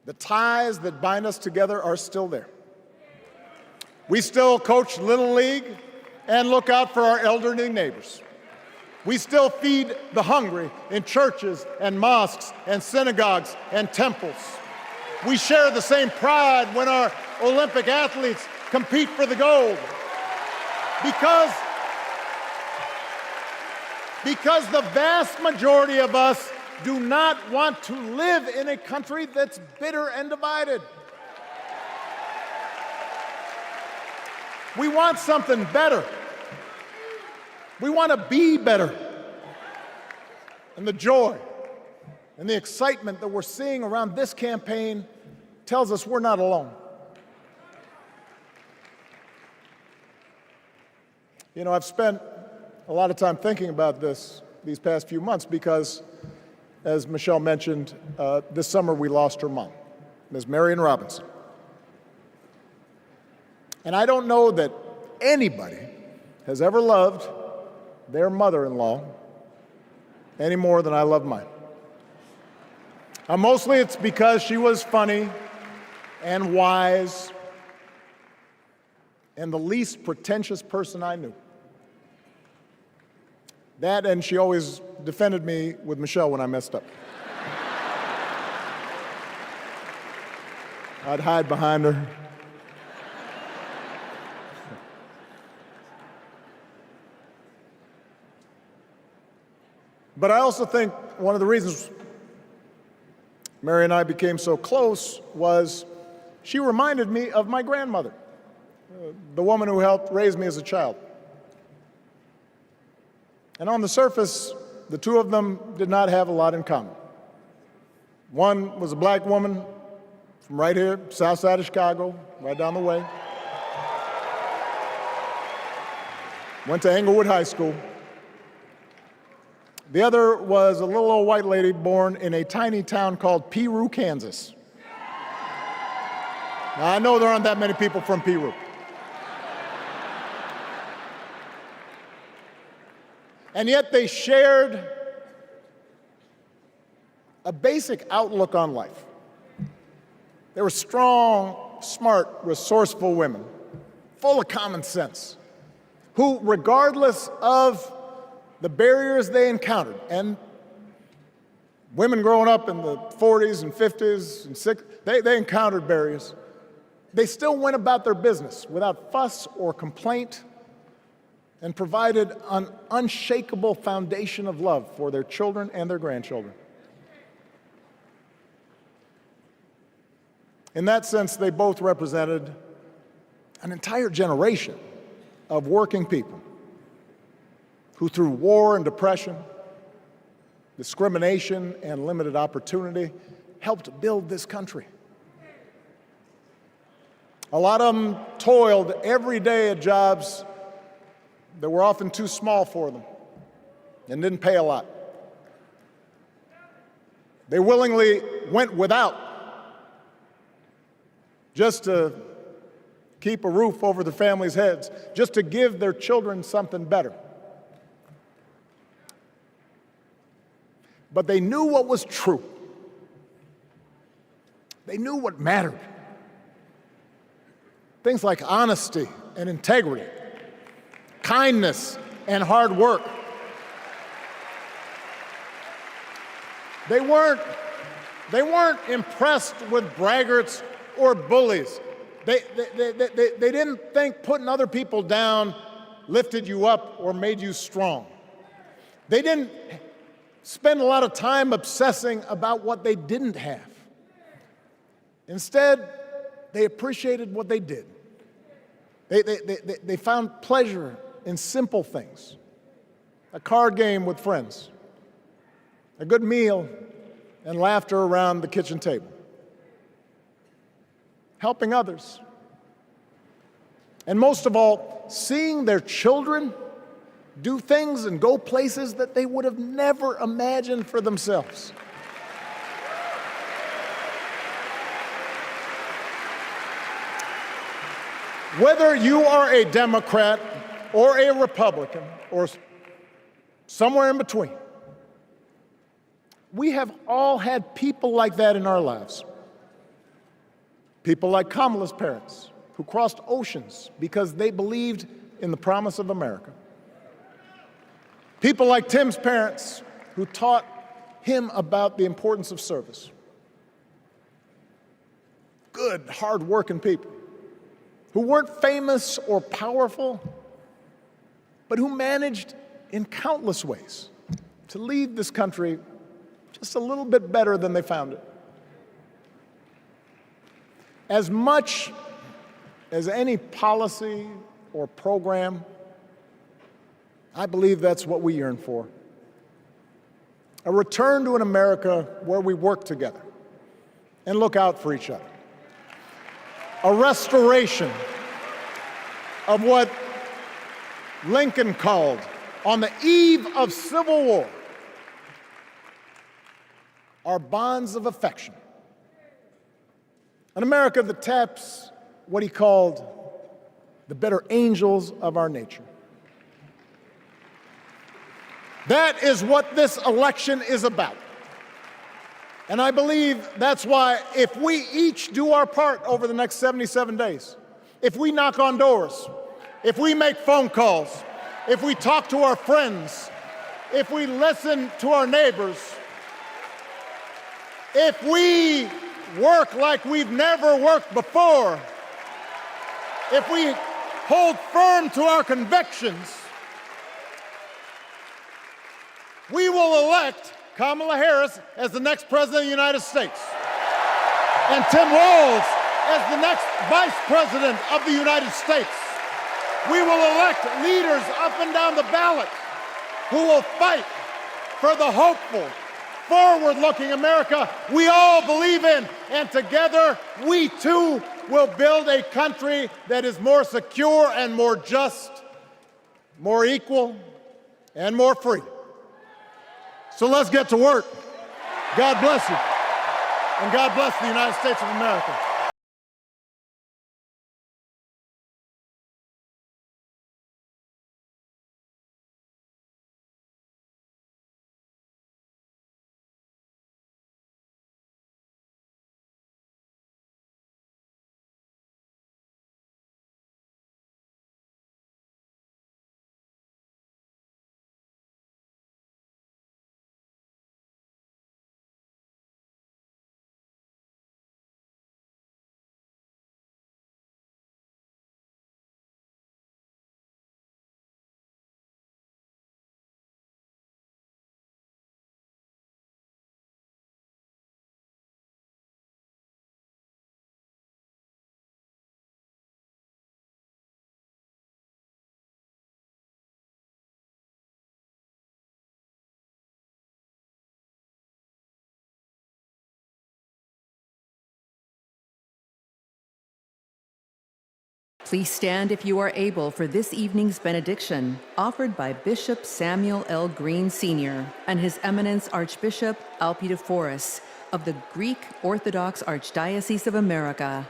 [SPEAKER 8] the ties that bind us together are still there. We still coach Little League and look out for our elderly neighbors. We still feed the hungry in churches and mosques and synagogues and temples. We share the same pride when our Olympic athletes compete for the gold. Because the vast majority of us do not want to live in a country that's bitter and divided. We want something better. We want to be better. And the joy and the excitement that we're seeing around this campaign tells us we're not alone. You know, I've spent a lot of time thinking about these past few months because, as Michelle mentioned, this summer we lost her mom, Ms. Marion Robinson. And I don't know that anybody has ever loved their mother-in-law any more than I love mine. Mostly it's because she was funny and wise and the least pretentious person I knew. That, and she always defended me with Michelle when I messed up. I'd hide behind her. But I also think one of the reasons Mary and I became so close was she reminded me of my grandmother, the woman who helped raise me as a child. And on the surface, the two of them did not have a lot in common. One was a black woman from right here, south side of Chicago, right down the way. Went to Englewood High School. The other was a little old white lady born in a tiny town called Peru, Kansas. Now, I know there aren't that many people from Peru. And yet they shared a basic outlook on life. They were strong, smart, resourceful women, full of common sense, who, regardless of the barriers they encountered, and women growing up in the 40s and 50s and 60s, they encountered barriers. They still went about their business without fuss or complaint and provided an unshakable foundation of love for their children and their grandchildren. In that sense, they both represented an entire generation of working people who, through war and depression, discrimination and limited opportunity, helped build this country. A lot of them toiled every day at jobs that were often too small for them and didn't pay a lot. They willingly went without just to keep a roof over their families' heads, just to give their children something better. But they knew what was true. They knew what mattered. Things like honesty and integrity, kindness and hard work. They weren't impressed with braggarts or bullies. They didn't think putting other people down lifted you up or made you strong. They didn't spend a lot of time obsessing about what they didn't have. Instead, they appreciated what they did. They found pleasure in simple things: a card game with friends, a good meal, and laughter around the kitchen table, helping others, and most of all, seeing their children do things and go places that they would have never imagined for themselves. Whether you are a Democrat or a Republican or somewhere in between, we have all had people like that in our lives. People like Kamala's parents, who crossed oceans because they believed in the promise of America. People like Tim's parents, who taught him about the importance of service. Good, hard-working people who weren't famous or powerful, but who managed in countless ways to leave this country just a little bit better than they found it. As much as any policy or program, I believe that's what we yearn for. A return to an America where we work together and look out for each other. A restoration of what Lincoln called, on the eve of Civil War, our bonds of affection. An America that taps what he called the better angels of our nature. That is what this election is about. And I believe that's why, if we each do our part over the next 77 days, if we knock on doors, if we make phone calls, if we talk to our friends, if we listen to our neighbors, if we work like we've never worked before, if we hold firm to our convictions, we will elect Kamala Harris as the next President of the United States, and Tim Walz as the next Vice President of the United States. We will elect leaders up and down the ballot who will fight for the hopeful, forward-looking America we all believe in, and together we too will build a country that is more secure and more just, more equal, and more free. So let's get to work. God bless you, and God bless the United States of America.
[SPEAKER 17] Please stand if you are able for this evening's benediction, offered by Bishop Samuel L. Green Sr. and His Eminence Archbishop Alpidophoros of the Greek Orthodox Archdiocese of America.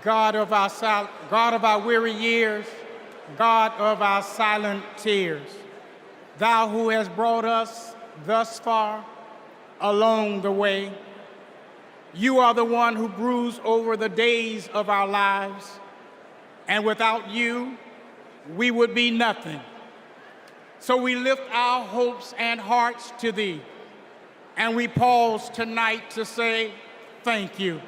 [SPEAKER 4] God of our weary years, God of our silent tears, Thou who has brought us thus far along the way, You are the one who broods over the days of our lives, and without You, we would be nothing. So we lift our hopes and hearts to Thee, and we pause tonight to say thank You.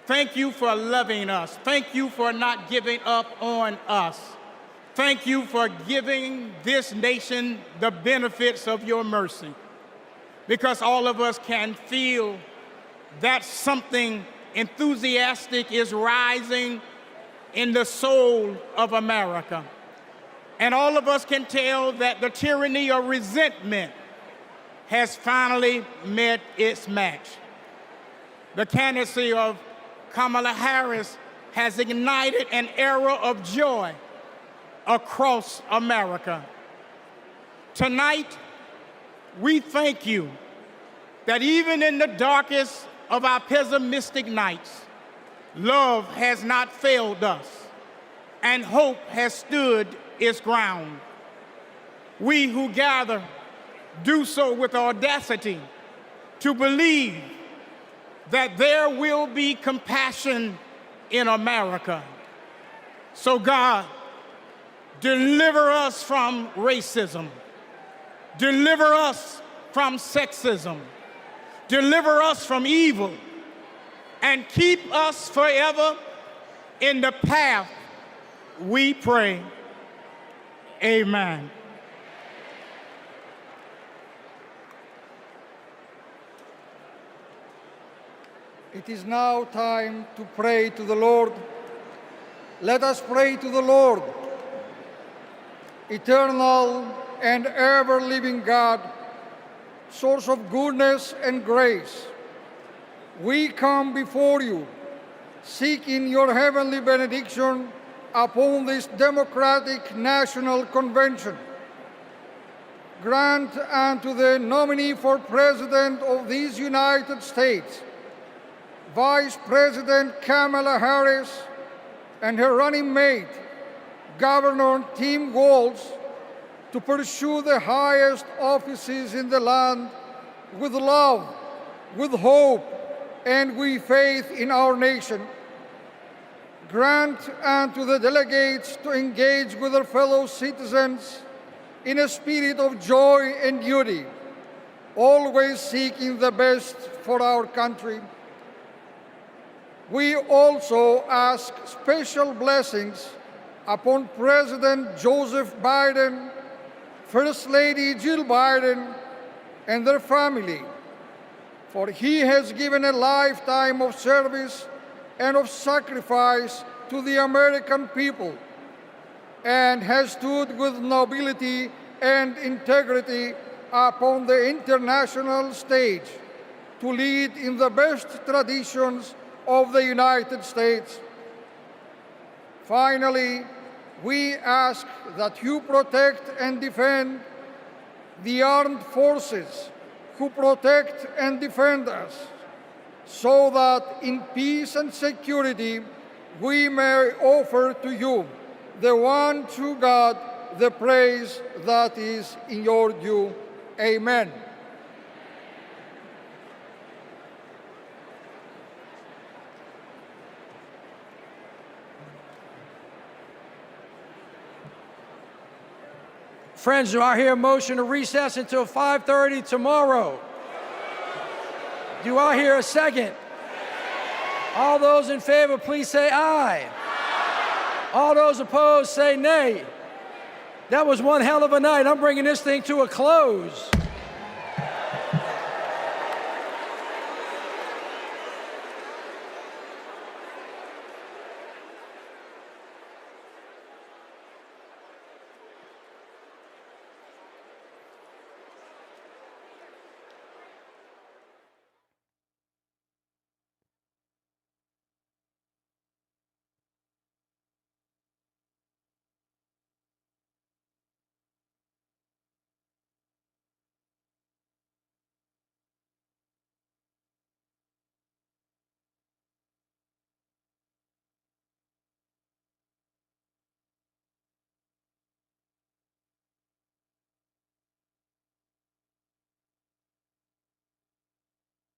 [SPEAKER 4] Thank You for loving us. Thank You for not giving up on us. Thank You for giving this nation the benefits of Your mercy, because all of us can feel that something enthusiastic is rising in the soul of America. And all of us can tell that the tyranny of resentment has finally met its match. The candidacy of Kamala Harris has ignited an era of joy across America. Tonight, we thank You that even in the darkest of our pessimistic nights, love has not failed us and hope has stood its ground. We who gather do so with audacity to believe that there will be compassion in America. So God, deliver us from racism. Deliver us from sexism. Deliver us from evil. And keep us forever in the path we pray. Amen.
[SPEAKER 9] It is now time to pray to the Lord. Let us pray to the Lord. Eternal and ever-living God, source of goodness and grace, we come before You, seeking Your heavenly benediction upon this democratic national convention. Grant unto the nominee for President of these United States, Vice President Kamala Harris, and her running mate, Governor Tim Walz, to pursue the highest offices in the land with love, with hope, and with faith in our nation. Grant unto the delegates to engage with their fellow citizens in a spirit of joy and duty, always seeking the best for our country. We also ask special blessings upon President Joseph Biden, First Lady Jill Biden, and their family, for he has given a lifetime of service and of sacrifice to the American people, and has stood with nobility and integrity upon the international stage to lead in the best traditions of the United States. Finally, we ask that You protect and defend the armed forces who protect and defend us, so that in peace and security we may offer to You, the one true God, the praise that is in Your due. Amen.
[SPEAKER 10] Friends, do I hear a motion to recess until 5:30 tomorrow? Do I hear a second? All those in favor, please say aye. All those opposed, say nay. That was one hell of a night. I'm bringing this thing to a close.